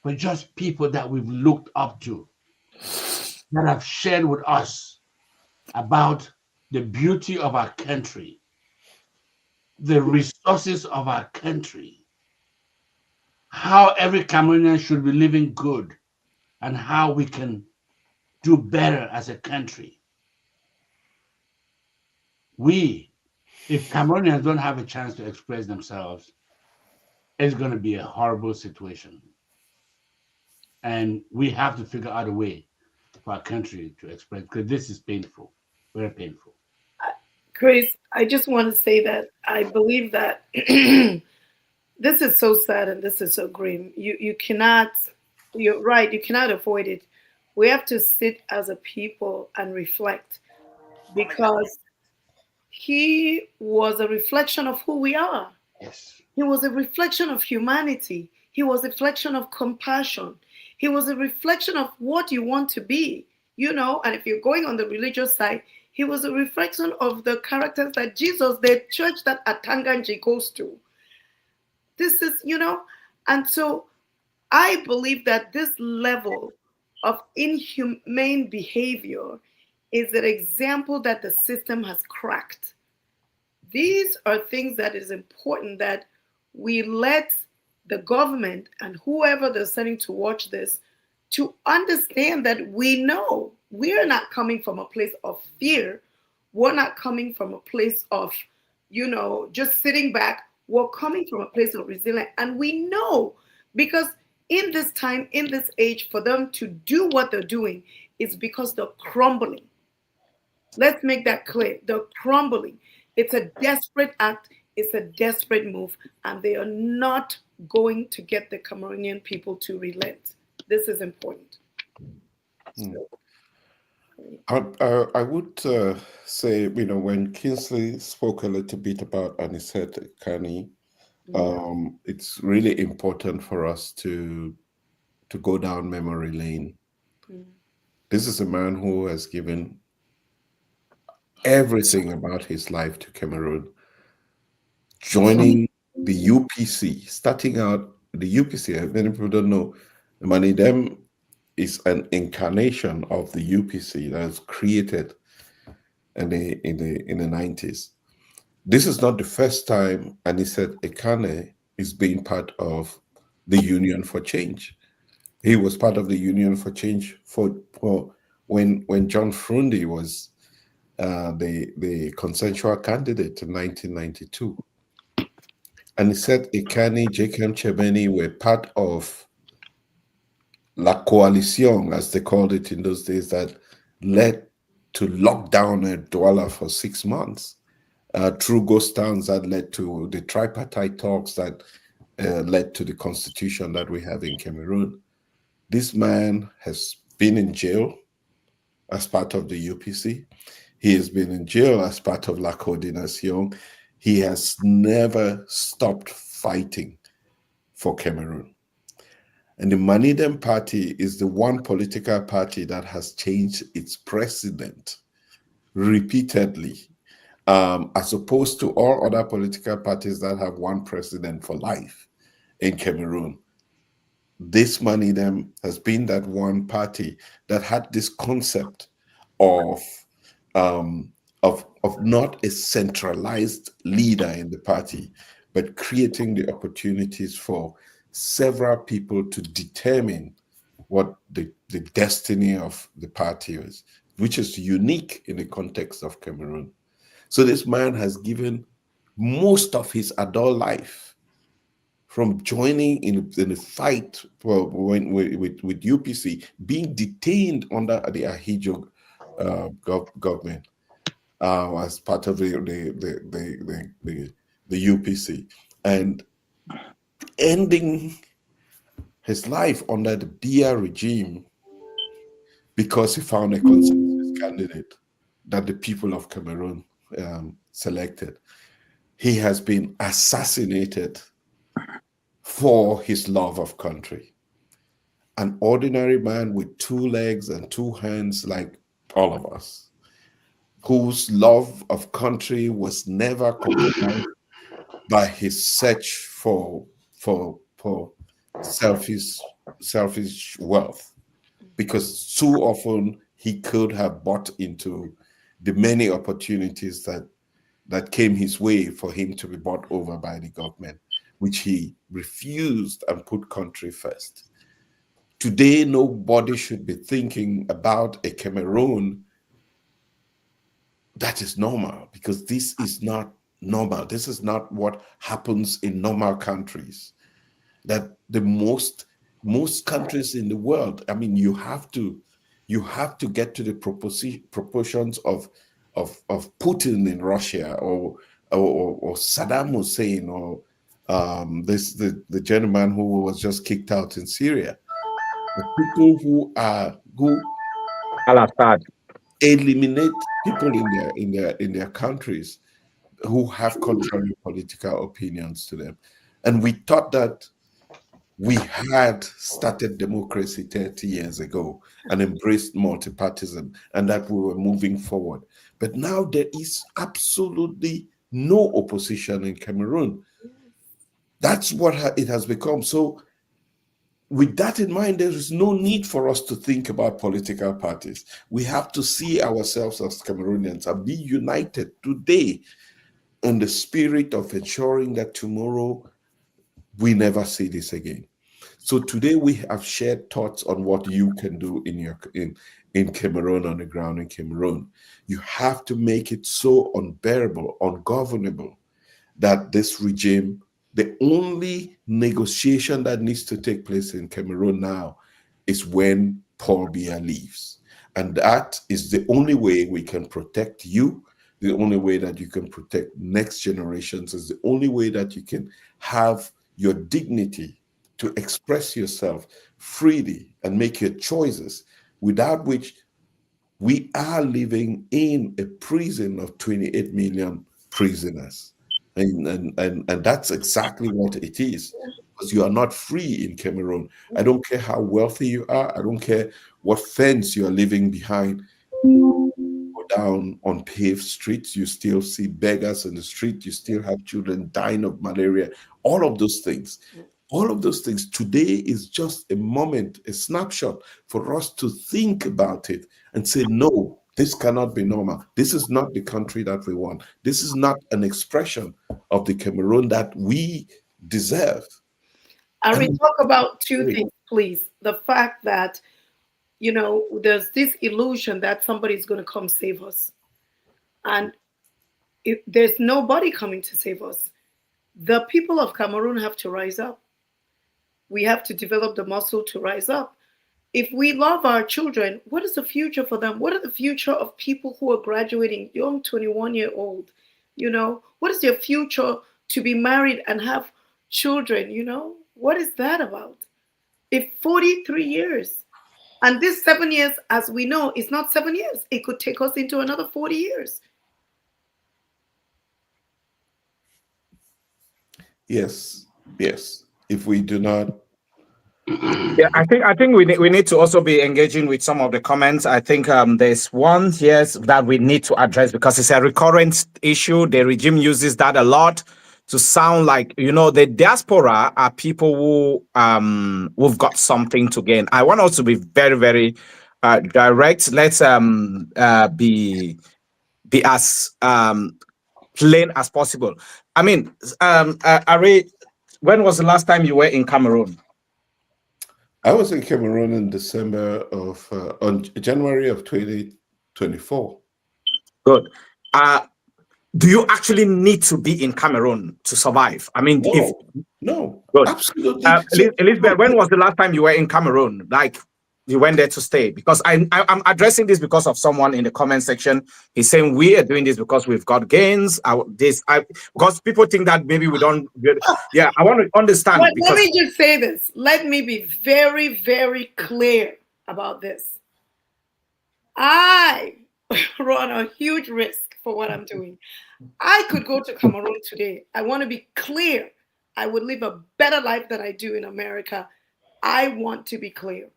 S7: but just people that we've looked up to, that have shared with us about the beauty of our country, the resources of our country, how every Cameroonian should be living good, and how we can do better as a country. If Cameroonians don't have a chance to express themselves, it's going to be a horrible situation. And we have to figure out a way for our country to express, because this is painful, very painful.
S1: Chris, I just want to say that I believe that this is so sad and this is so grim. You cannot, you're right, you cannot avoid it. We have to sit as a people and reflect, because he was a reflection of who we are.
S7: Yes.
S1: He was a reflection of humanity. He was a reflection of compassion. He was a reflection of what you want to be, and if you're going on the religious side, he was a reflection of the characters that Jesus, the church that Atanganji goes to. This is, and so I believe that this level of inhumane behavior is an example that the system has cracked. These are things that is important that we let the government and whoever they're sending to watch this to understand that we know we're not coming from a place of fear. We're not coming from a place of, just sitting back. We're coming from a place of resilience. And we know, because in this time, in this age, for them to do what they're doing is because they're crumbling. Let's make that clear. They're crumbling. It's a desperate act. It's a desperate move. And they are not going to get the Cameroonian people to relent. This is important. So,
S5: I would say, when Kingsley spoke a little bit about Anicet Ekane, It's really important for us to go down memory lane. This is a man who has given everything about his life to Cameroon, joining the UPC, starting out the UPC. Many people don't know, Manidem is an incarnation of the UPC that was created in the 90s. This is not the first time Anicet Ekane is being part of the Union for Change. He was part of the Union for Change for when John Frundi was the consensual candidate in 1992. Anicet Ekane, Jacob Chebeni were part of La Coalition, as they called it in those days, that led to lock down Douala for 6 months. Through ghost towns that led to the tripartite talks that led to the constitution that we have in Cameroon. This man has been in jail as part of the UPC. He has been in jail as part of La Coordination. He has never stopped fighting for Cameroon. And the Manidem party is the one political party that has changed its president repeatedly, as opposed to all other political parties that have one president for life in Cameroon. This Manidem has been that one party that had this concept of not a centralized leader in the party, but creating the opportunities for several people to determine what the destiny of the party is, which is unique in the context of Cameroon. So this man has given most of his adult life from joining in a fight with UPC, being detained under the Ahidjo government as part of the UPC, and ending his life under the Biya regime because he found a consensus candidate that the people of Cameroon selected. He has been assassinated for his love of country. An ordinary man with 2 legs and 2 hands like all of us, whose love of country was never compromised by his search for selfish wealth, because too often he could have bought into the many opportunities that came his way for him to be bought over by the government, which he refused and put country first. Today, nobody should be thinking about a Cameroon that is normal, because this is not normal. This is not what happens in normal countries. That the most countries in the world, I mean, you have to get to the proportions of Putin in Russia, or Saddam Hussein, or the gentleman who was just kicked out in Syria. The people who
S6: Al-Assad.
S5: eliminate people in their countries who have contrary political opinions to them. And we thought that we had started democracy 30 years ago and embraced multipartism, and that we were moving forward. But now there is absolutely no opposition in Cameroon. That's what it has become. So with that in mind, there is no need for us to think about political parties. We have to see ourselves as Cameroonians and be united today in the spirit of ensuring that tomorrow we never see this again. So today we have shared thoughts on what you can do in Cameroon, on the ground in Cameroon. You have to make it so unbearable, ungovernable, that this regime, the only negotiation that needs to take place in Cameroon now is when Paul Biya leaves. And that is the only way we can protect you. The only way that you can protect next generations is the only way that you can have your dignity to express yourself freely and make your choices, without which we are living in a prison of 28 million prisoners. And that's exactly what it is, because you are not free in Cameroon. I don't care how wealthy you are. I don't care what fence you are living behind. Go down on paved streets, you still see beggars in the street. You still have children dying of malaria. All of those things. All of those things. Today is just a moment, a snapshot for us to think about it and say, no, this cannot be normal. This is not the country that we want. This is not an expression of the Cameroon that we deserve.
S1: I will
S5: And
S1: talk about two things, please. The fact that, there's this illusion that somebody's going to come save us. And there's nobody coming to save us. The people of Cameroon have to rise up. We have to develop the muscle to rise up. If we love our children, what is the future for them? What are the future of people who are graduating, young 21-year-old? What is their future to be married and have children? What is that about? If 43 years, and this 7 years, as we know, is not 7 years. It could take us into another 40 years.
S5: yes, if we do not.
S6: Yeah, I think we need to also be engaging with some of the comments. I think there's one here that we need to address because it's a recurrent issue. The regime uses that a lot to sound like, the diaspora are people who've got something to gain. I want us to be very, very direct. Let's be as plain as possible. I mean, Ari, when was the last time you were in Cameroon?
S5: I was in Cameroon in on January of 2024.
S6: Good. Do you actually need to be in Cameroon to survive? I mean,
S5: no,
S6: good.
S5: Absolutely.
S6: Elizabeth, when was the last time you were in Cameroon? Like, you went there to stay? Because I'm addressing this because of someone in the comment section. He's saying we are doing this because we've got gains. Because people think that maybe we don't. Yeah, I want to understand.
S1: Let me just say this. Let me be very, very clear about this. I run a huge risk for what I'm doing. I could go to Cameroon today. I want to be clear. I would live a better life than I do in America. I want to be clear.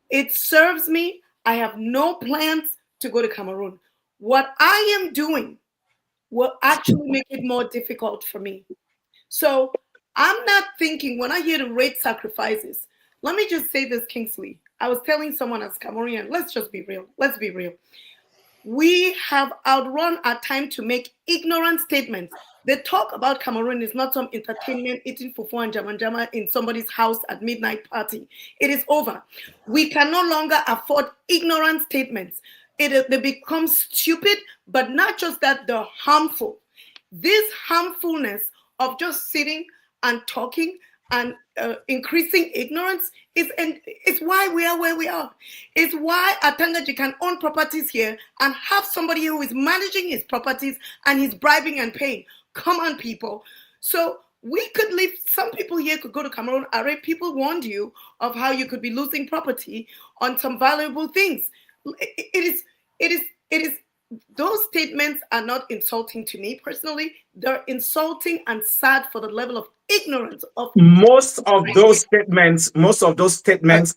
S1: It serves me. I have no plans to go to Cameroon. What I am doing will actually make it more difficult for me. So I'm not thinking, when I hear the rape sacrifices, let me just say this, Kingsley. I was telling someone as Cameroonian, let's just be real. Let's be real. We have outrun our time to make ignorant statements. The talk about Cameroon is not some entertainment, eating fufu and jama in somebody's house at midnight party. It is over. We can no longer afford ignorant statements. They become stupid, but not just that, they're harmful. This harmfulness of just sitting and talking and increasing ignorance is why we are where we are. It's why Atangaji can own properties here and have somebody who is managing his properties and he's bribing and paying. Come on, people. So we could live, some people here could go to Cameroon. People warned you of how you could be losing property on some valuable things. It is, those statements are not insulting to me personally. They're insulting and sad for the level of ignorance of
S6: most of those statements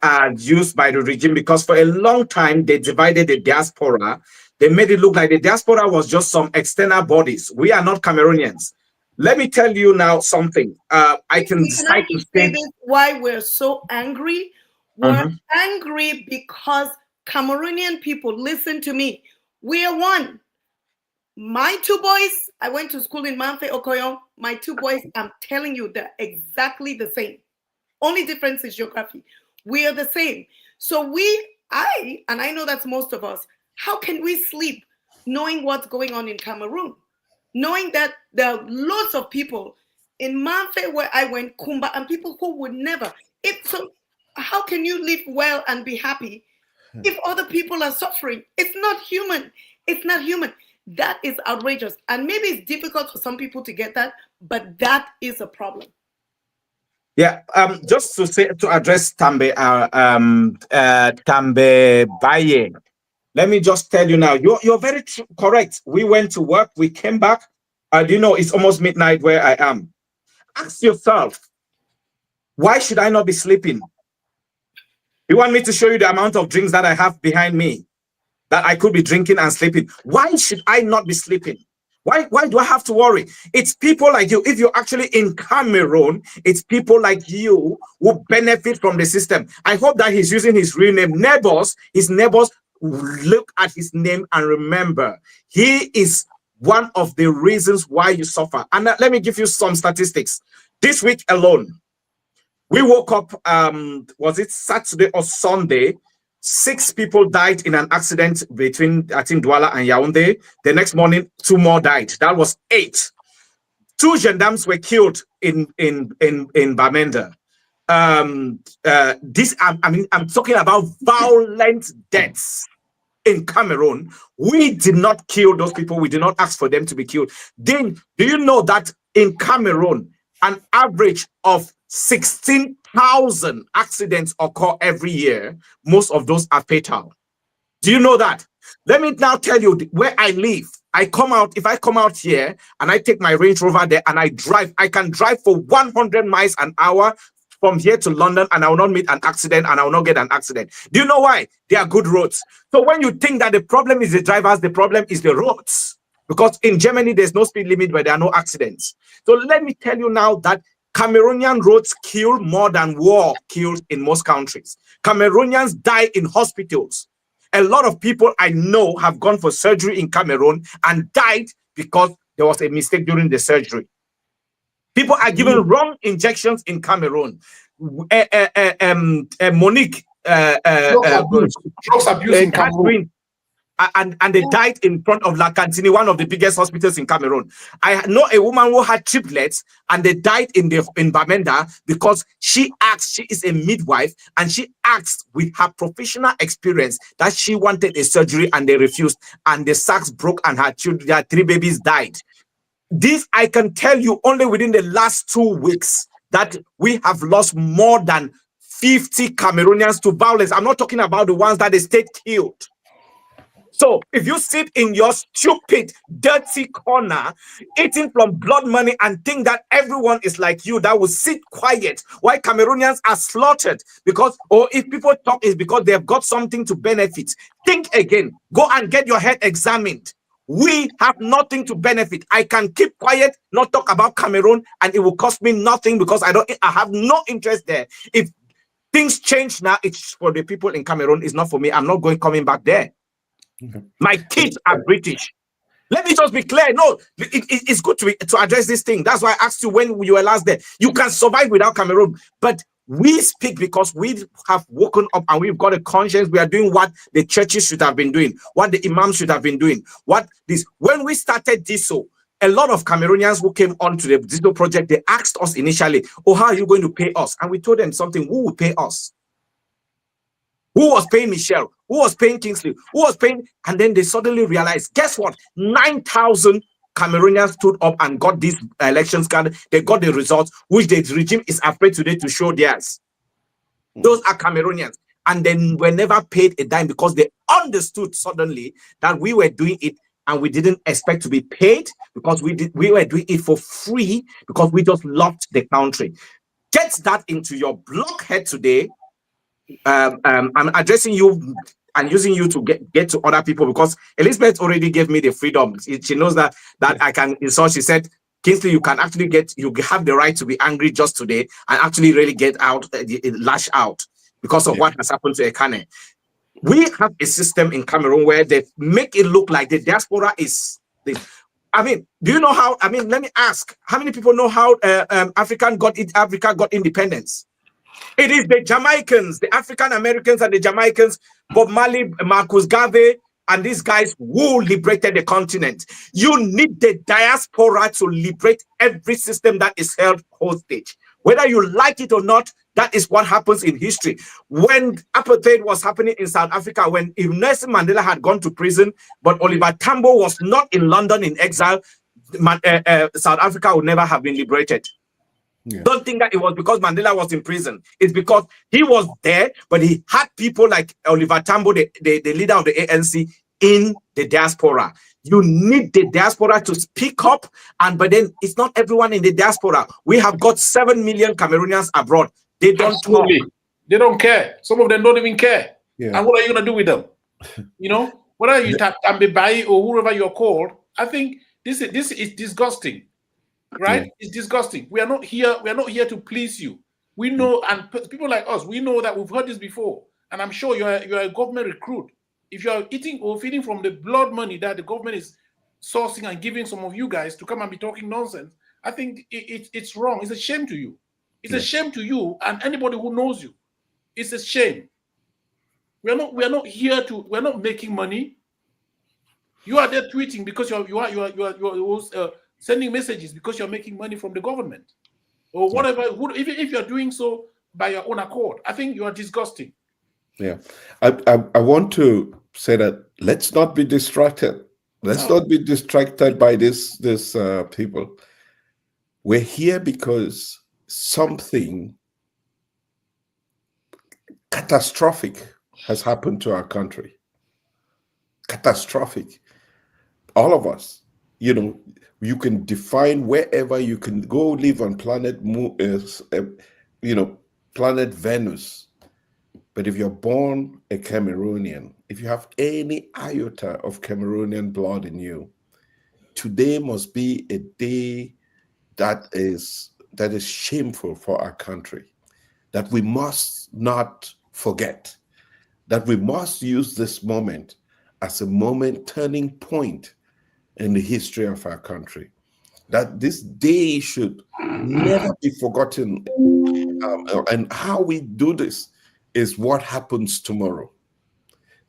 S6: are used by the regime because for a long time they divided the diaspora. They made it look like the diaspora was just some external bodies. We are not Cameroonians. Let me tell you now something. I can cite to
S1: say this why we're so angry. We're angry because Cameroonian people, listen to me. We are one. My two boys, I went to school in Manfe Okoyo. My two boys, I'm telling you, they're exactly the same. Only difference is geography. We are the same. So I know that's most of us, how can we sleep knowing what's going on in Cameroon? Knowing that there are lots of people in Manfe where I went, Kumba, and people who would never. So how can you live well and be happy if other people are suffering? It's not human. It's not human. That is outrageous. And maybe it's difficult for some people to get that, but that is a problem.
S6: Yeah, just to address Tambe Baye. Let me just tell you now, you're very correct. We went to work, we came back, Do you know it's almost midnight where I am? Ask yourself, why should I not be sleeping? You want me to show you the amount of drinks that I have behind me that I could be drinking and sleeping? Why should I not be sleeping? Why do I have to worry? It's people like you. If you're actually in Cameroon, it's people like you who benefit from the system. I hope that he's using his real name. His neighbors look at his name and remember, he is one of the reasons why you suffer. And let me give you some statistics. This week alone, we woke up, was it Saturday or Sunday? 6 people died in an accident between, I think, Douala and Yaoundé. The next morning, 2 more died. That was 8. 2 gendarmes were killed in Bamenda. I'm talking about violent deaths in Cameroon. We did not kill those people. We did not ask for them to be killed. Then, do you know that in Cameroon, an average of 16,000 accidents occur every year? Most of those are fatal. Do you know that? Let me now tell you where I live. If I come out here and I take my Range Rover there and I drive, I can drive for 100 miles an hour from here to London and I will not meet an accident and I will not get an accident. Do you know why? They are good roads. So when you think that the problem is the drivers, the problem is the roads. Because in Germany, there's no speed limit, but there are no accidents. So let me tell you now that Cameroonian roads kill more than war kills in most countries. Cameroonians die in hospitals. A lot of people I know have gone for surgery in Cameroon and died because there was a mistake during the surgery. People are given wrong injections in Cameroon. Monique,
S2: drugs abuse in Cameroon.
S6: And they died in front of La Cantine, one of the biggest hospitals in Cameroon. I know a woman who had triplets and they died in Bamenda because she is a midwife, and she asked with her professional experience that she wanted a surgery and they refused, and the sacs broke and her 3 babies died. This I can tell you only within the last 2 weeks that we have lost more than 50 Cameroonians to violence. I'm not talking about the ones that the state killed. So if you sit in your stupid, dirty corner, eating from blood money and think that everyone is like you, that will sit quiet while Cameroonians are slaughtered because, or if people talk, is because they have got something to benefit. Think again. Go and get your head examined. We have nothing to benefit. I can keep quiet, not talk about Cameroon, and it will cost me nothing because I have no interest there. If things change now, it's for the people in Cameroon. It's not for me. I'm not coming back there. My kids are British. Let me just be clear. No, it's good to address this thing. That's why I asked you when you were last there. You can survive without Cameroon, but we speak because we have woken up and we've got a conscience. We are doing what the churches should have been doing, what the imams should have been doing. When we started DISO, a lot of Cameroonians who came onto the DISO project, they asked us initially, "Oh, how are you going to pay us?" And we told them something. Who will pay us? Who was paying Michelle? Who was paying Kingsley? Who was paying? And then they suddenly realized, guess what? 9,000 Cameroonians stood up and got these elections card. They got the results, which the regime is afraid today to show theirs. Those are Cameroonians. And then were never paid a dime because they understood suddenly that we were doing it and we didn't expect to be paid because we were doing it for free because we just loved the country. Get that into your blockhead today. I'm addressing you and using you to get to other people because Elizabeth already gave me the freedom. She knows that I can insult. She said, Kingsley, you can actually you have the right to be angry just today and actually really get out, lash out because of what has happened to Ekane. We have a system in Cameroon where they make it look like the diaspora is this. I mean, do you know how? I mean, let me ask: how many people know how Africa got independence? It is the Jamaicans, the African Americans and the Jamaicans, Bob Marley, Marcus Garvey, and these guys who liberated the continent. You need the diaspora to liberate every system that is held hostage. Whether you like it or not, that is what happens in history. When apartheid was happening in South Africa, when Nelson Mandela had gone to prison, but Oliver Tambo was not in London in exile, South Africa would never have been liberated. Yeah. Don't think that it was because Mandela was in prison. It's because he was there, but he had people like Oliver Tambo, the leader of the ANC, in the diaspora. You need the diaspora to speak up, but then it's not everyone in the diaspora. We have got 7 million Cameroonians abroad. They don't
S2: Absolutely.
S6: talk.
S2: They don't care. Some of them don't even care.
S5: Yeah.
S2: And what are you going to do with them? You know, whether you Tambebai or whoever you're called, I think this is disgusting, right?
S5: Yeah.
S2: It's disgusting. We are not here to please you. We know, and people like us, we know that we've heard this before. And I'm sure you're a government recruit. If you are eating or feeding from the blood money that the government is sourcing and giving some of you guys to come and be talking nonsense, I think it's wrong. It's a shame to you. It's a shame to you and anybody who knows you. It's a shame. We're not making money. You are there tweeting because you are sending messages because you're making money from the government or whatever. Even if you're doing so by your own accord, I think you are disgusting.
S5: Yeah, I want to say that let's not be distracted. Let's not be distracted by this people. We're here because something catastrophic has happened to our country. Catastrophic. All of us, you know, you can define wherever you can go live on planet Venus. But if you're born a Cameroonian, if you have any iota of Cameroonian blood in you, today must be a day that is shameful for our country, that we must not forget, that we must use this moment as a turning point in the history of our country, that this day should never be forgotten. And how we do this is what happens tomorrow.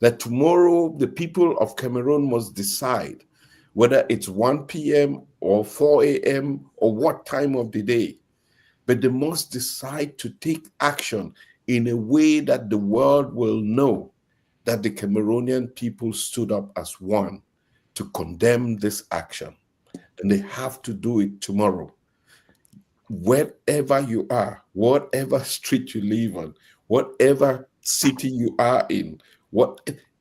S5: That tomorrow the people of Cameroon must decide whether it's 1 p.m. or 4 a.m. or what time of the day, but they must decide to take action in a way that the world will know that the Cameroonian people stood up as one to condemn this action. And they have to do it tomorrow. Wherever you are, whatever street you live on, whatever city you are in,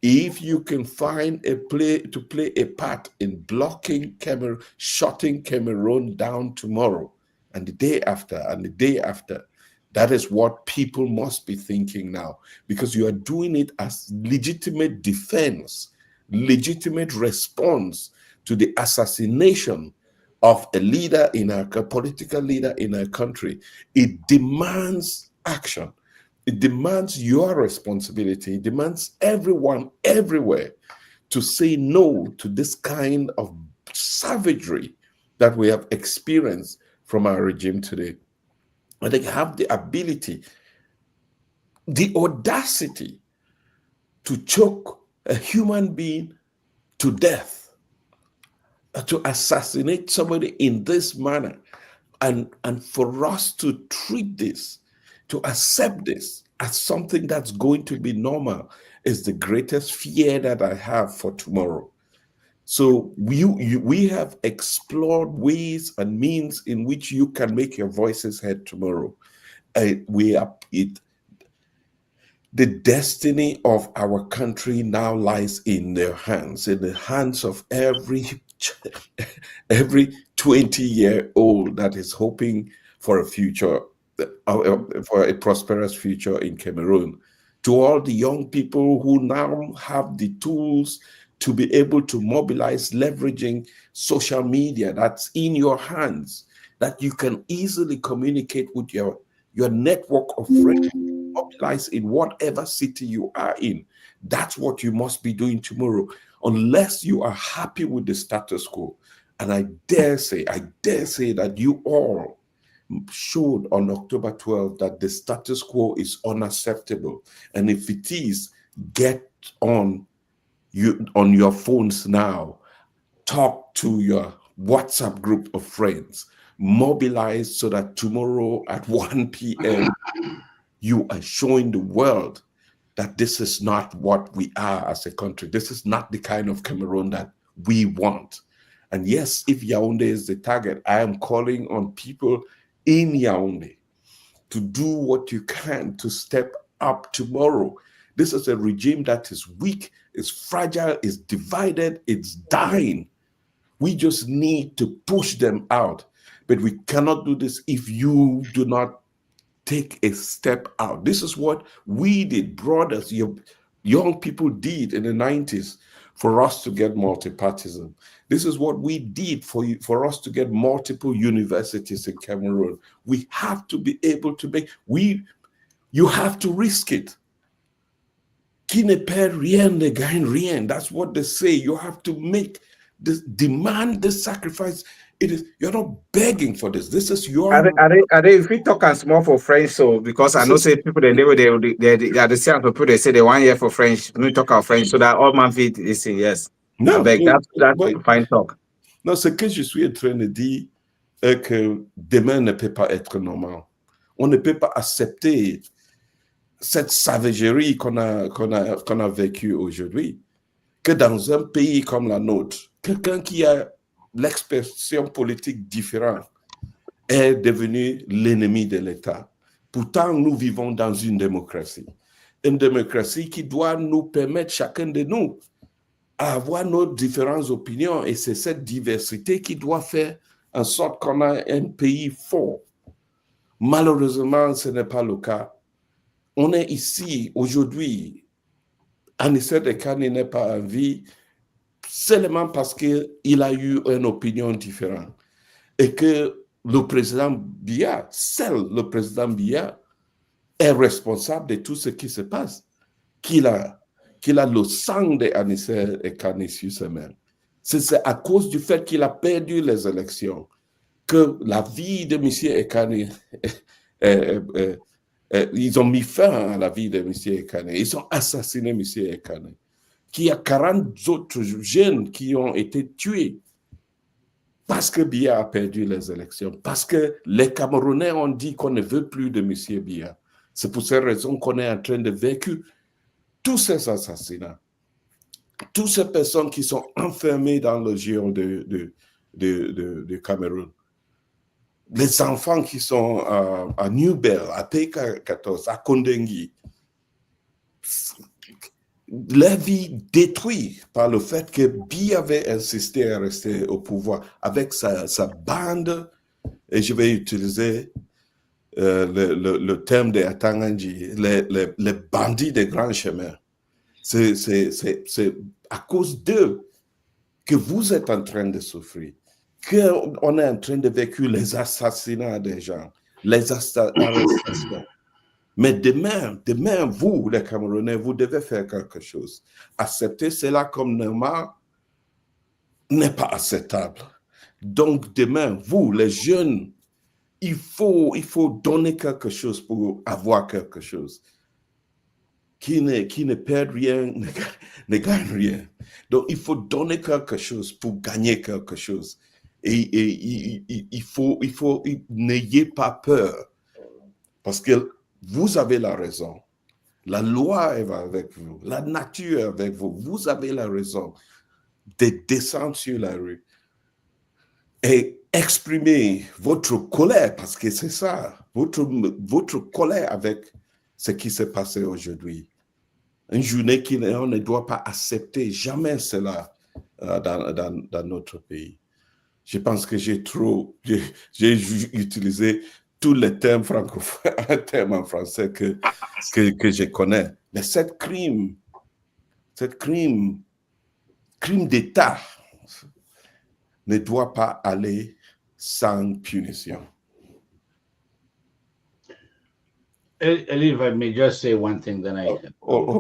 S5: if you can find to play a part in blocking Cameroon, shutting Cameroon down tomorrow, and the day after, and the day after, that is what people must be thinking now, because you are doing it as legitimate defense, legitimate response to the assassination of a leader a political leader in our country. It demands action. It demands your responsibility. It demands everyone everywhere to say no to this kind of savagery that we have experienced from our regime today. And they have the ability, the audacity to choke a human being to death, to assassinate somebody in this manner. And for us to treat this, to accept this as something that's going to be normal, is the greatest fear that I have for tomorrow. So we have explored ways and means in which you can make your voices heard tomorrow. The destiny of our country now lies in their hands, in the hands of every 20-year-old that is hoping for a future, for a prosperous future in Cameroon. To all the young people who now have the tools to be able to mobilize, leveraging social media that's in your hands, that you can easily communicate with your network of friends, mobilize in whatever city you are in. That's what you must be doing tomorrow, unless you are happy with the status quo. And I dare say that you all showed on October 12th that the status quo is unacceptable. And if it is, get on your phones now, talk to your WhatsApp group of friends, mobilize so that tomorrow at 1 p.m. you are showing the world that this is not what we are as a country. This is not the kind of Cameroon that we want. And yes, if Yaoundé is the target, I am calling on people in Yaoundé to do what you can to step up tomorrow. This is a regime that is weak. It's fragile, it's divided, it's dying. We just need to push them out. But we cannot do this if you do not take a step out. This is what we did, brothers, young people did in the 90s for us to get multipartism. This is what we did for us to get multiple universities in Cameroon. We have to be able to you have to risk it. Qui ne perd rien ne gagne rien. That's what they say. You have to demand the sacrifice. You're not begging for this. This is your.
S6: Are they, if we talk and small for French, so because I know say people they are the same people they say they 1 year for French. We talk our French so that all man fit is yes.
S5: No,
S6: I beg, that's fine talk.
S5: Non, ce que je suis en train de dire est que demain ne peut pas être normal. On ne peut pas accepter cette savagerie qu'on a vécue aujourd'hui. Que dans un pays comme la nôtre, quelqu'un qui a l'expression politique différente est devenu l'ennemi de l'État. Pourtant, nous vivons dans une démocratie. Une démocratie qui doit nous permettre, chacun de nous, à avoir nos différentes opinions. Et c'est cette diversité qui doit faire en sorte qu'on a un pays fort. Malheureusement, ce n'est pas le cas. On est ici aujourd'hui. Anicet Ekane n'est pas en vie seulement parce qu'il a eu une opinion différente. Et que le président Biya, seul le président Biya, est responsable de tout ce qui se passe. Qu'il a le sang d'Anicet Ekane sur ses mains. C'est à cause du fait qu'il a perdu les élections que la vie de M. Ekane, ils ont mis fin à la vie de M. Ekane. Ils ont assassiné M. Ekane. Qu'il y a 40 autres jeunes qui ont été tués parce que Biya a perdu les élections, parce que les Camerounais ont dit qu'on ne veut plus de M. Biya. C'est pour cette raison qu'on est en train de vécu tous ces assassinats, toutes ces personnes qui sont enfermées dans le géant de Cameroun, les enfants qui sont à Newbell, à PK14, à Kondengi, la vie détruite par le fait que Biya avait insisté à rester au pouvoir avec sa bande, et je vais utiliser le terme de Atanganji, les bandits des grands chemins. C'est à cause d'eux que vous êtes en train de souffrir, qu'on est en train de vécu les assassinats des gens, les arrestations. Mais demain, vous, les Camerounais, vous devez faire quelque chose. Accepter cela comme normal n'est pas acceptable. Donc demain, vous, les jeunes, il faut donner quelque chose pour avoir quelque chose. Qui ne perd rien, ne gagne rien. Donc il faut donner quelque chose pour gagner quelque chose. Et n'ayez pas peur. Parce que vous avez la raison. La loi est avec vous. La nature est avec vous. Vous avez la raison de descendre sur la rue et exprimer votre colère, parce que c'est ça, votre colère avec ce qui s'est passé aujourd'hui. Une journée qu'on ne doit pas accepter jamais cela dans notre pays. Je pense que j'ai utilisé tous les termes francophones, un terme en français que je connais. Mais cette crime d'État ne doit pas aller sans punition.
S7: Eli, if I may just say one thing, then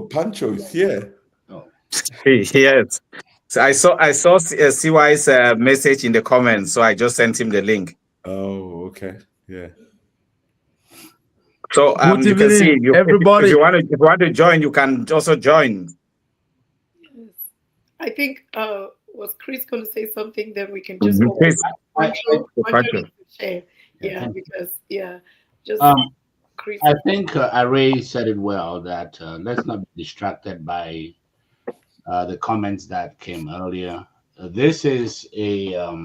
S5: Pancho is here.
S7: Oh.
S6: Yes. So I saw CY's message in the comments, so I just sent him the link.
S5: Oh, okay. Yeah.
S6: So you can see
S8: everybody.
S6: If you want to join, you can also join.
S1: I think was Chris going to say something? Then we can just share. Yeah, because just Chris.
S7: I think Aray said it well, that let's not be distracted by the comments that came earlier. This is a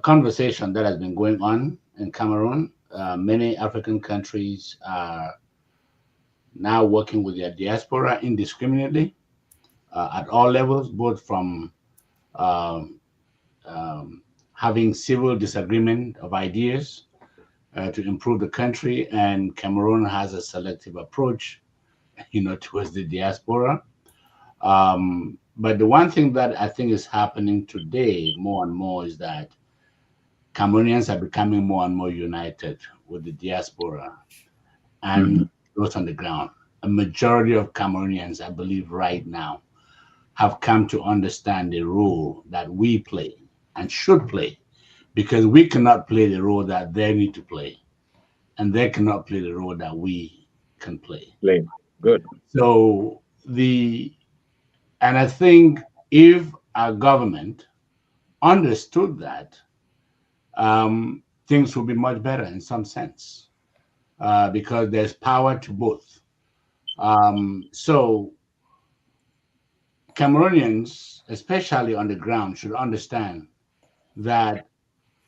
S7: conversation that has been going on in Cameroon. Many African countries are now working with their diaspora indiscriminately. at all levels, both from um, having civil disagreement of ideas to improve the country, and Cameroon has a selective approach, towards the diaspora. But the one thing that I think is happening today more and more is that Cameroonians are becoming more and more united with the diaspora and those on the ground. A majority of Cameroonians, I believe, right now have come to understand the role that we play and should play, because we cannot play the role that they need to play, and they cannot play the role that we can play.
S6: Good.
S7: So and I think if our government understood that, things would be much better in some sense, because there's power to both. So Cameroonians, especially on the ground, should understand that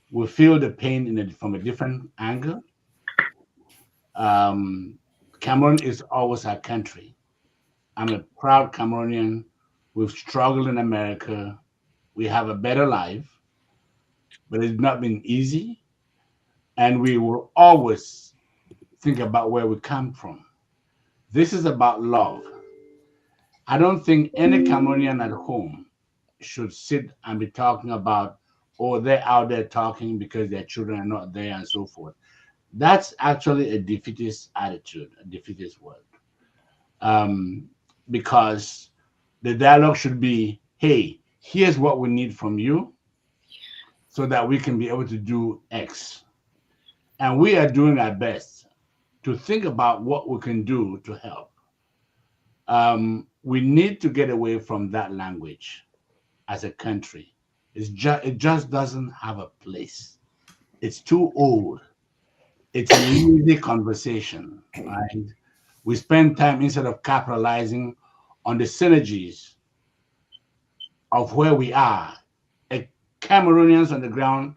S7: we feel the pain from a different angle. Cameroon is always our country. I'm a proud Cameroonian. We've struggled in America. We have a better life, but it's not been easy. And we will always think about where we come from. This is about love. I don't think any Cameroonian at home should sit and be talking about, oh, they're out there talking because their children are not there and so forth. That's actually a defeatist attitude, a defeatist word. Because the dialogue should be, hey, here's what we need from you so that we can be able to do X. And we are doing our best to think about what we can do to help. We need to get away from that language as a country. It just doesn't have a place. It's too old. It's an easy conversation, right? We spend time instead of capitalizing on the synergies of where we are. Cameroonians on the ground,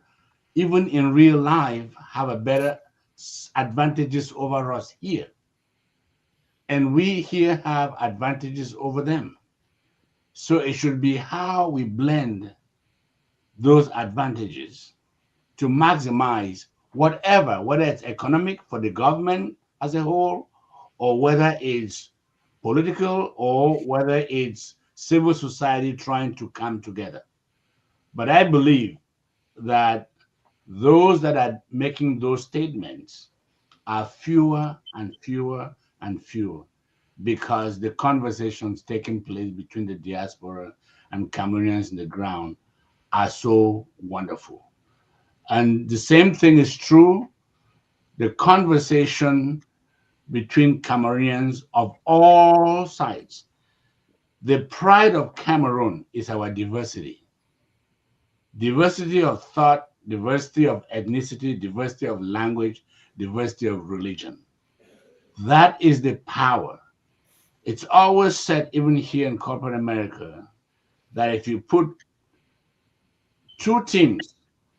S7: even in real life, have a better advantages over us here. And we here have advantages over them. So it should be how we blend those advantages to maximize whether it's economic for the government as a whole, or whether it's political, or whether it's civil society trying to come together. But I believe that those that are making those statements are fewer and fewer and fewer, because the conversations taking place between the diaspora and Cameroonians in the ground are so wonderful. And the same thing is true, the conversation between Cameroonians of all sides. The pride of Cameroon is our diversity. Diversity of thought, diversity of ethnicity, diversity of language, diversity of religion. That is the power. It's always said, even here in corporate America, that if you put two teams,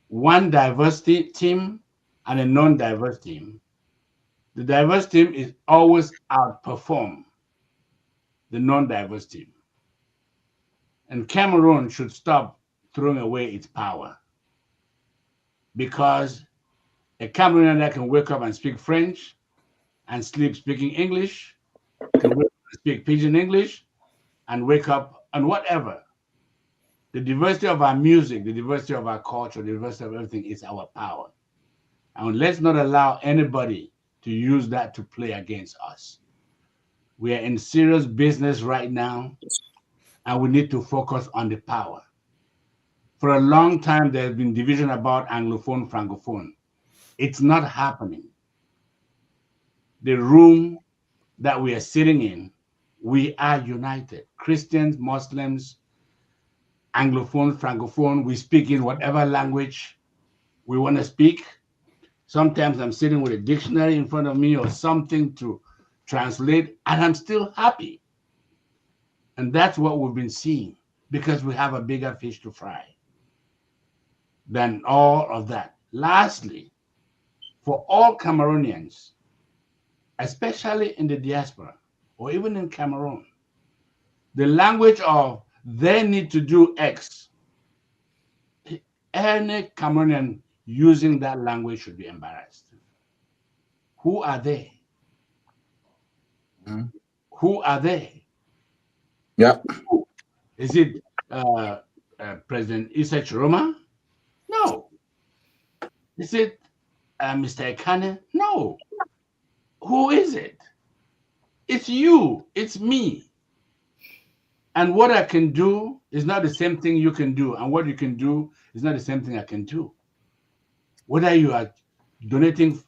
S7: one diversity team and a non-diverse team, the diverse team is always outperform the non-diverse team. And Cameroon should stop throwing away its power, because a Cameroonian that can wake up and speak French and sleep speaking English, can wake up and speak Pidgin English and wake up and whatever. The diversity of our music, the diversity of our culture, the diversity of everything is our power. And let's not allow anybody to use that to play against us. We are in serious business right now, and we need to focus on the power. For a long time, there's been division about Anglophone, Francophone. It's not happening. The room that we are sitting in, we are united. Christians, Muslims, Anglophone, Francophone, we speak in whatever language we want to speak. Sometimes I'm sitting with a dictionary in front of me or something to translate, and I'm still happy. And that's what we've been seeing, because we have a bigger fish to fry than all of that. Lastly, for all Cameroonians, especially in the diaspora or even in Cameroon, the language of they need to do X. Any Cameroonian using that language should be embarrassed. Who are they?
S6: Mhm.
S7: Who are they?
S6: Yeah.
S7: Is it President Anicet Ekane? No. Is it Mr. Ekane? No. Who is it? It's you. It's me. And what I can do is not the same thing you can do. And what you can do is not the same thing I can do. Whether you are donating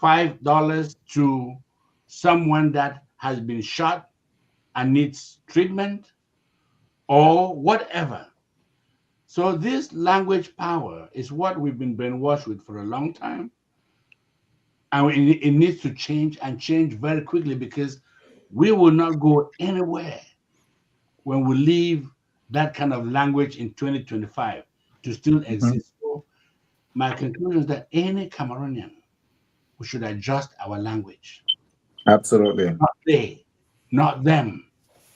S7: $5 to someone that has been shot and needs treatment or whatever. So this language power is what we've been brainwashed with for a long time. And it needs to change and change very quickly, because we will not go anywhere when we leave that kind of language in 2025 to still exist. So my conclusion is that any Cameroonian, we should adjust our language.
S6: Absolutely.
S7: Not they, not them,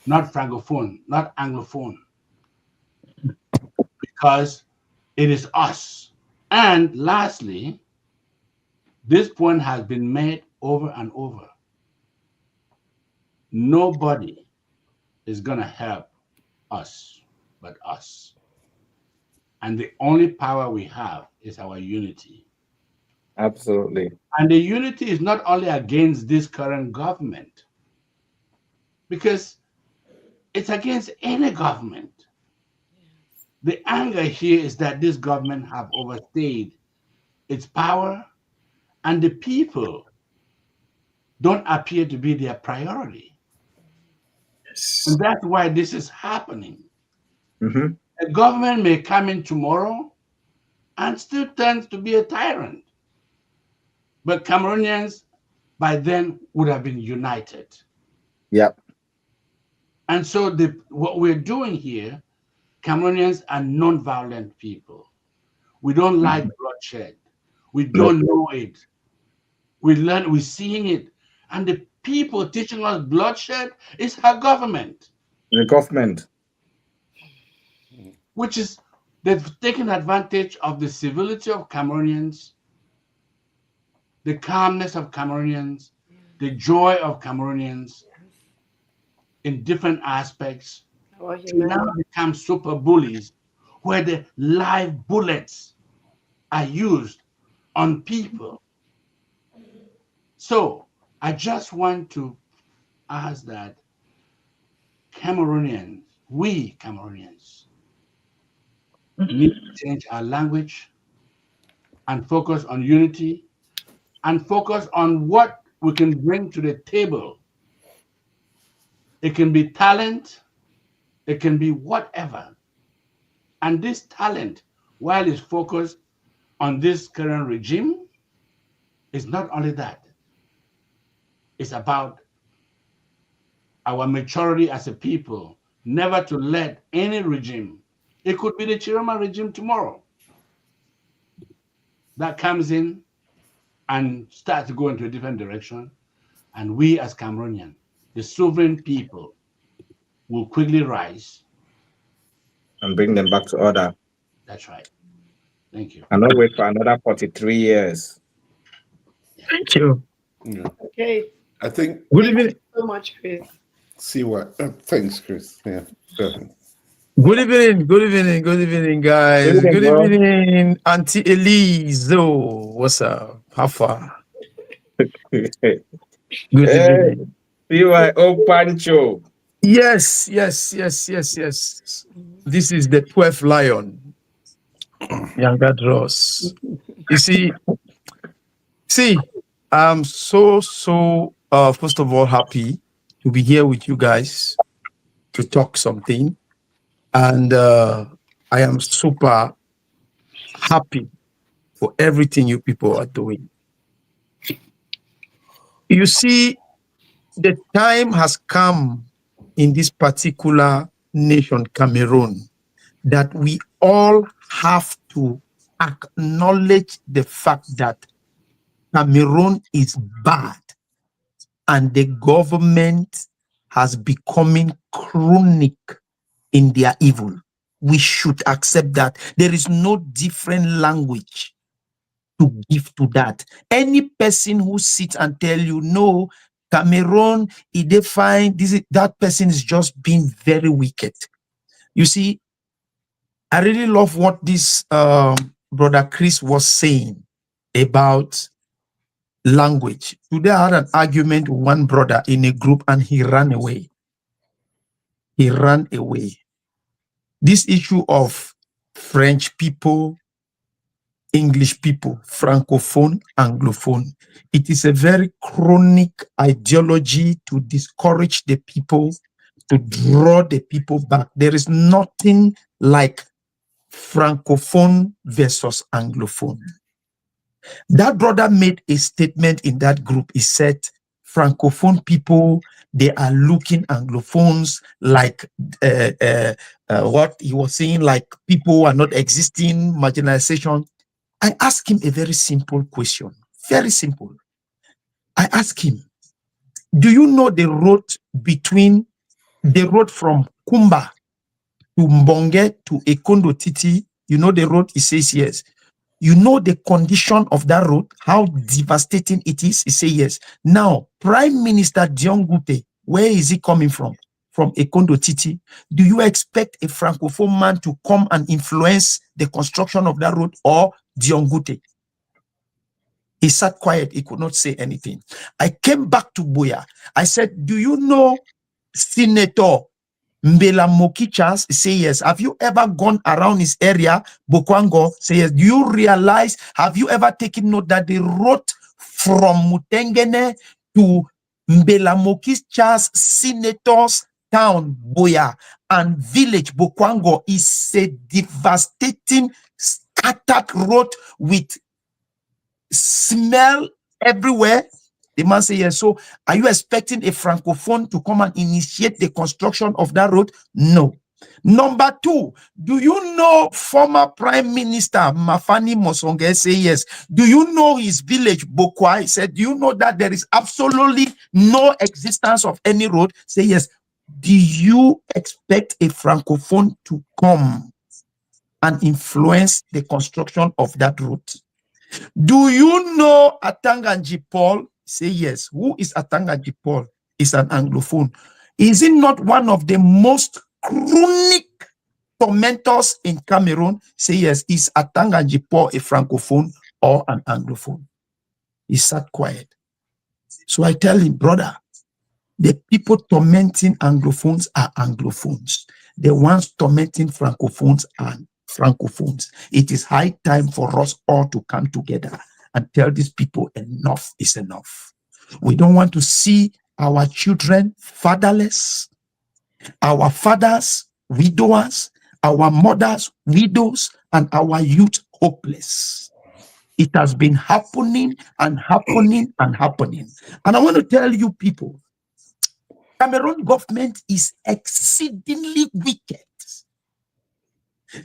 S7: not Francophone, not Anglophone, because it is us. And lastly, this point has been made over and over. Nobody is going to help us but us. And the only power we have is our unity.
S6: Absolutely.
S7: And the unity is not only against this current government, because it's against any government. The anger here is that this government have overstayed its power, and the people don't appear to be their priority. And that's why this is happening.
S6: Mhm.
S7: A government may come in tomorrow and still turns to be a tyrant. But Cameroonians by then would have been united.
S6: Yep.
S7: And so what we're doing here, Cameroonians are non-violent people. We don't like bloodshed. We don't know it. We're seeing it. And the people teaching us bloodshed is our government.
S6: The government.
S7: Which is, they've taken advantage of the civility of Cameroonians, the calmness of Cameroonians, the joy of Cameroonians in different aspects, to now become super bullies where the live bullets are used on people. So I just want to ask that Cameroonians, we Cameroonians, need to change our language and focus on unity and focus on what we can bring to the table. It can be talent, it can be whatever. And this talent, while it's focused on this current regime, is not only that. It's about our maturity as a people, never to let any regime, it could be the Chiroma regime tomorrow, that comes in and starts to go into a different direction. And we as Cameroonian, the sovereign people, will quickly rise
S6: And bring them back to order.
S7: That's right. Thank you.
S6: And not wait for another 43 years.
S4: Thank you.
S5: Yeah.
S1: Okay.
S5: I think.
S4: Good evening.
S1: So much, Chris.
S5: See what? Thanks, Chris. Yeah. Go ahead.
S4: Good evening. Good evening. Good evening, guys.
S6: Good evening,
S4: Good evening, Auntie Elise. Oh, what's up? How far? Good evening.
S6: You are Pancho.
S4: Yes. This is the 12th lion. Younger Dross. You see, I'm so first of all happy to be here with you guys to talk something, and I am super happy for everything you people are doing. You see, the time has come in this particular nation, Cameroon, that we all have to acknowledge the fact that Cameroon is bad and the government
S8: has becoming chronic in their evil. We should accept that. There is no different language to give to that. Any person who sits and tell you, no, Cameroon, if they find that person is just being very wicked. You see, I really love what this brother Chris was saying about language. Today I had an argument with one brother in a group and he ran away. He ran away. This issue of French people, English people, Francophone, Anglophone, it is a very chronic ideology to discourage the people, to draw the people back. There is nothing like Francophone versus Anglophone. That brother made a statement in that group. He said, Francophone people, they are looking Anglophones like what he was saying, like people are not existing, marginalization. I asked him a very simple question. Very simple. I asked him, do you know the road from Kumba to Mbonge to Ekondo Titi? You know the road? He says yes. You know the condition of that road, how devastating it is? He says yes. Now, Prime Minister Dion Gute, where is he coming from? From Ekondo Titi. Do you expect a Francophone man to come and influence the construction of that road, or Dion Gute? He sat quiet. He could not say anything. I came back to Boya. I said, do you know Senator Mbela Mokichas? Say yes. Have you ever gone around his area, Bokwango? Say yes. Do you realize, have you ever taken note that the road from Mutengene to Mbela Mokichas Senator's town, Boya, and village, Bokwango, is a devastating, scattered road with smell everywhere? The man said yes. So are you expecting a Francophone to come and initiate the construction of that road? No. Number two, do you know former Prime Minister Mafani Mosonge? Say yes. Do you know his village, Bokwai? Said, do you know that there is absolutely no existence of any road? Say yes. Do you expect a Francophone to come and influence the construction of that road? Do you know Atanganji Paul? Say yes. Who is Atanganji Paul? Is an Anglophone. Is it not one of the most chronic tormentors in Cameroon? Say yes. Is Atanganji Paul a Francophone or an Anglophone? He sat quiet. So I tell him, brother, the people tormenting Anglophones are Anglophones. The ones tormenting Francophones are Francophones. It is high time for us all to come together and tell these people enough is enough. We don't want to see our children fatherless, our fathers widowers, our mothers widows, and our youth hopeless. It has been happening and happening and happening. And I want to tell you people, Cameroon government is exceedingly wicked.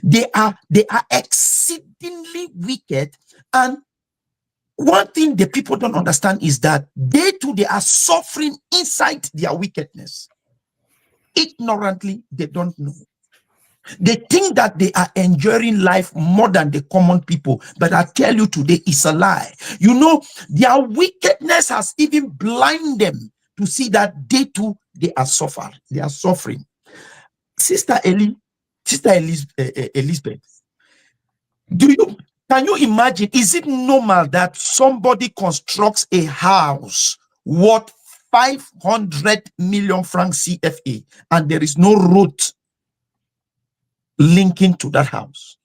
S8: They are exceedingly wicked. And one thing the people don't understand is that they too, they are suffering inside their wickedness. Ignorantly, they don't know. They think that they are enjoying life more than the common people. But I tell you today, it's a lie. You know, their wickedness has even blinded them to see that they too, they are suffering. They are suffering. Sister Elizabeth, can you imagine? Is it normal that somebody constructs a house worth 500 million francs CFA and there is no road linking to that house?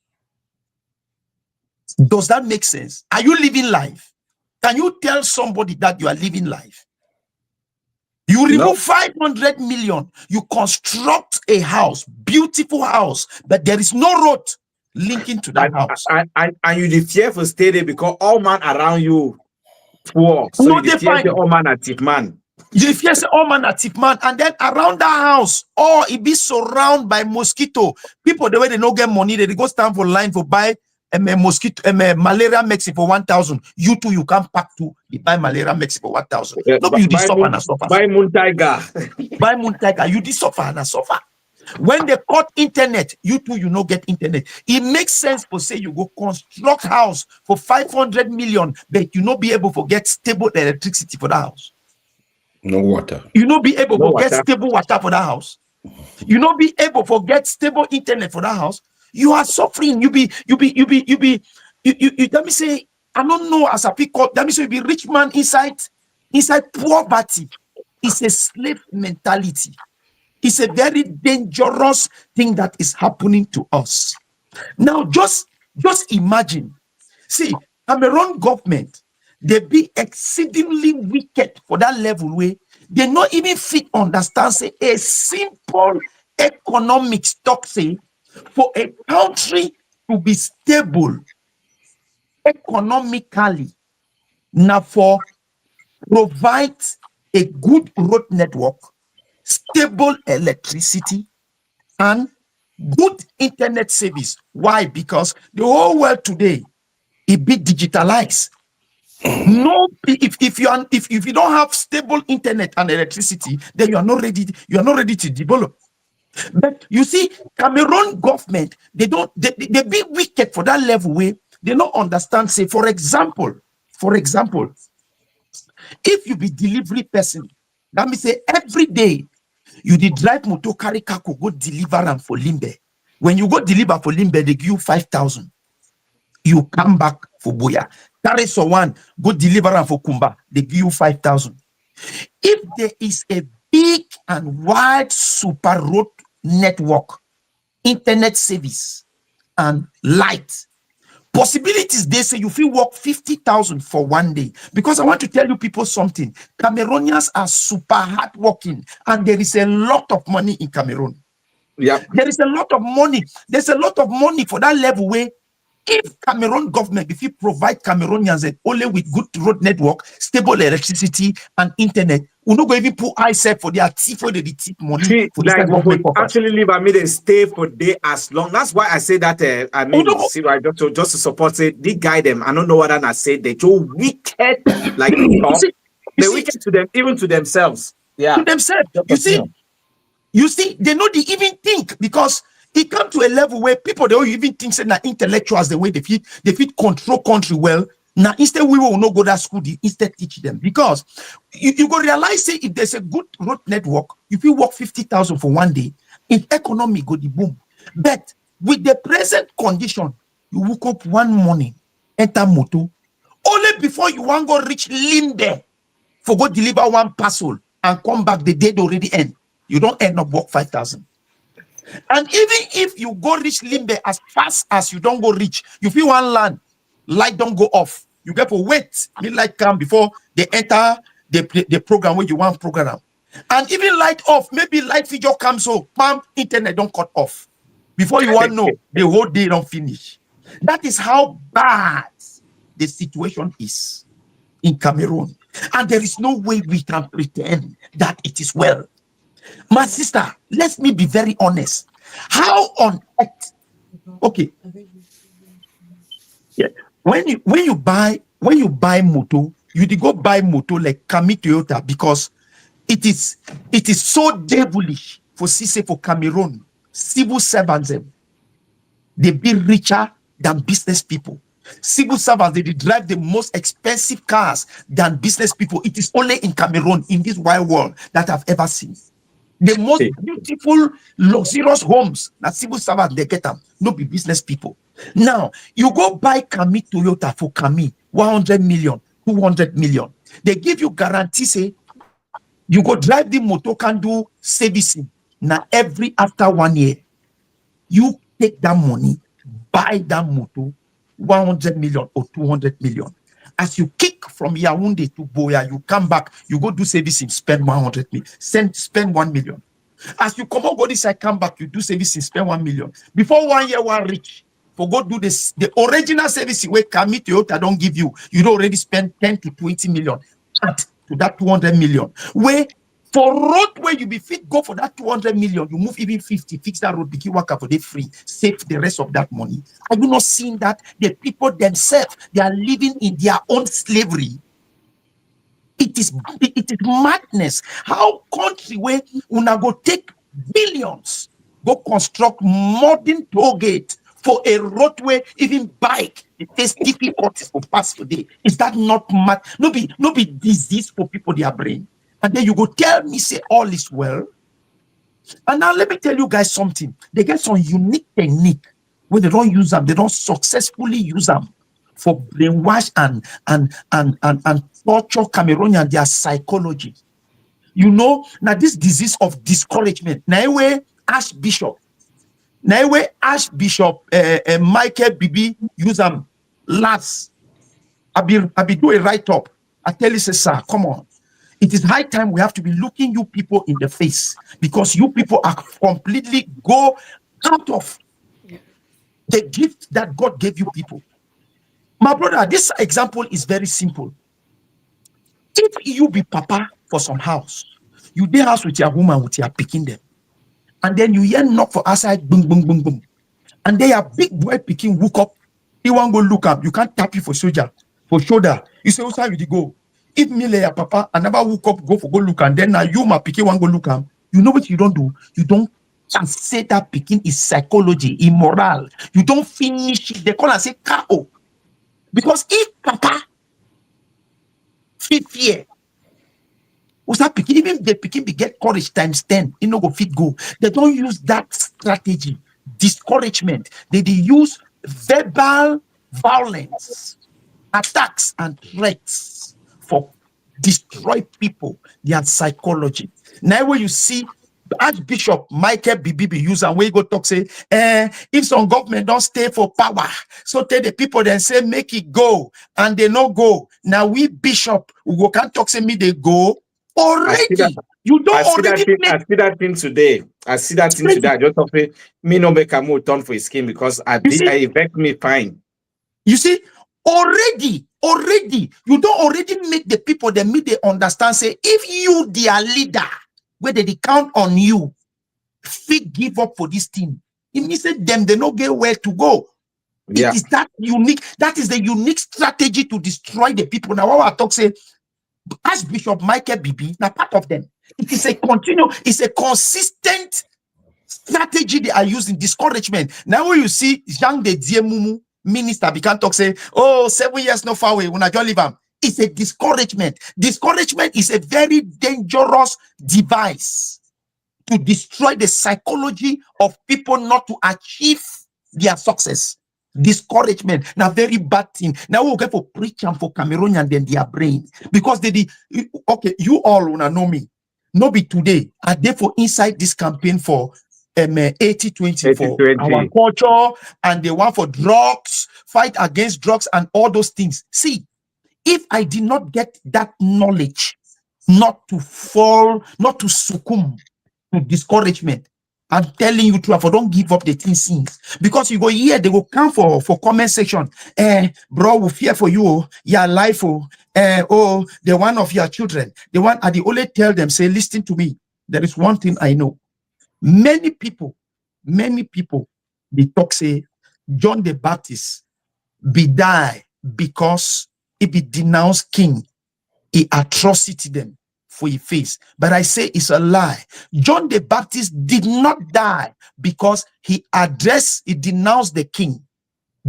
S8: Does that make sense? Are you living life? Can you tell somebody that you are living life? You remove 500 million, you construct a house, beautiful house, but there is no road linking to that house.
S6: And you the fear for stay there because all man around you poor. So
S8: No,
S6: you the fear the all man a tip man.
S8: You fear say all man a tip man, and then around that house, it be surrounded by mosquito. People the way they don't get money, they go stand for line for buy mosquito, malaria medicine for 1,000. You too, you can pack to buy malaria medicine for 1,000. No, you suffer and suffer.
S6: Buy Moon Tiger.
S8: Buy Moon Tiger. You suffer and suffer. When they cut internet, you too, you no get internet. It makes sense for say you go construct house for 500 million, but you not be able to get stable electricity for the house.
S5: No water.
S8: You not be able to get stable water for the house. You not be able to get stable internet for that house. You are suffering. You let me say, I don't know as a pick up. Let me say you be rich man inside poverty. It's a slave mentality. It's a very dangerous thing that is happening to us. Now, just imagine. See, Cameroon government, they be exceedingly wicked for that level where they not even fit understand say a simple economic stock say for a country to be stable economically now for provide a good road network, stable electricity, and good internet service. Why? Because the whole world today it be digitalized. No, if you don't have stable internet and electricity, then you are not ready to develop. But you see, Cameroon government, they be wicked for that level where they don't understand. Say, for example, if you be delivery person, that means say every day you did drive motor carry kako go deliver them for Limbe. When you go deliver for Limbe, they give you 5,000. You come back for Boya. Carry so one, go deliver them for Kumba. They give you 5,000. If there is a big and wide super road network, internet service, and light, possibilities they say you feel work 50,000 for one day. Because I want to tell you people something. Cameroonians are super hardworking, and there is a lot of money in Cameroon.
S6: Yeah,
S8: there is a lot of money. There's a lot of money for that level where if Cameroon government, if you provide Cameroonians only with good road network, stable electricity, and internet, we not going to even put ISEP for their tip for the tip money.
S6: see,
S8: For this
S6: like
S8: type of
S6: we
S8: government purpose.
S6: actually leave they stay for day as long. That's why I say that. I mean, see, right, just to support it, they guide them. I don't know what I say. They so wicked, like they're wicked to them, even to themselves. Yeah,
S8: to themselves. You see, they know they even think because it come to a level where people they don't even think say that intellectuals the way they fit control country well. Now instead we will not go to school, they instead teach them because you go realize say if there's a good road network, if you work 50,000 for one day, if economy go the boom. But with the present condition, you woke up one morning, enter moto, only before you want go reach Limbe for go deliver one parcel and come back, the day already end. You don't end up work 5,000. And even if you go reach Limbe as fast as you don't go reach, you feel one land, light don't go off. You get to wait, light come before they enter the program where you want program. And even light off, maybe light figure comes so bam, internet don't cut off. Before you want to know, the whole day don't finish. That is how bad the situation is in Cameroon. And there is no way we can pretend that it is well. My sister, let me be very honest. How on earth? Okay. Yeah. When you buy moto, you go buy moto like Kami Toyota because it is so devilish for Cameroon. Civil servants, they be richer than business people. Civil servants, they drive the most expensive cars than business people. It is only in Cameroon, in this wide world, that I've ever seen. The most beautiful, luxurious homes that civil servants they get them, not be business people. Now, you go buy Kami Toyota for Kami, 100 million, 200 million. They give you guarantee, say, you go drive the motor, can do servicing. Now, every after 1 year, you take that money, buy that motor, 100 million or 200 million. As you kick from Yaoundé to Boya, you come back, you go do servicing, spend 100 million, spend 1 million. As you come out, go this side, come back, you do servicing, spend 1 million. Before 1 year, one reach, for go do this, the original servicing where Kami Toyota don't give you, you don't already spend 10 to 20 million. Add to that 200 million. Where For road where you be fit, go for that 200 million, you move even 50, fix that road, begin work for the free, save the rest of that money. Are you not seeing that the people themselves, they are living in their own slavery? It is madness. How country where una go take billions, go construct modern toll gate for a roadway, even bike, it takes difficulties for pass today. Is that not mad? No be disease for people their brain. And then you go tell me, say all is well. And now let me tell you guys something. They get some unique technique where they don't use them, they don't successfully use them for brainwash and torture Cameroonian their psychology. You know, now this disease of discouragement. Now where Archbishop Michael Bibi use them last. I be do a write-up. I tell you, say, sir, come on. It is high time we have to be looking you people in the face, because you people are completely go out of the gift that God gave you people. My brother, this example is very simple. If you be papa for some house, you dey house with your woman, with your picking them, and then you hear knock for outside, boom, boom, boom, boom, and they are big boy picking, woke up, he won't go look up, you can't tap you for soldier, for shoulder. You say, what's how you go? If me lay your papa, I never woke up, go look, and then now you my picking one go look am. You know what you don't do? You don't just say that picking is psychology, immoral. You don't finish it. They call and say KO. Because if papa fit fear, what's that picking? Even the picking be get courage times 10, you know go fit go. They don't use that strategy, discouragement. They use verbal violence, attacks and threats for destroy people, their psychology. Now when you see Archbishop Michael Bibi use and we go talk say, if some government don't stay for power, so tell the people then say make it go, and they no go. Now we bishop we can't talk say me they go already. You don't already.
S6: I see that thing today. I see that thing today. I just thought me no make a move turn for his skin because I affect me fine.
S8: You see, already, you don't already make the people that meet they understand. Say, if you their leader, where they count on you, fit give up for this thing. It means that them they not get where to go. Yeah. It is that unique. That is the unique strategy to destroy the people. Now, what I talk say, Archbishop Michael Bibi, now part of them. It is a it's a consistent strategy they are using, discouragement. Now when you see Jean de Diemumu, minister, we can't talk say, oh, 7 years no far away, when I just leave him. It's a discouragement. Discouragement is a very dangerous device to destroy the psychology of people not to achieve their success. Discouragement, now very bad thing. Now we'll get for preach and for Cameroonian then their brain, because they okay, you all wanna know me. No be today. Are they for inside this campaign for 80-20 for our culture, and they want for drugs, fight against drugs and all those things. See, if I did not get that knowledge, not to fall, not to succumb to discouragement, I'm telling you true, I don't give up the thing since. Because you go here, they will come for comment section. Bro, we fear for you, your life, oh, the one of your children. The one I only tell them, say, listen to me. There is one thing I know. Many people, they talk say John the Baptist be die because he be denounced king, he atrocity them for his face. But I say it's a lie. John the Baptist did not die because he denounced the king.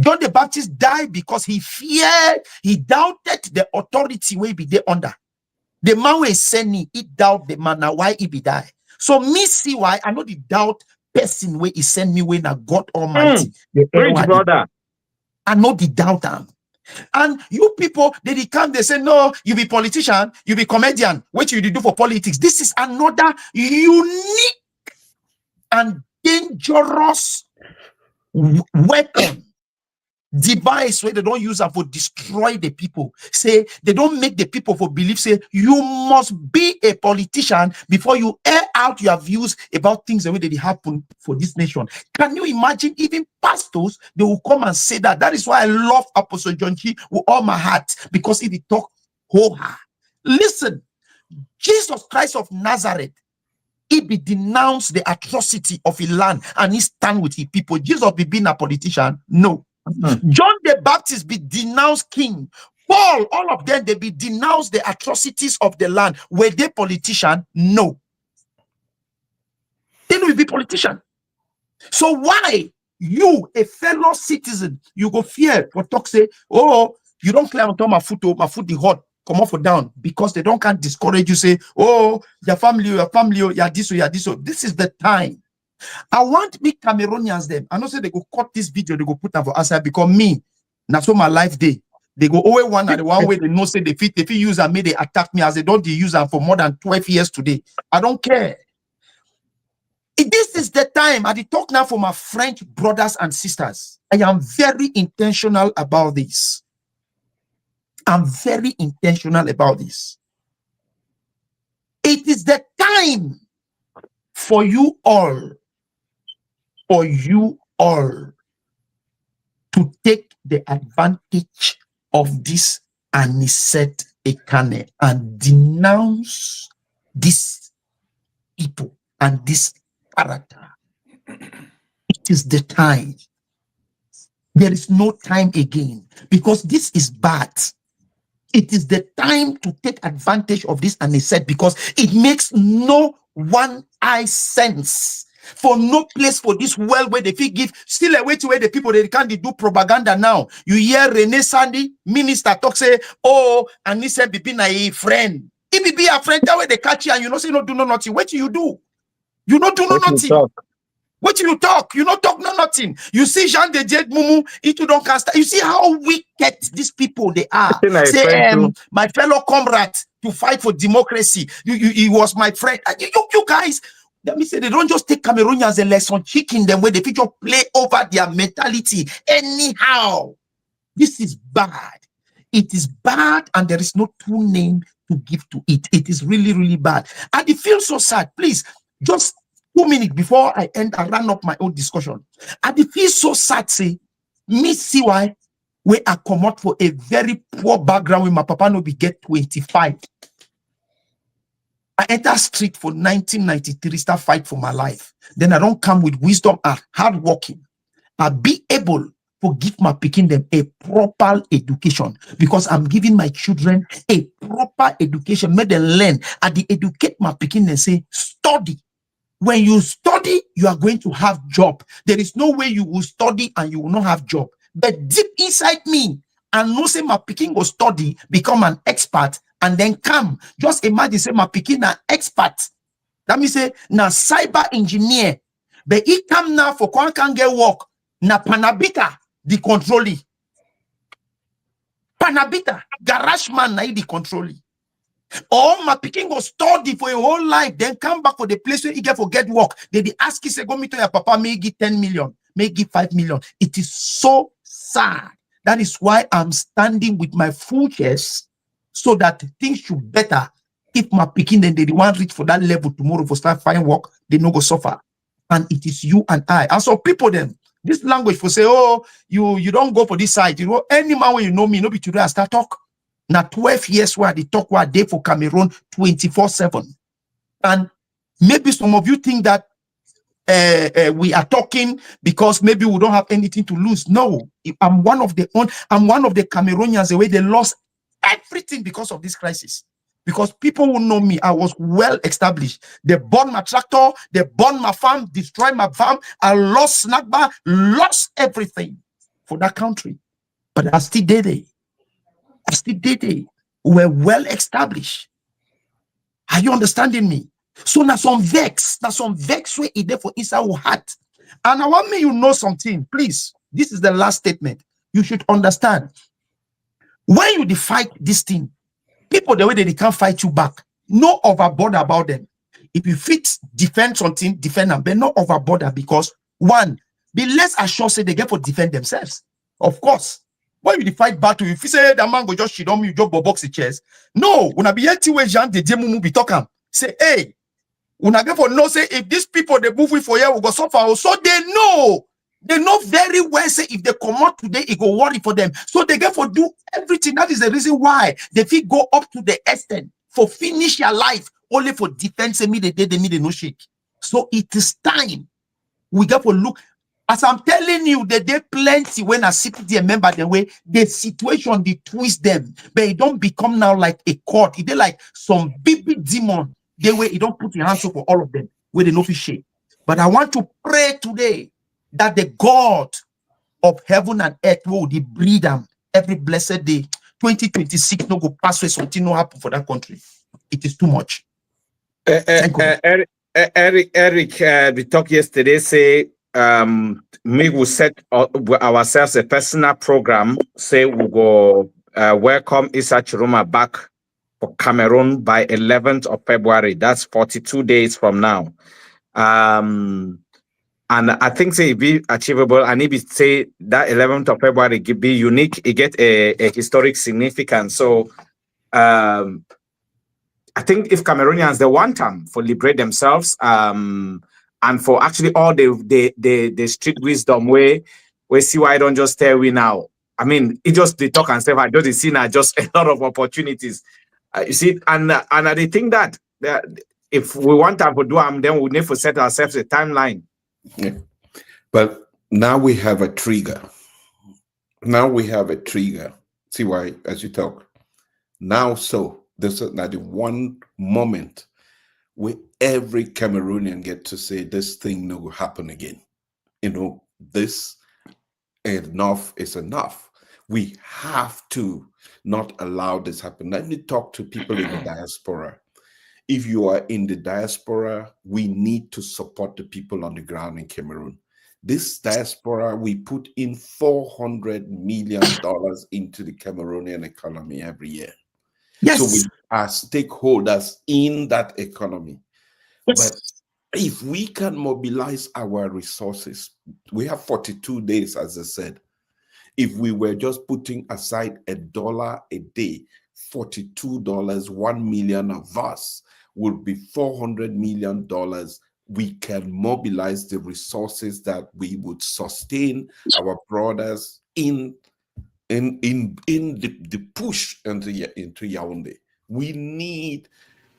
S8: John the Baptist died because he feared, he doubted the authority where he be there under. The man who is sending, he doubt the man, now why he be die. So me see why I know the doubt person where he send me when I God Almighty.
S6: Preach, brother.
S8: I know the doubt am. And you people, they come, they say, no, you be politician, you be comedian. What you do for politics? This is another unique and dangerous weapon, device where they don't use it for destroy the people. Say they don't make the people for believe. Say you must be a politician before you air out your views about things the way they happen for this nation. Can you imagine? Even pastors, they will come and say that. That is why I love Apostle John G with all my heart, because if he talk ho-ha. Listen, Jesus Christ of Nazareth, he be denounced the atrocity of a land and he stand with his people. Jesus be being a politician? No. John the Baptist be denounced king. Paul, all of them, they be denounced the atrocities of the land. Were they politician? No. They will be politician. So why you, a fellow citizen, you go fear for talk say, oh, you don't clear on top my foot the hot, come off or down, because they don't can't discourage you, say, oh, your family, you're this, or you're this. So this is the time. I want big Cameroonians them. I know say they go cut this video, they go put them for outside because me, that's what my life day. They go always one at the one way they know say they fit use and may they attack me as they don't use them for more than 12 years today. I don't care. This is the time. I talk now for my French brothers and sisters. I am very intentional about this. I'm very intentional about this. It is the time for you all to take the advantage of this Anicet Ekane and denounce this people and this character. It is the time. There is no time again because this is bad. It is the time to take advantage of this Anicet because it makes no one eye sense. For no place for this world where they feel give still a way to where the people they can't do propaganda now. You hear Rene Sandy, minister, talk say, oh, Anicet be a friend. If be a friend, that way they catch you and you know say no do no nothing. What do you do? You not do no nothing. What do you talk? You not talk no nothing. You see Jean de Jade Mumu, it don't cast. You see how wicked these people they are. Say, my fellow comrades to fight for democracy. He was my friend. You guys. Let me say they don't just take Cameroonians and lesson chicken them where they feature play over their mentality. Anyhow, this is bad. It is bad, and there is no true name to give to it. It is really, really bad. And it feels so sad. Please, just 2 minutes before I end, I run up my own discussion. And it feels so sad, say, me see why we I come out for a very poor background with my papa no be get 25. I enter street for 1993, start fight for my life. Then I don't come with wisdom and hard working. I be able to give my picking them a proper education because I'm giving my children a proper education. Make them learn and they educate my picking and say, study. When you study, you are going to have job. There is no way you will study and you will not have job. But deep inside me, I know say my picking will study, become an expert, and then come. Just imagine say my picking an expert. That means say na cyber engineer. But he come now for can get work. Na panabita the controlling. Panabita garage man na the controlling. Or my picking go study for a whole life, then come back for the place where he get for get work. They ask you say go me to your papa, may give 10 million, may give 5 million. It is so sad. That is why I'm standing with my full chest so that things should better. If my picking then they want reach for that level tomorrow for start finding work, they no go suffer. And it is you and I. And so people then, this language for say, oh, you don't go for this side. You know, any man when you know me, no be today I start talk. Now 12 years where they talk what day for Cameroon 24/7. And maybe some of you think that we are talking because maybe we don't have anything to lose. No, I'm one of the Cameroonians the way they lost everything because of this crisis. Because people who know me, I was well established. They burned my tractor, they burned my farm, destroyed my farm. I lost snack bar, lost everything for that country. But I still did it. We're well established. Are you understanding me? So now some vex where it there for inside our heart. And I want me you know something, please. This is the last statement. You should understand. When you fight this thing, people the way they can't fight you back. No overboard about them. If you fit defend something, defend them, but not overboard because one, be less assured say they get for defend themselves. Of course. When you fight battle, if you say that man go just shit on me, you just box the chairs. No, when I be here to Jean de Mumu be talking. Say, hey, when I get for no say if these people they move with for here, we go suffer. So they know very well say if they come out today, it go worry for them. So they get for do everything. That is the reason why they feel go up to the extent for finish your life only for defense me they no shake. So it is time we got to look. As I'm telling you, that they plenty when I sit there, remember the way the situation they twist them, but it don't become now like a court. It they like some big demon. The way it don't put your hands up for all of them where they no fish shake. But I want to pray today that the God of heaven and earth will breed them every blessed day. 2026 no go pass away, something no happen for that country. It is too much.
S6: Eric, we talked yesterday, say we will set ourselves a personal program, say we'll go welcome Issa Chiroma back for Cameroon by 11th of February. That's 42 days from now. And I think say it be achievable, and if it say that 11th of February it be unique, it get a historic significance. So I think if Cameroonians they want time for liberate themselves, and for actually all the street wisdom we see why I don't just tell we now. I mean, it just the talk and stuff. I just see now just a lot of opportunities. You see, and I think that if we want time to do them, then we need to set ourselves a timeline.
S5: Yeah. But now we have a trigger. Now we have a trigger. See why as you talk. Now so this is not the one moment where every Cameroonian get to say this thing no will happen again. You know, this enough is enough. We have to not allow this happen. Let me talk to people in the diaspora. If you are in the diaspora, we need to support the people on the ground in Cameroon. This diaspora, we put in $400 million into the Cameroonian economy every year.
S8: Yes.
S5: So we are stakeholders in that economy.
S8: Yes.
S5: But if we can mobilize our resources, we have 42 days, as I said. If we were just putting aside $1 a day, $42, 1 million of us would be $400 million. We can mobilize the resources that we would sustain our brothers in the push into Yaoundé. We need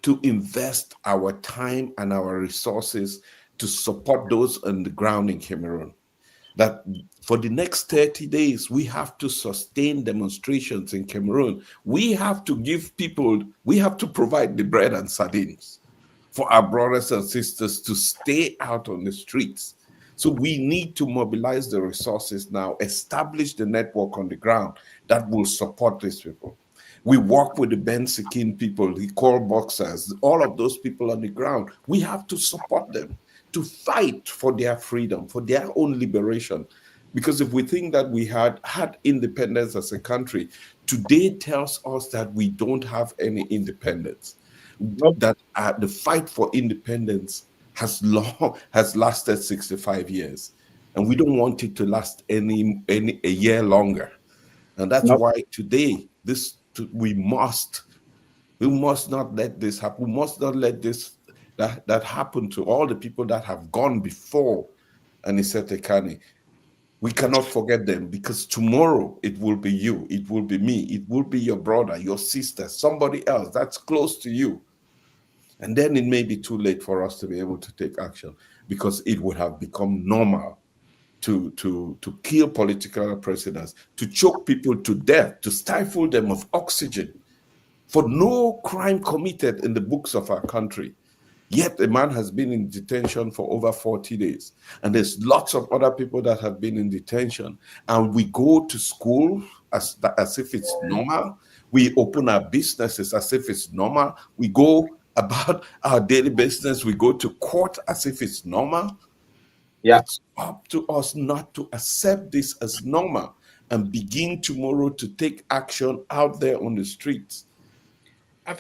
S5: to invest our time and our resources to support those on the ground in Cameroon. That for the next 30 days, we have to sustain demonstrations in Cameroon. We have to give people, we have to provide the bread and sardines for our brothers and sisters to stay out on the streets. So we need to mobilize the resources now, establish the network on the ground that will support these people. We work with the Ben Sikin people, the core boxers, all of those people on the ground. We have to support them to fight for their freedom, for their own liberation. Because if we think that we had independence as a country, today tells us that we don't have any independence. That the fight for independence has lasted 65 years, and we don't want it to last a year longer. And that's why today we must not let this happen. We must not let this that happened to all the people that have gone before Anicet Ekane. We cannot forget them, because tomorrow it will be you, it will be me, it will be your brother, your sister, somebody else that's close to you. And then it may be too late for us to be able to take action, because it would have become normal to kill political prisoners, to choke people to death, to stifle them of oxygen for no crime committed in the books of our country. Yet a man has been in detention for over 40 days. And there's lots of other people that have been in detention. And we go to school as if it's normal. We open our businesses as if it's normal. We go about our daily business. We go to court as if it's normal. Yeah. It's up to us not to accept this as normal and begin tomorrow to take action out there on the streets.
S2: I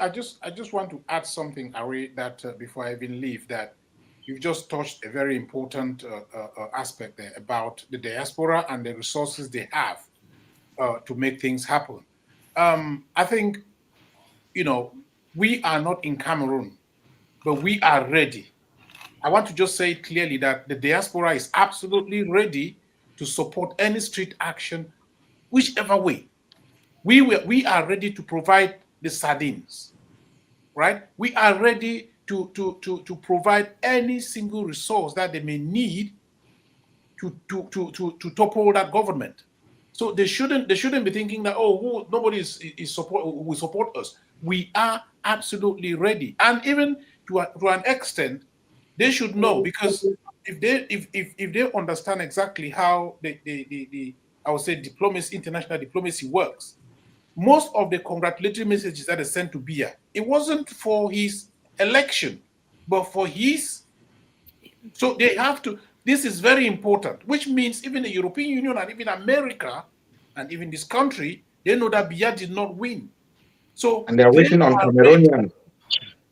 S2: just want to add something, Ari, that before I even leave, that you've just touched a very important aspect there about the diaspora and the resources they have to make things happen. I think, we are not in Cameroon, but we are ready. I want to just say clearly that the diaspora is absolutely ready to support any street action, whichever way. We are ready to provide the sardines. right? We are ready to provide any single resource that they may need to topple that government. So they shouldn't be thinking that, oh, nobody will support us. We are absolutely ready, and even to an extent, they should know, because if they understand exactly how the I would say international diplomacy works, most of the congratulatory messages that are sent to Biya, it wasn't for his election, but for his. So they have to. This is very important, which means even the European Union and even America and even this country, they know that Biya did not win. So
S6: and they're waiting on
S2: ready,
S6: Cameroonians.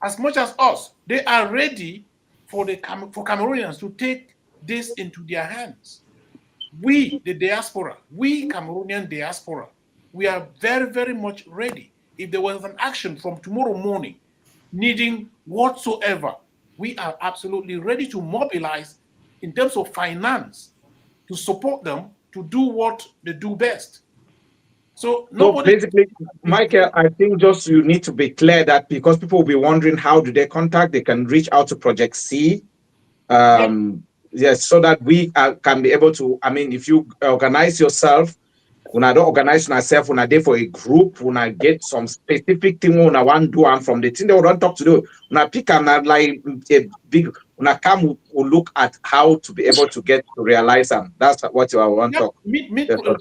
S2: as much as us, they are ready for Cameroonians to take this into their hands. We, the diaspora, we Cameroonian diaspora, we are very, very much ready. If there was an action from tomorrow morning needing whatsoever, we are absolutely ready to mobilize in terms of finance to support them to do what they do best. So
S6: basically, Michael, I think just you need to be clear that, because people will be wondering how do they contact, they can reach out to Project C. Yes, so that we can be able to, I mean, if you organize yourself, when I don't organize myself, when I do for a group, when I get some specific thing when I want to do, and from the thing they don't talk to do, when I pick and I like a big, when I come, we'll look at how to be able to get to realize them. That's what I want to talk.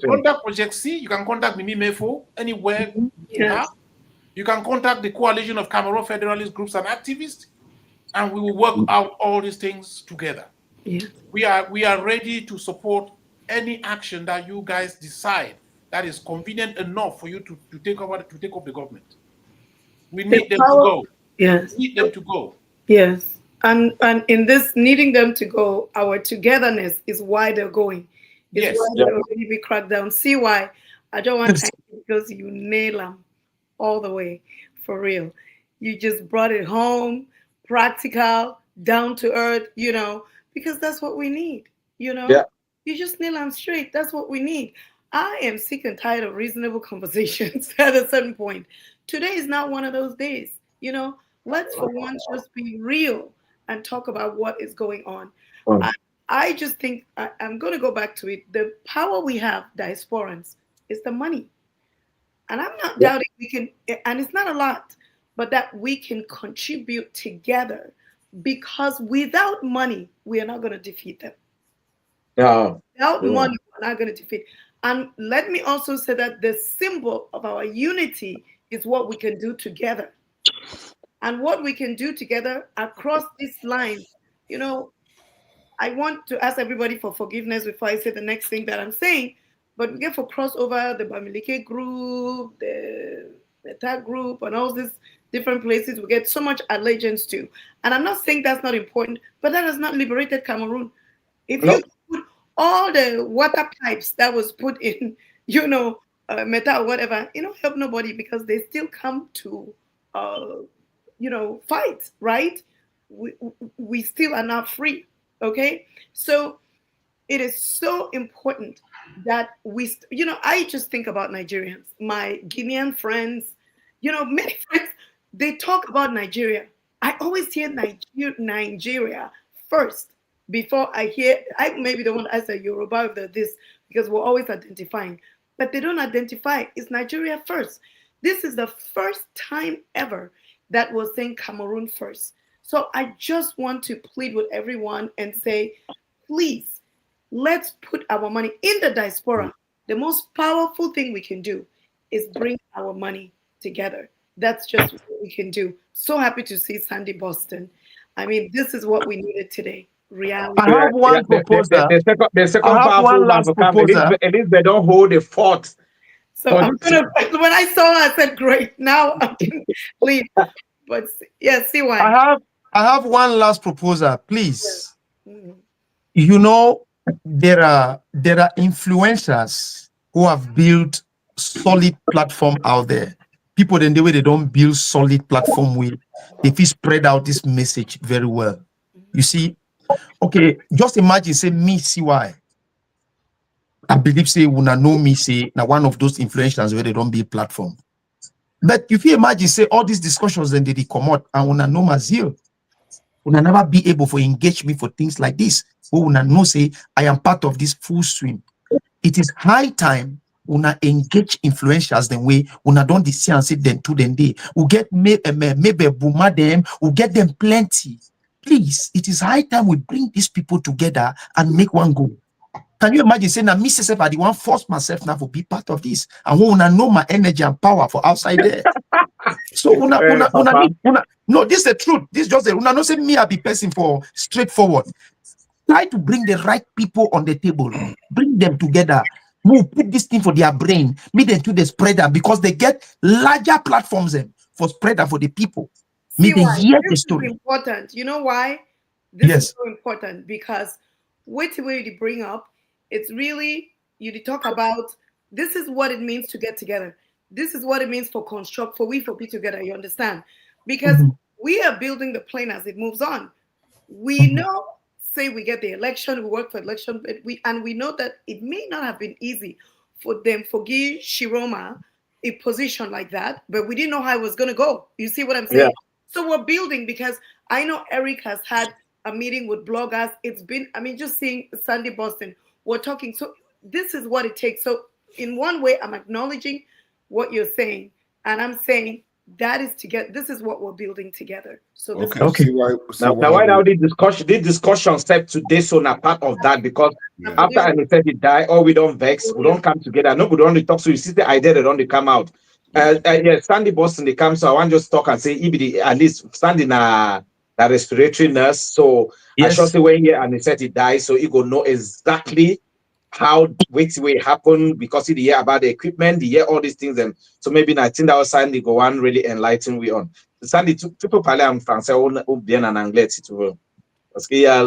S2: Contact Project C. You can contact Mimi Mefo anywhere you have. You can contact the Coalition of Cameroon Federalist Groups and Activists, and we will work out all these things together.
S1: Yeah.
S2: We are ready to support any action that you guys decide that is convenient enough for you to take up the government. We need them to go.
S1: Yes.
S2: We need them to go.
S1: Yes. And in this needing them to go, our togetherness is why they're going. It's
S2: Yes.
S1: why they're already be cracked down. See why? I don't want to, because you nail them all the way, for real. You just brought it home, practical, down to earth, because that's what we need,
S6: Yeah.
S1: You just nail them straight. That's what we need. I am sick and tired of reasonable conversations at a certain point. Today is not one of those days, Let's for once just be real and talk about what is going on. I just think I'm going to go back to it. The power we have, diasporans, is the money. And I'm not doubting we can, and it's not a lot, but that we can contribute together, because without money, we are not going to defeat them. Without money, we're not going to defeat. And let me also say that the symbol of our unity is what we can do together. And what we can do together across these lines, I want to ask everybody for forgiveness before I say the next thing that I'm saying, but we get for crossover, the Bamileke group, the Meta group, and all these different places we get so much allegiance to. And I'm not saying that's not important, but that has not liberated Cameroon. If you put all the water pipes that was put in, Meta or whatever, help nobody, because they still come to, fight, right? We still are not free. Okay, so it is so important that I just think about Nigerians, my Guinean friends, many friends, they talk about Nigeria. I always hear Nigeria first before I maybe the one as a Yoruba of this, because we're always identifying, but they don't identify. It's Nigeria first. This is the first time ever that we're saying Cameroon first. So I just want to plead with everyone and say, please, let's put our money in the diaspora. The most powerful thing we can do is bring our money together. That's just what we can do. So happy to see Sandy Boston. I mean, this is what we needed today. Reality.
S8: I have one proposal.
S6: The second powerful one to come. At least they don't hold a fort.
S1: So I'm gonna. When I saw her, I said, "Great, now I can leave." But yeah, see why.
S8: I have one last proposal, please.
S1: Yeah.
S8: There are influencers who have built solid platform out there. People, in the way they don't build solid platform with, they feel spread out this message very well. You see, okay, just imagine, say me, see why. I believe say una know me, say now one of those influencers where they don't build platform. But if you imagine, say, all these discussions then they come out and una know my zeal, una never be able to engage me for things like this. Una know, say, I am part of this full swim. It is high time una engage influentials the way una don't see and sit them to them day. We get maybe boomer them, we get them plenty. Please, it is high time we bring these people together and make one go. Can you imagine saying that myself I the one force myself now to be part of this? And when una know my energy and power for outside there. So una no, this is the truth. This is just the una not say me I be person for straightforward. Try to bring the right people on the table, bring them together. Move, put this thing for their brain, meet them to the spreader because they get larger platforms for spreader for the people.
S1: See
S8: May they
S1: why?
S8: hear the
S1: This is
S8: story.
S1: important. You know why? This
S8: Yes.
S1: is so important because what you bring up, it's really you talk about this is what it means to get together. This is what it means for construct, for we for be together, you understand? Because we are building the plane as it moves on. We know, say we get the election, we work for election, but we know that it may not have been easy for them for give Shiroma a position like that, but we didn't know how it was gonna go. You see what I'm saying?
S6: Yeah.
S1: So we're building because I know Eric has had a meeting with bloggers. It's been, I mean, just seeing Sandy Boston, we're talking. So this is what it takes. So in one way, I'm acknowledging what you're saying, and I'm saying that is together. This is what we're building together. So this
S5: Okay.
S1: is
S6: Now why now the discussion step today so now part of that because after Anicet died, all we don't vex, we don't come together. Nobody don't talk. So you see the idea they don't come out. Yeah, Sandy Boston they come. So I want just talk and say EBD at least standing a respiratory nurse. So I should say when here Anicet died, so he go know exactly how way happen because he hear about the equipment, he hear all these things, and so maybe I think that was Sandy go on really enlighten we on. Sandy, tu peux parler en français ou bien en anglais si tu veux. Parce qu'il y a.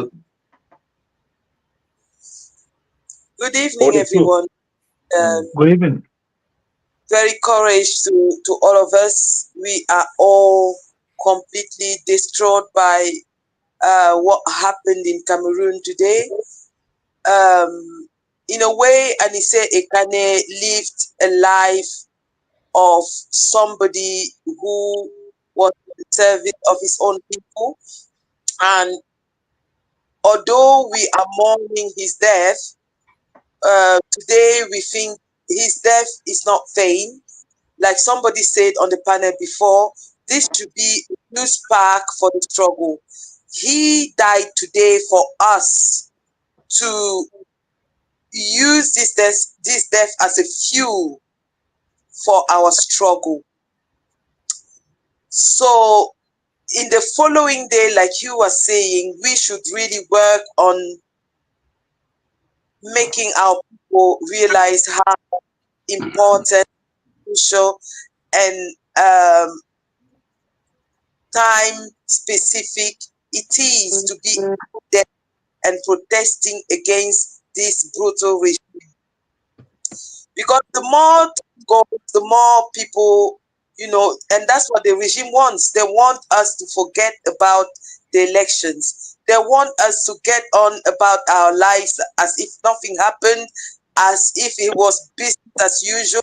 S9: Good evening, everyone.
S8: Good evening.
S9: Very courage to all of us. We are all completely distraught by what happened in Cameroon today. In a way, Anicet Ekane lived a life of somebody who was in service of his own people. And although we are mourning his death, today we think his death is not vain. Like somebody said on the panel before, this should be a new spark for the struggle. He died today for us to use this death as a fuel for our struggle. So in the following day, like you were saying, we should really work on making our people realize how important, crucial, and time specific it is to be there and protesting against this brutal regime. Because the more time goes, the more people, and that's what the regime wants. They want us to forget about the elections. They want us to get on about our lives as if nothing happened, as if it was business as usual.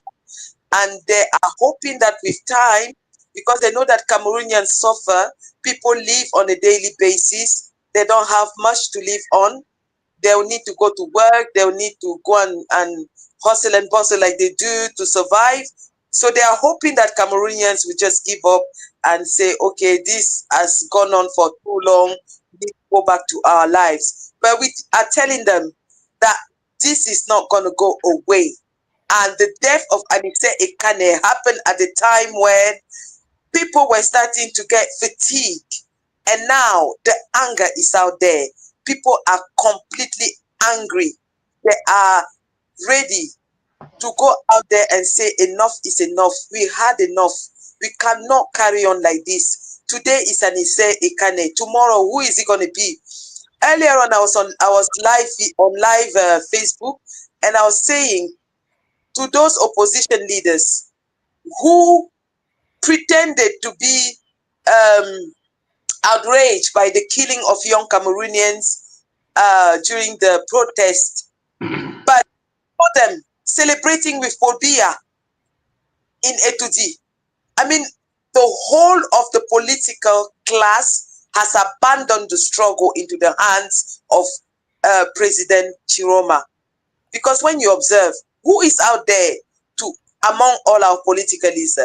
S9: And they are hoping that with time, because they know that Cameroonians suffer, people live on a daily basis. They don't have much to live on. They'll need to go to work. They'll need to go and hustle and bustle like they do to survive. So they are hoping that Cameroonians will just give up and say, okay, this has gone on for too long. We need to go back to our lives. But we are telling them that this is not going to go away. And the death of Anicet Ekane happened at the time when people were starting to get fatigued. And now the anger is out there. People are completely angry. They are ready to go out there and say enough is enough. We had enough. We cannot carry on like this. Today is Anicet Ekane. Tomorrow, who is it going to be? Earlier on, I was live on Facebook, and I was saying to those opposition leaders who pretended to be outraged by the killing of young Cameroonians during the protest, but for them celebrating with Paul Biya in Etudi, I mean, the whole of the political class has abandoned the struggle into the hands of President Chiroma. Because when you observe, who is out there to among all our political leaders,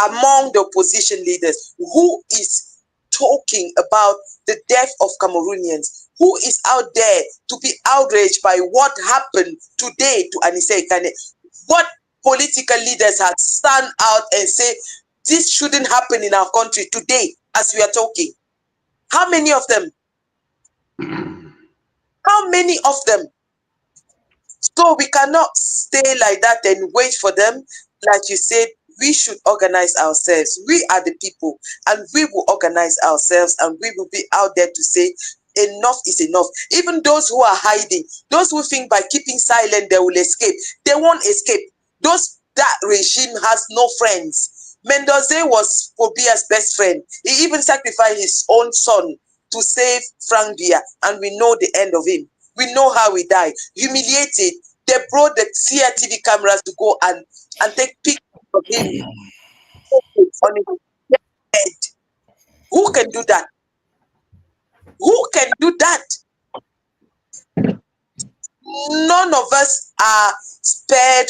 S9: among the opposition leaders, who is talking about the death of Cameroonians? Who is out there to be outraged by what happened today to Anicet Ekane? What political leaders have stand out and say, this shouldn't happen in our country today as we are talking? How many of them? How many of them? So we cannot stay like that and wait for them. Like you said, we should organize ourselves. We are the people, and we will organize ourselves, and we will be out there to say, enough is enough. Even those who are hiding, those who think by keeping silent they will escape, they won't escape. That regime has no friends. Mendoza was Pobia's best friend. He even sacrificed his own son to save Frank Biya, and we know the end of him. We know how he died. Humiliated. They brought the CRTV cameras to go and take pictures of him on his head. Who can do that? Who can do that? None of us are spared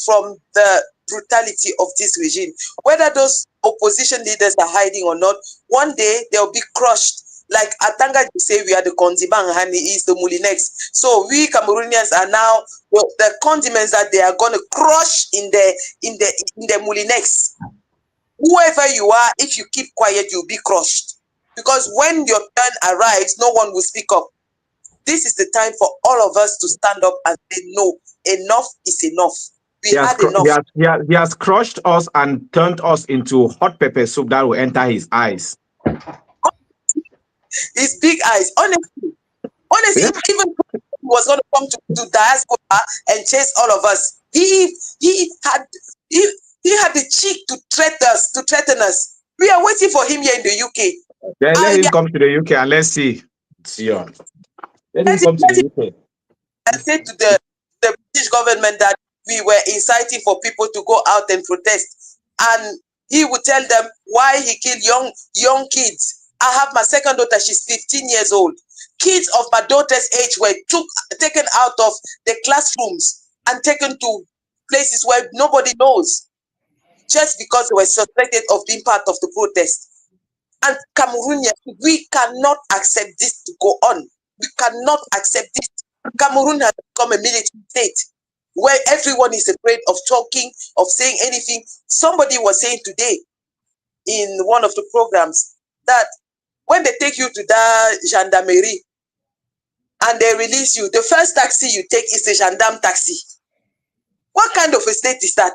S9: from the brutality of this regime. Whether those opposition leaders are hiding or not, one day they'll be crushed. Like Atanga say, we are the Kondiman and he is the Mulinex. So we Cameroonians are now the condiments that they are going to crush in the Mulinex. Whoever you are, if you keep quiet, you'll be crushed. Because when your turn arrives, no one will speak up. This is the time for all of us to stand up and say, no, enough is enough. We had enough.
S6: He has crushed us and turned us into hot pepper soup that will enter his eyes.
S9: His big eyes. Honestly, yeah. Even was going to come to diaspora and chase all of us. He had the cheek to threaten us. We are waiting for him here in the UK.
S6: Yeah, let him come to the UK and let's see. Let him come to the UK.
S9: And say to the British government that we were inciting for people to go out and protest. And he would tell them why he killed young kids. I have my second daughter, she's 15 years old. Kids of my daughter's age were taken out of the classrooms and taken to places where nobody knows, just because they were suspected of being part of the protest. And Cameroonians, we cannot accept this to go on. We cannot accept this. Cameroon has become a military state where everyone is afraid of talking, of saying anything. Somebody was saying today in one of the programs that when they take you to the gendarmerie and they release you, the first taxi you take is a gendarme taxi. What kind of a state is that?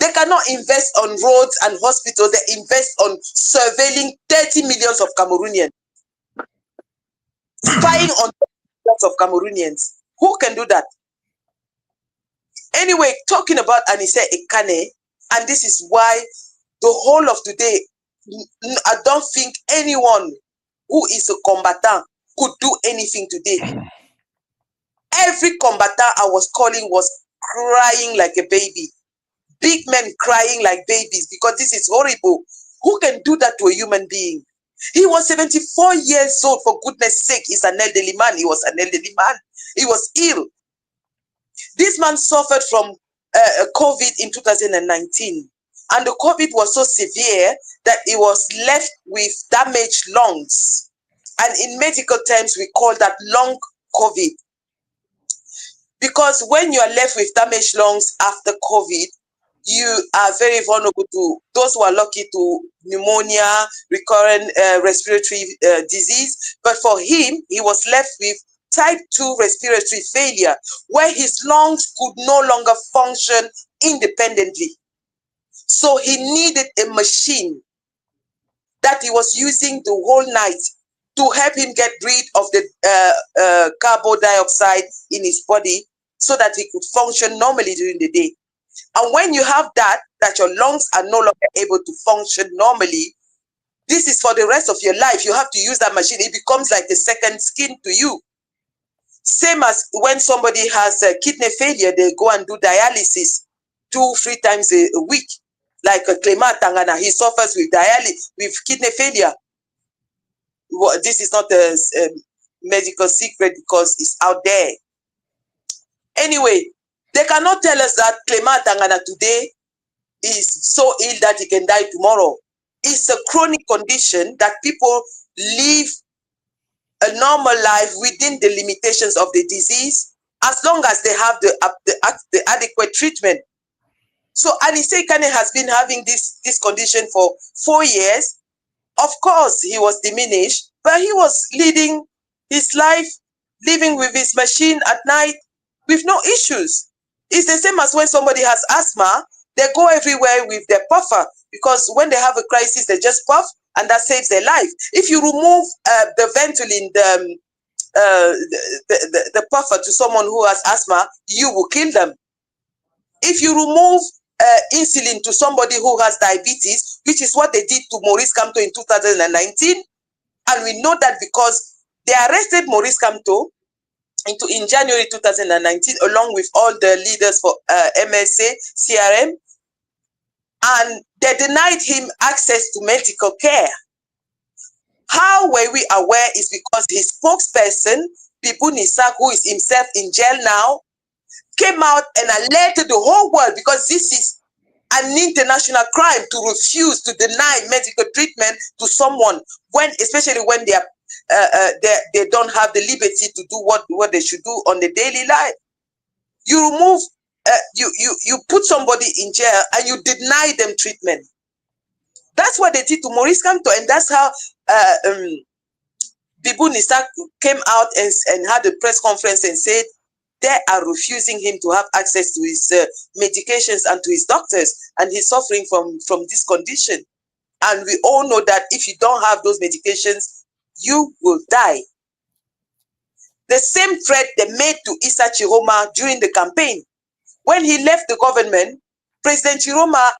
S9: They cannot invest on roads and hospitals. They invest on surveilling 30 millions of Cameroonians. Spying on millions of Cameroonians. Who can do that? Anyway, talking about Anicet Ekane, and this is why the whole of today, I don't think anyone who is a combatant could do anything today. Every combatant I was calling was crying like a baby. Big men crying like babies because this is horrible. Who can do that to a human being? He was 74 years old, for goodness sake. He's an elderly man. He was an elderly man. He was ill. This man suffered from COVID in 2019. And the COVID was so severe that he was left with damaged lungs. And in medical terms, we call that long COVID. Because when you are left with damaged lungs after COVID, you are very vulnerable to those who are lucky to pneumonia, recurrent respiratory disease. But for him, he was left with type 2 respiratory failure, where his lungs could no longer function independently. So he needed a machine that he was using the whole night to help him get rid of the carbon dioxide in his body so that he could function normally during the day. And when you have that your lungs are no longer able to function normally, this is for the rest of your life. You have to use that machine. It becomes like a second skin to you. Same as when somebody has kidney failure, they go and do dialysis 2-3 times a week. like Clement Tangana, he suffers with dialysis, with kidney failure. Well, this is not a medical secret because it's out there. Anyway, they cannot tell us that Clement Tangana today is so ill that he can die tomorrow. It's a chronic condition that people live a normal life within the limitations of the disease, as long as they have the adequate treatment. So Anicet Ekane has been having this condition for 4 years. Of course, he was diminished, but he was leading his life, living with his machine at night with no issues. It's the same as when somebody has asthma, they go everywhere with their puffer, because when they have a crisis, they just puff and that saves their life. If you remove the Ventolin, the puffer to someone who has asthma, you will kill them. If you remove insulin to somebody who has diabetes, which is what they did to Maurice Kamto in 2019, and we know that because they arrested Maurice Kamto in January 2019, along with all the leaders for MSA, CRM, and they denied him access to medical care. How were we aware? Is because his spokesperson, Pipu Nisak, who is himself in jail now, came out and alerted the whole world, because this is an international crime to refuse to deny medical treatment to someone, when, especially when they don't have the liberty to do what they should do on the daily life. You remove, you put somebody in jail and you deny them treatment. That's what they did to Maurice Kamto, and that's how Bibu Nisak came out and had a press conference and said they are refusing him to have access to his medications and to his doctors, and he's suffering from this condition. And we all know that if you don't have those medications, you will die. The same threat they made to Issa Chiroma during the campaign. When he left the government, President Chiroma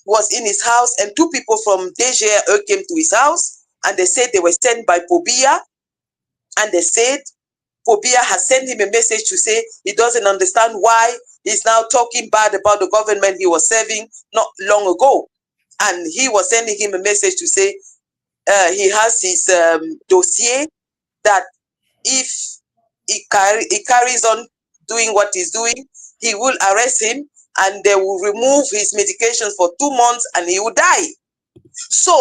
S9: was in his house, and 2 people from DGRE came to his house, and they said they were sent by Pobia, and they said Pobia has sent him a message to say he doesn't understand why he's now talking bad about the government he was serving not long ago. And he was sending him a message to say he has his dossier, that if he carries on doing what he's doing, he will arrest him and they will remove his medications for 2 months and he will die. So,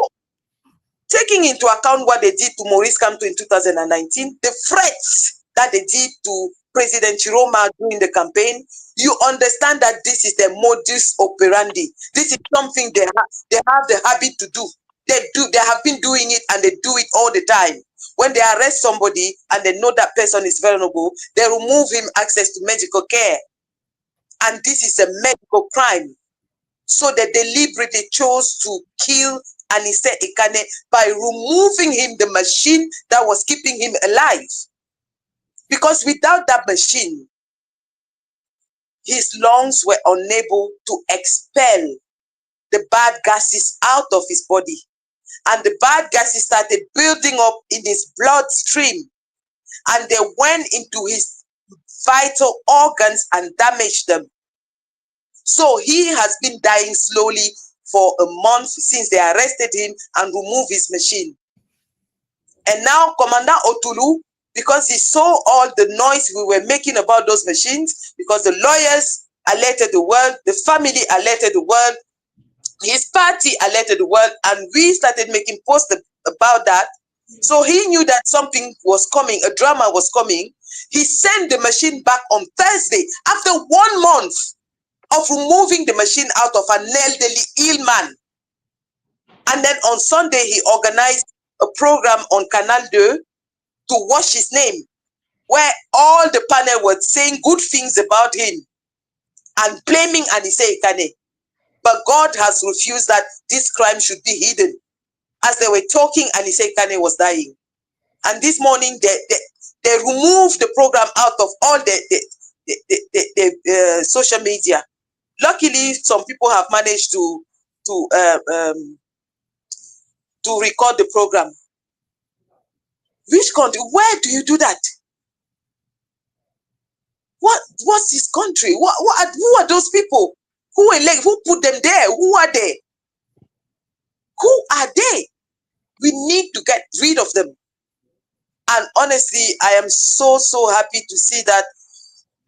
S9: taking into account what they did to Maurice Kamto in 2019, the threats that they did to President Chiroma during the campaign, you understand that this is their modus operandi. This is something they have the habit to do. They have been doing it, and they do it all the time. When they arrest somebody and they know that person is vulnerable, they remove him access to medical care. And this is a medical crime. So they deliberately chose to kill Anicet Ekane by removing him the machine that was keeping him alive. Because without that machine, his lungs were unable to expel the bad gases out of his body. And the bad gases started building up in his bloodstream. And they went into his vital organs and damaged them. So he has been dying slowly for a month since they arrested him and removed his machine. And now Commandant Otulu, because he saw all the noise we were making about those machines, because the lawyers alerted the world, the family alerted the world, his party alerted the world, and we started making posts about that. So he knew that something was coming, a drama was coming. He sent the machine back on Thursday after 1 month of removing the machine out of an elderly ill man. And then on Sunday, he organized a program on Canal 2 to wash his name, where all the panel were saying good things about him and blaming Anicet Ekane. But God has refused that this crime should be hidden. As they were talking, Anicet Ekane was dying. And this morning, they removed the program out of all the social media. Luckily, some people have managed to record the program. Which country? Where do you do that? What's this country? Who are those people? Who put them there? Who are they? Who are they? We need to get rid of them. And honestly, I am so happy to see that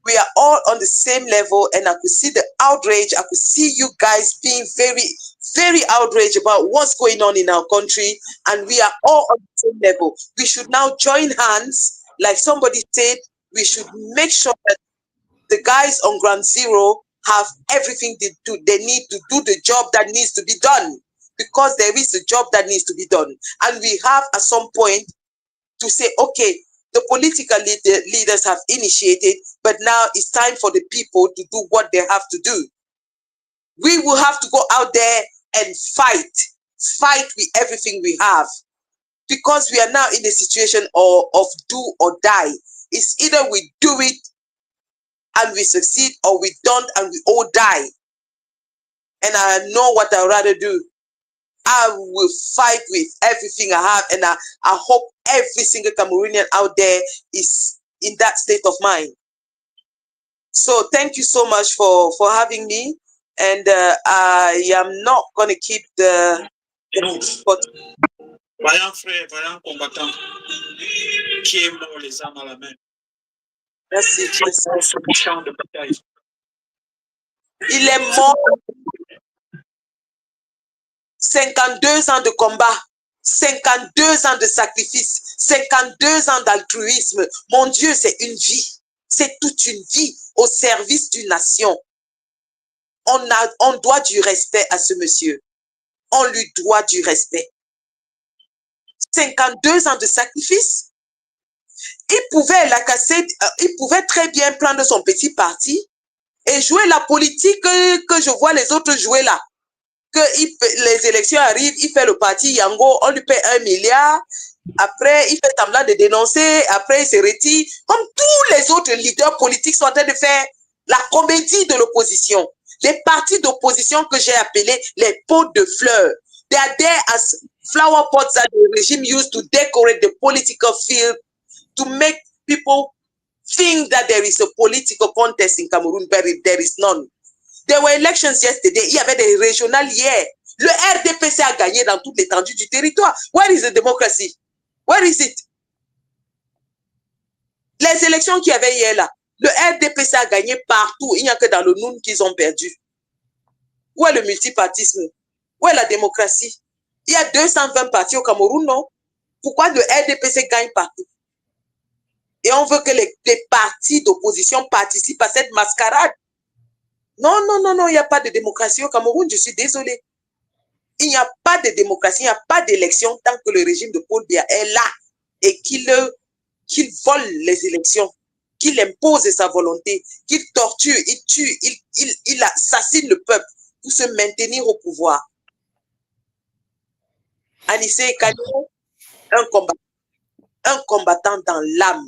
S9: we are all on the same level, and I could see the outrage. I could see you guys being very outraged about what's going on in our country, and we are all on the same level. We should now join hands. Like somebody said, we should make sure that the guys on ground zero have everything they need to do the job that needs to be done, because there is a job that needs to be done. And we have at some point to say, okay, the political leaders have initiated, but now it's time for the people to do what they have to do. We will have to go out there and fight with everything we have, because we are now in a situation of do or die. It's either we do it and we succeed, or we don't and we all die. And I know what I'd rather do. I will fight with everything I have, and I hope every single Cameroonian out there is in that state of mind. So thank you so much for having me, and I am not going to keep the
S10: Vaillant frère, vaillant combattant, qui est mort les armes à la main.
S9: Merci.
S10: Champ de bataille.
S9: Il est mort. 52 ans de combat, 52 ans de sacrifice, 52 ans d'altruisme. Mon Dieu, c'est une vie. C'est toute une vie au service d'une nation. On doit du respect à ce monsieur. On lui doit du respect. 52 ans de sacrifice. Il pouvait très bien prendre son petit parti et jouer la politique que je vois les autres jouer là. Que les élections arrivent, il fait le parti Yango, on lui paie 1 milliard, après il fait semblant de dénoncer, après il se retire, comme tous les autres leaders politiques sont en train de faire la comédie de l'opposition. Les partis d'opposition que j'ai appelés les pots de fleurs. They are there as flower pots that the regime used to decorate the political field to make people think that there is a political contest in Cameroon, but there is none. There were elections yesterday. Il y avait des régionales hier. Le RDPC a gagné dans toute l'étendue du territoire. Where is the democracy? Where is it? Les élections qu'il y avait hier là, le RDPC a gagné partout. Il n'y a que dans le Noun qu'ils ont perdu. Où est le multipartisme? Où est la démocratie? Il y a 220 partis au Cameroun, non? Pourquoi le RDPC gagne partout? Et on veut que les partis d'opposition participent à cette mascarade. Non, il n'y a pas de démocratie au Cameroun, je suis désolé. Il n'y a pas de démocratie, il n'y a pas d'élection tant que le régime de Paul Biya est là et qu'il vole les élections, qu'il impose sa volonté, qu'il torture, il tue, il assassine le peuple pour se maintenir au pouvoir. Anicet Ekane, un combattant dans l'âme.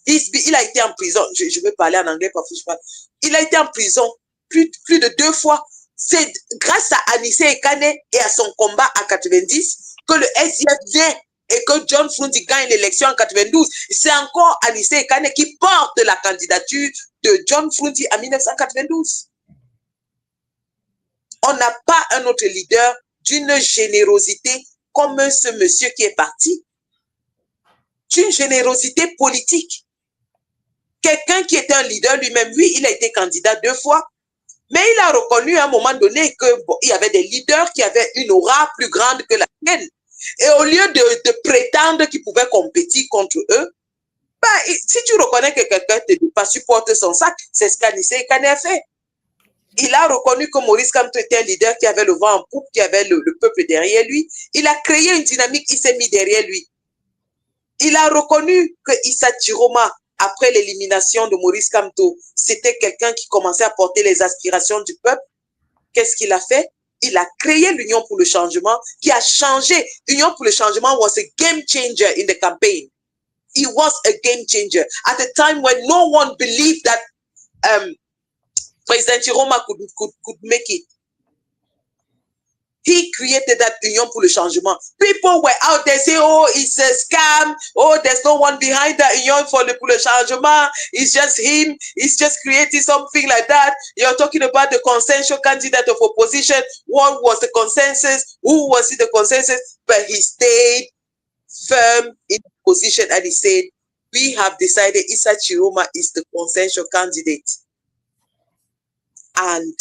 S9: Il a été en prison, je vais parler en anglais parfois, je parle. Il a été en prison plus de 2 fois. C'est grâce à Anicet Ekane et à son combat en 90 que le SDF vient et que John Frundi gagne l'élection en 92. C'est encore Anicet Ekane qui porte la candidature de John Frundi en 1992. On n'a pas un autre leader d'une générosité comme ce monsieur qui est parti. D'une générosité politique. Quelqu'un qui était un leader lui-même, lui, il a été candidat 2 fois. Mais il a reconnu à un moment donné qu'il y avait des leaders qui avaient une aura plus grande que la sienne. Et au lieu de prétendre qu'ils pouvaient compétir contre eux, si tu reconnais que quelqu'un ne peut pas supporter son sac, c'est ce qu'Anicet Ekane a fait. Il a reconnu que Maurice Kamto était un leader qui avait le vent en poupe, qui avait le peuple derrière lui. Il a créé une dynamique, il s'est mis derrière lui. Il a reconnu que Issa Chiroma, après l'élimination de Maurice Kamto, c'était quelqu'un qui commençait à porter les aspirations du peuple. Qu'est-ce qu'il a fait? Il a créé l'Union pour le changement, qui a changé. L'Union pour le changement was a game changer in the campaign. It was a game changer. At a time when no one believed that President Chiroma could make it. He created that Union pour le changement. People were out there saying, oh, it's a scam. Oh, there's no one behind that Union pour le changement. It's just him. He's just creating something like that. You're talking about the consensual candidate of opposition. What was the consensus? Who was it the consensus? But he stayed firm in position and he said, we have decided Issa Chiroma is the consensual candidate. And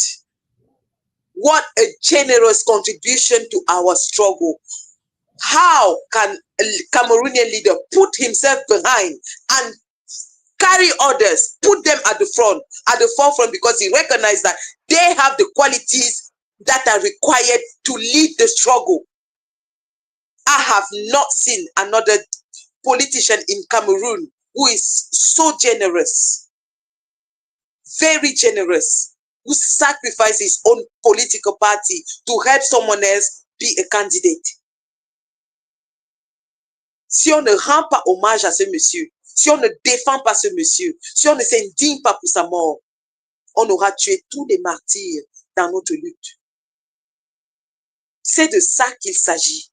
S9: what a generous contribution to our struggle. How can a Cameroonian leader put himself behind and carry others, put them at the forefront, because he recognized that they have the qualities that are required to lead the struggle. I have not seen another politician in Cameroon who is so generous, very generous, who sacrifices his own political party to help someone else be a candidate. Si on ne rend pas hommage à ce monsieur, si on ne défend pas ce monsieur, si on ne s'indigne pas pour sa mort, on aura tué tous les martyrs dans notre lutte. C'est de ça qu'il s'agit.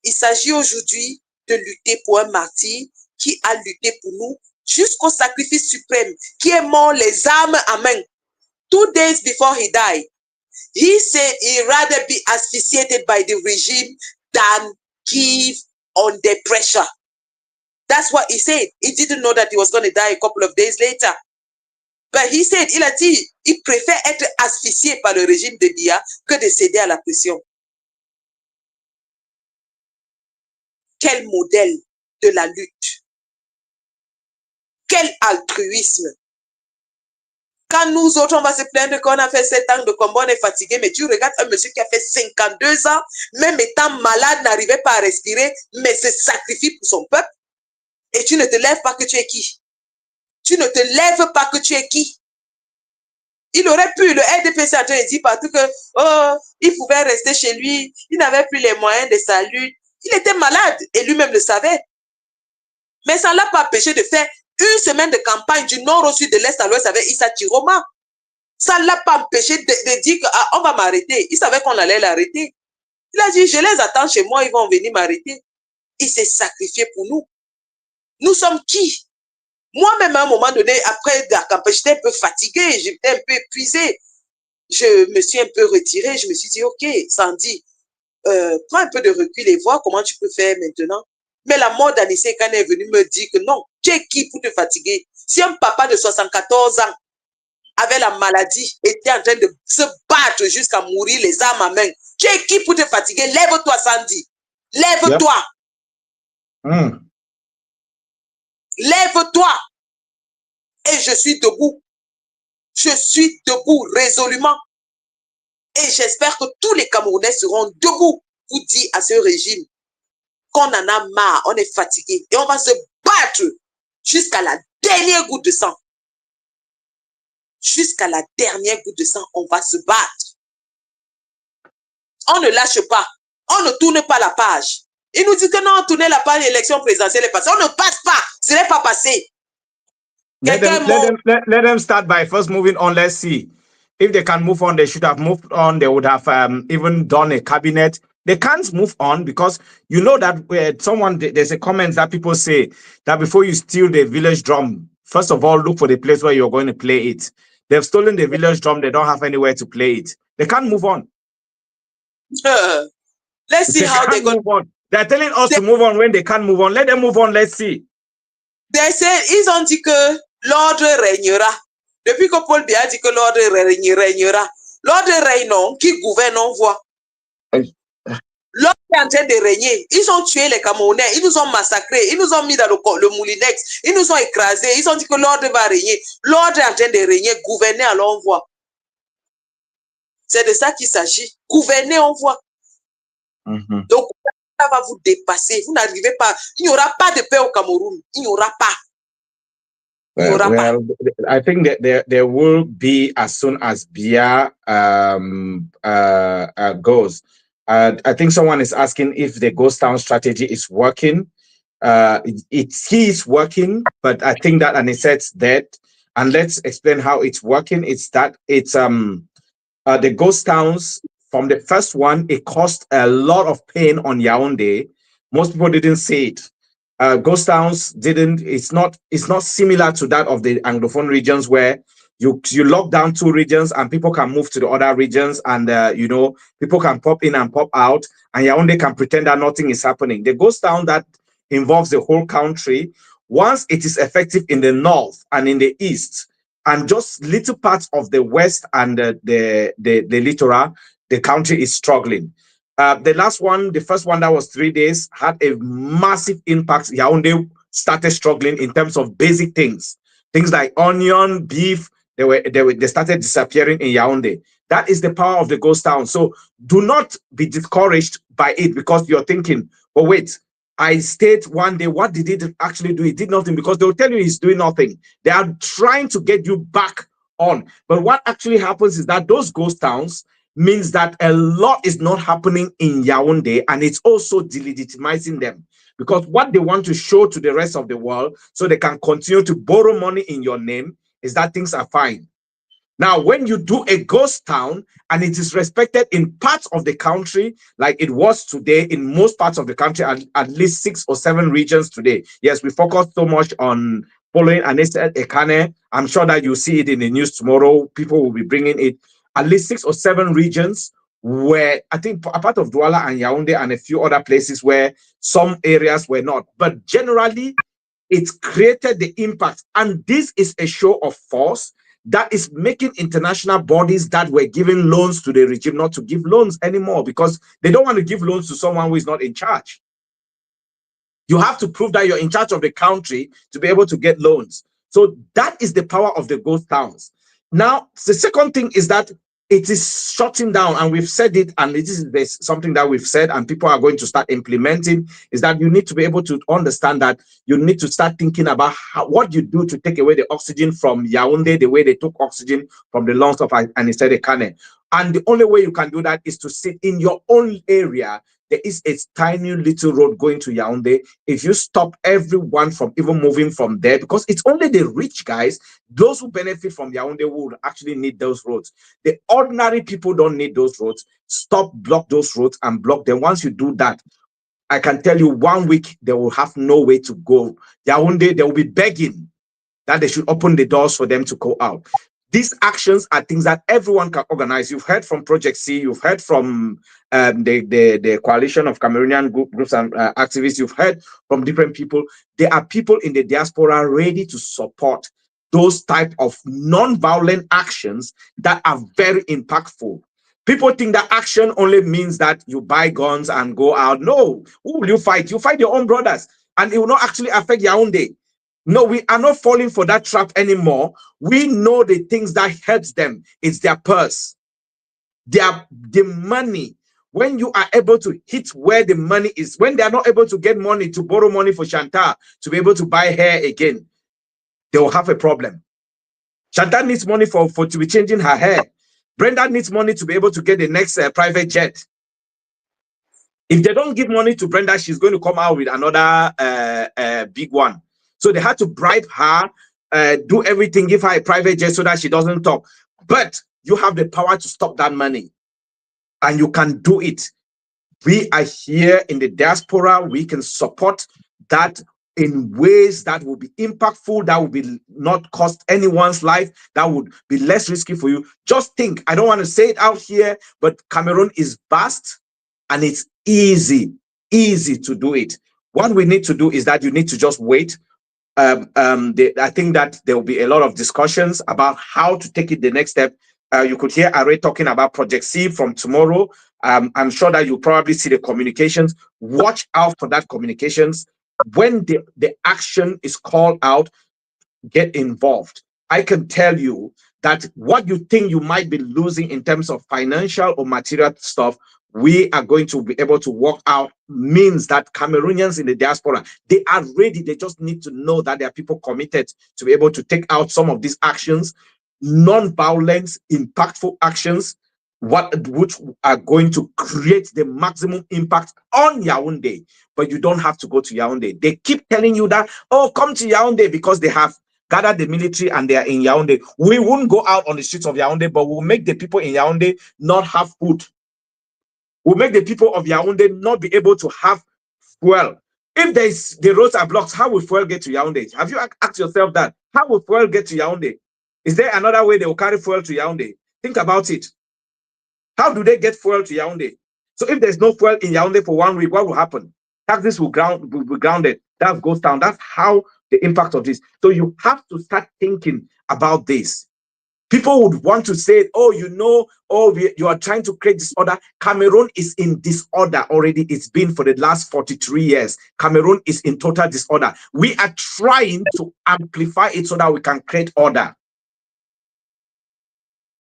S9: Il s'agit aujourd'hui de lutter pour un martyr qui a lutté pour nous jusqu'au sacrifice suprême, qui est mort les armes à main. 2 days before he died, he said he'd rather be asphyxiated by the regime than give under pressure. That's what he said. He didn't know that he was going to die a couple of days later. But he said, il a dit, il préfère être asphyxié par le régime de Biya que de céder à la pression. Quel modèle de la lutte. Quel altruisme. Quand nous autres, on va se plaindre qu'on a fait 7 ans de combat, on est fatigué, mais tu regardes un monsieur qui a fait 52 ans, même étant malade, n'arrivait pas à respirer, mais se sacrifie pour son peuple, et tu ne te lèves pas que tu es qui? Tu ne te lèves pas que tu es qui? Il aurait pu, le RDPC a dit partout que, oh, il pouvait rester chez lui, il n'avait plus les moyens de sa lutte, il était malade, et lui-même le savait. Mais ça ne l'a pas empêché de faire 1 semaine de campagne du nord au sud, de l'est à l'ouest avec Issa Chiroma. Ça ne l'a pas empêché de dire qu'on va m'arrêter. Il savait qu'on allait l'arrêter. Il a dit, je les attends chez moi, ils vont venir m'arrêter. Il s'est sacrifié pour nous. Nous sommes qui? Moi-même, à un moment donné, après la campagne, j'étais un peu fatiguée, j'étais un peu épuisée. Je me suis un peu retirée. Je me suis dit, OK, Sandy, prends un peu de recul et vois comment tu peux faire maintenant. Mais la mort d'Anicet Ekane est venue me dire que non, tu es qui pour te fatiguer? Si un papa de 74 ans avait la maladie, était en train de se battre jusqu'à mourir les armes à main, tu es qui pour te fatiguer? Lève-toi, Sandy. Lève-toi.
S6: Yep.
S9: Lève-toi. Et je suis debout. Je suis debout résolument. Et j'espère que tous les Camerounais seront debout pour dire à ce régime qu'on en a marre, on est fatigué. Et on va se battre jusqu'à la dernière goutte de sang. Jusqu'à la dernière goutte de sang, on va se battre. On ne lâche pas. On ne tourne pas la page. Il nous dit que non, tourner la page, l'élection présidentielle est passée. On ne passe pas. Ce n'est pas passé.
S6: Let them start by first moving on. Let's see. If they can move on, they should have moved on. They would have even done a cabinet. They can't move on because you know that there's a comment that people say that before you steal the village drum, first of all, look for the place where you're going to play it. They've stolen the village drum. They don't have anywhere to play it. They can't move on.
S9: Let's see how they go.
S6: Move on. They're telling us to move on when they can't move on. Let them move on. Let's see.
S9: They say, ils ont dit que l'ordre régnera. Depuis que Paul Biya dit que l'ordre régnera. L'ordre règne, non, qui gouverne, on voit. L'ordre est en train de régner. Ils ont tué les Camerounais, ils nous ont massacrés, ils nous ont mis dans le moulinex, ils nous ont écrasés, ils ont dit que l'ordre va régner. L'ordre est en train de régner, gouverner, alors on voit. C'est de ça qu'il s'agit. Gouverner, on voit. Donc, ça va vous dépasser. Vous n'arrivez pas. Il n'y aura pas de paix au Cameroun. Il n'y aura pas.
S6: I think that there will be as soon as Biya goes. I think someone is asking if the ghost town strategy is working. He is working, but I think that Anicet's dead. And let's explain how it's working. It's that it's the ghost towns from the first one, it caused a lot of pain on Yaoundé. Most people didn't say it. Ghost towns didn't. It's not similar to that of the Anglophone regions where you lock down 2 regions and people can move to the other regions, and you know, people can pop in and pop out, and Yaoundé can pretend that nothing is happening. The ghost town that involves the whole country, once it is effective in the north and in the east, and just little parts of the west and the littoral, the country is struggling. The last one, the first one that was 3 days, had a massive impact. Yaoundé started struggling in terms of basic things like onion, beef. They started disappearing in Yaoundé. That is the power of the ghost town. So do not be discouraged by it because you're thinking, oh wait, I stayed 1 day. What did it actually do? It did nothing, because they will tell you it's doing nothing. They are trying to get you back on. But what actually happens is that those ghost towns means that a lot is not happening in Yaoundé, and it's also delegitimizing them, because what they want to show to the rest of the world so they can continue to borrow money in your name is that things are fine. Now, when you do a ghost town and it is respected in parts of the country, like it was today in most parts of the country, at least 6 or 7 regions today. Yes, we focus so much on following Anicet Ekane. I'm sure that you'll see it in the news tomorrow. People will be bringing it. At least 6 or 7 regions where, I think, a part of Douala and Yaoundé and a few other places where some areas were not. But generally, it's created the impact. And this is a show of force that is making international bodies that were giving loans to the regime not to give loans anymore, because they don't want to give loans to someone who is not in charge. You have to prove that you're in charge of the country to be able to get loans. So that is the power of the ghost towns. Now, the second thing is that it is shutting down, and we've said it, and this is something that we've said and people are going to start implementing, is that you need to be able to understand that you need to start thinking about what you do to take away the oxygen from Yaoundé, the way they took oxygen from the lungs of Anicet Ekane. And the only way you can do that is to sit in your own area. There is a tiny little road going to Yaoundé. If you stop everyone from even moving from there, because it's only the rich guys, those who benefit from Yaoundé, would actually need those roads. The ordinary people don't need those roads. Block those roads and block them. Once you do that, I can tell you 1 week, they will have no way to go. Yaoundé, they will be begging that they should open the doors for them to go out. These actions are things that everyone can organize. You've heard from Project C, you've heard from the coalition of Cameroonian groups and activists, you've heard from different people. There are people in the diaspora ready to support those type of non-violent actions that are very impactful. People think that action only means that you buy guns and go out. No, who will you fight? You fight your own brothers, and it will not actually affect Yaoundé. No, we are not falling for that trap anymore. We know the things that hurts them. It's their purse, the money. When you are able to hit where the money is, when they are not able to get money to borrow money for Chantal to be able to buy hair again, they will have a problem. Chantal needs money to be changing her hair. Brenda needs money to be able to get the next private jet. If they don't give money to Brenda, she's going to come out with another big one. So they had to bribe her, do everything, give her a private jet so that she doesn't talk. But you have the power to stop that money, and you can do it. We are here in the diaspora. We can support that in ways that will be impactful, that will be not cost anyone's life, that would be less risky for you. Just think, I don't want to say it out here, but Cameroon is vast and it's easy to do it. What we need to do is that you need to just wait. I think that there will be a lot of discussions about how to take it the next step. You could hear Are talking about Project C from tomorrow. I'm sure that you'll probably see the communications. Watch out for that communications. When the action is called out, get involved. I can tell you that what you think you might be losing in terms of financial or material stuff, we are going to be able to work out means that Cameroonians in the diaspora, they are ready. They just need to know that there are people committed to be able to take out some of these actions, non-violence, impactful actions, which are going to create the maximum impact on Yaoundé. But you don't have to go to Yaoundé. They keep telling you that, oh, come to Yaoundé because they have gathered the military and they are in Yaoundé. We won't go out on the streets of Yaoundé, but we'll make the people in Yaoundé not have food. will make the people of Yaoundé not be able to have fuel. If the roads are blocked, how will fuel get to Yaoundé? Have you asked yourself that? How will fuel get to Yaoundé? Is there another way they will carry fuel to Yaoundé? Think about it. How do they get fuel to Yaoundé? So if there's no fuel in Yaoundé for 1 week, what will happen? Taxes will be grounded. That goes down. That's how the impact of this. So you have to start thinking about this. People would want to say, oh, you are trying to create disorder. Cameroon is in disorder already. It's been for the last 43 years. Cameroon is in total disorder. We are trying to amplify it so that we can create order.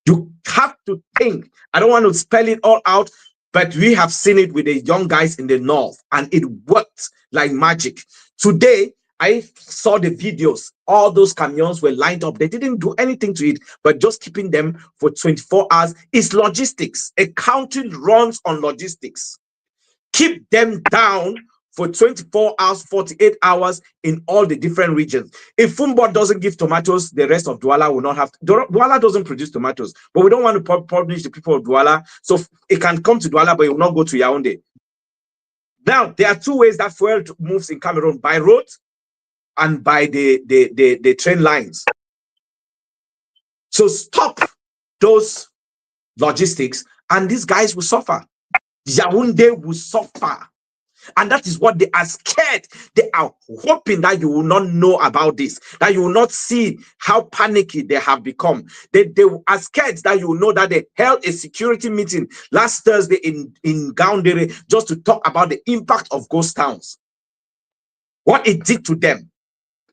S6: You have to think. I don't want to spell it all out, but we have seen it with the young guys in the north, and it worked like magic. Today, I saw the videos. All those camions were lined up. They didn't do anything to it, but just keeping them for 24 hours is logistics. A country runs on logistics. Keep them down for 24 hours, 48 hours in all the different regions. If Fumbo doesn't give tomatoes, the rest of Douala will not have. Douala doesn't produce tomatoes, but we don't want to publish the people of Douala, so it can come to Douala, but it will not go to Yaoundé. Now, there are two ways that fuel moves in Cameroon: by road and by the train lines. So stop those logistics, and these guys will suffer. Yaoundé will suffer. And that is what they are scared. They are hoping that you will not know about this, that you will not see how panicky they have become. They are scared that you will know that they held a security meeting last Thursday in Gaoundere just to talk about the impact of ghost towns, what it did to them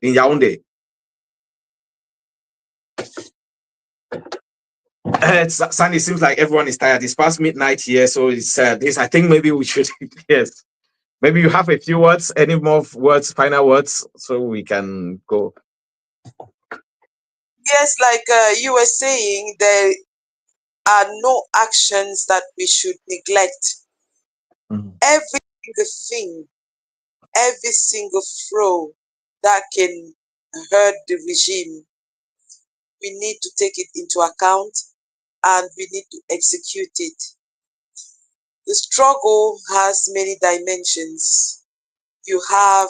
S6: in Yaoundé. Sandy, seems like everyone is tired. It's past midnight here, so it's this. I think maybe we should yes. Maybe you have a few words, any more words, final words, so we can go.
S9: Yes, like you were saying, there are no actions that we should neglect. Every single thing, every single throw that can hurt the regime, we need to take it into account and we need to execute it. The struggle has many dimensions. You have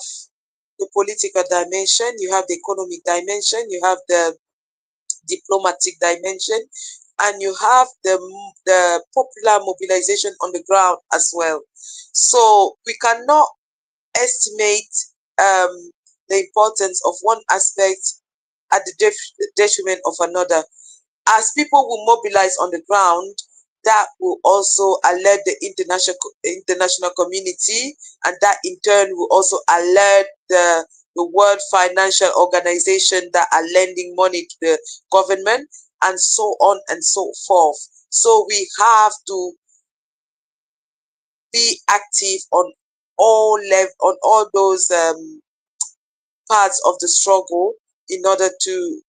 S9: the political dimension, you have the economic dimension, you have the diplomatic dimension, and you have the popular mobilization on the ground as well. So we cannot estimate the importance of one aspect at the detriment of another. As people will mobilize on the ground, that will also alert the international community, and that in turn will also alert the World Financial Organization that are lending money to the government, and so on and so forth. So we have to be active on all those parts of the struggle in order to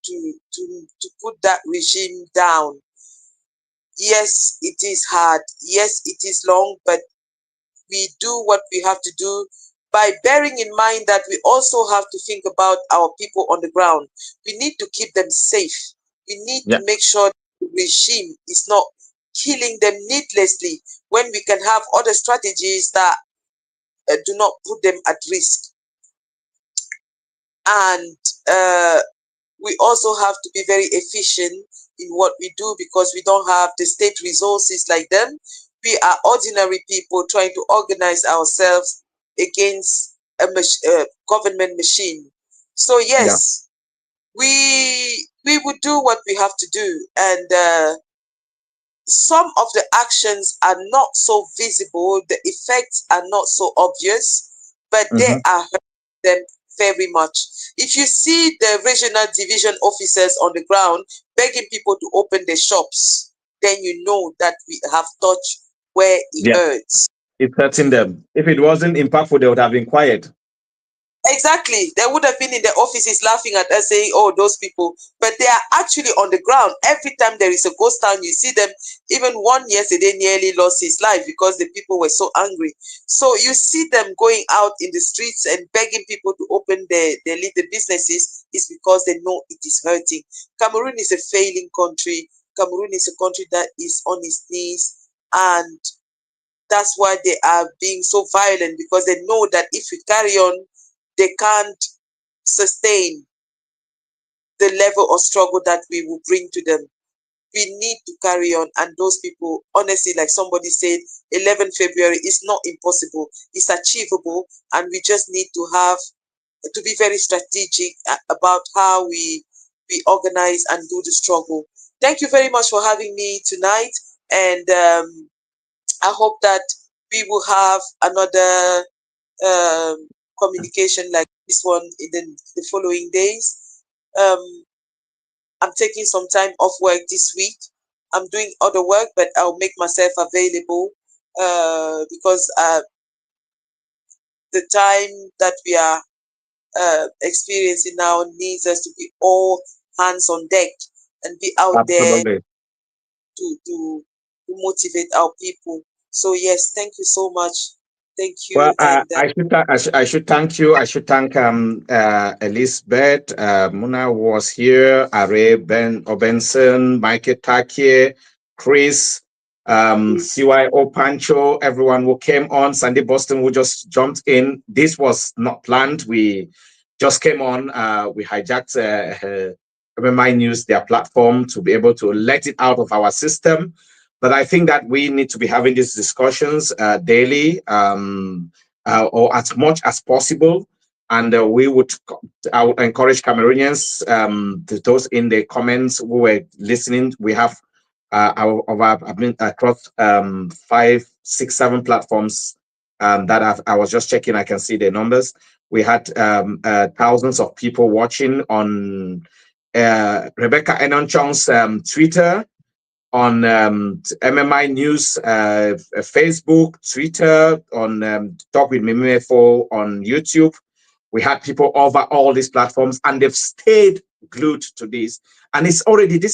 S9: put that regime down. Yes, it is hard. Yes, it is long, but we do what we have to do by bearing in mind that we also have to think about our people on the ground. We need to keep them safe. We need to make sure the regime is not killing them needlessly when we can have other strategies that do not put them at risk. And we also have to be very efficient in what we do because we don't have the state resources like them. We are ordinary people trying to organize ourselves against a government machine. So yes, we would do what we have to do, and some of the actions are not so visible, the effects are not so obvious, but they are hurting them very much. If you see the regional division officers on the ground begging people to open their shops, then you know that we have touched where it hurts.
S6: It's hurting them. If it wasn't impactful, they would have been quiet.
S9: Exactly. They would have been in the offices laughing at us saying, oh, those people. But they are actually on the ground. Every time there is a ghost town, you see them. Even one yesterday nearly lost his life because the people were so angry. So you see them going out in the streets and begging people to open their little businesses is because they know it is hurting. Cameroon is a failing country. Cameroon is a country that is on its knees. And that's why they are being so violent, because they know that if we carry on, they can't sustain the level of struggle that we will bring to them. We need to carry on, and those people, honestly, like somebody said, 11 February is not impossible, it's achievable, and we just need to be very strategic about how we organize and do the struggle. Thank you very much for having me tonight, and I hope that we will have another communication like this one in the following days. I'm taking some time off work this week. I'm doing other work, but I'll make myself available because the time that we are experiencing now needs us to be all hands on deck and be out there
S6: Absolutely.
S9: to motivate our people. So yes, thank you so much. Thank
S6: Well,
S9: you. And
S6: I should thank you. I should thank Elizabeth. Muna was here. Are Benson, Michael Takie, Chris, CYO Pancho, everyone who came on. Sandy Boston who just jumped in. This was not planned. We just came on. We hijacked MMI News, their platform, to be able to let it out of our system. But I think that we need to be having these discussions daily or as much as possible. And I would encourage Cameroonians, those in the comments who were listening. We have across 5, 6, 7 platforms that I was just checking. I can see the numbers. We had thousands of people watching on Rebecca Enonchong's Twitter, on MMI News, Facebook, Twitter, on Talk with Mimefo on YouTube. We had people over all these platforms, and they've stayed glued to this. And this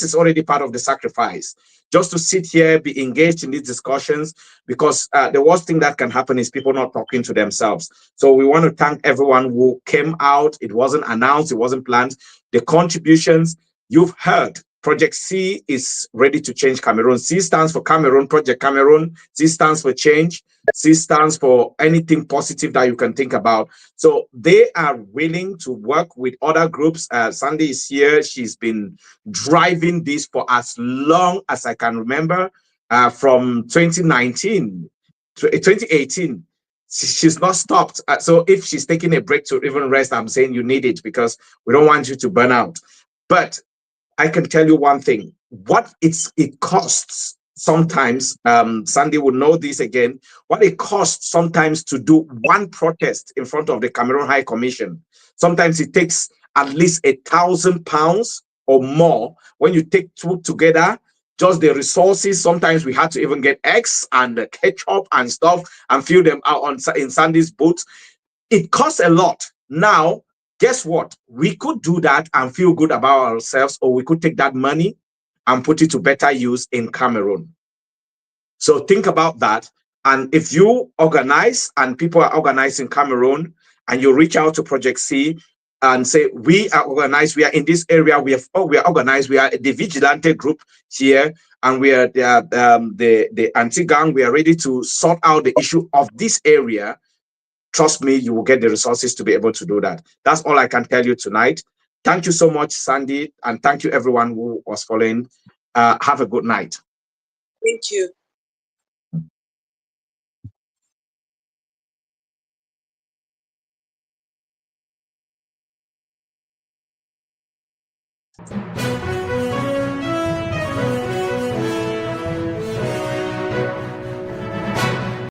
S6: is already part of the sacrifice. Just to sit here, be engaged in these discussions, because the worst thing that can happen is people not talking to themselves. So we want to thank everyone who came out. It wasn't announced, it wasn't planned. The contributions you've heard. Project C is ready to change Cameroon. C stands for Cameroon, Project Cameroon. C stands for change. C stands for anything positive that you can think about. So they are willing to work with other groups. Sandy is here. She's been driving this for as long as I can remember, from 2019 to 2018. She's not stopped. So if she's taking a break to even rest, I'm saying you need it, because we don't want you to burn out. But I can tell you one thing, what it costs sometimes, Sandy would know this again, what it costs sometimes to do one protest in front of the Cameroon High Commission. Sometimes it takes at least £1,000 or more. When you take two together, just the resources, sometimes we had to even get eggs and ketchup and stuff and fill them out in Sandy's booth. It costs a lot. Now, guess what? We could do that and feel good about ourselves, or we could take that money and put it to better use in Cameroon. So think about that. And if you organize and people are organized in Cameroon, and you reach out to Project C and say, we are organized, we are in this area, we are organized, we are the vigilante group here, and we are the anti-gang, we are ready to sort out the issue of this area. Trust me, you will get the resources to be able to do that. That's all I can tell you tonight. Thank you so much, Sandy, and thank you everyone who was following. Have a good night.
S9: thank you.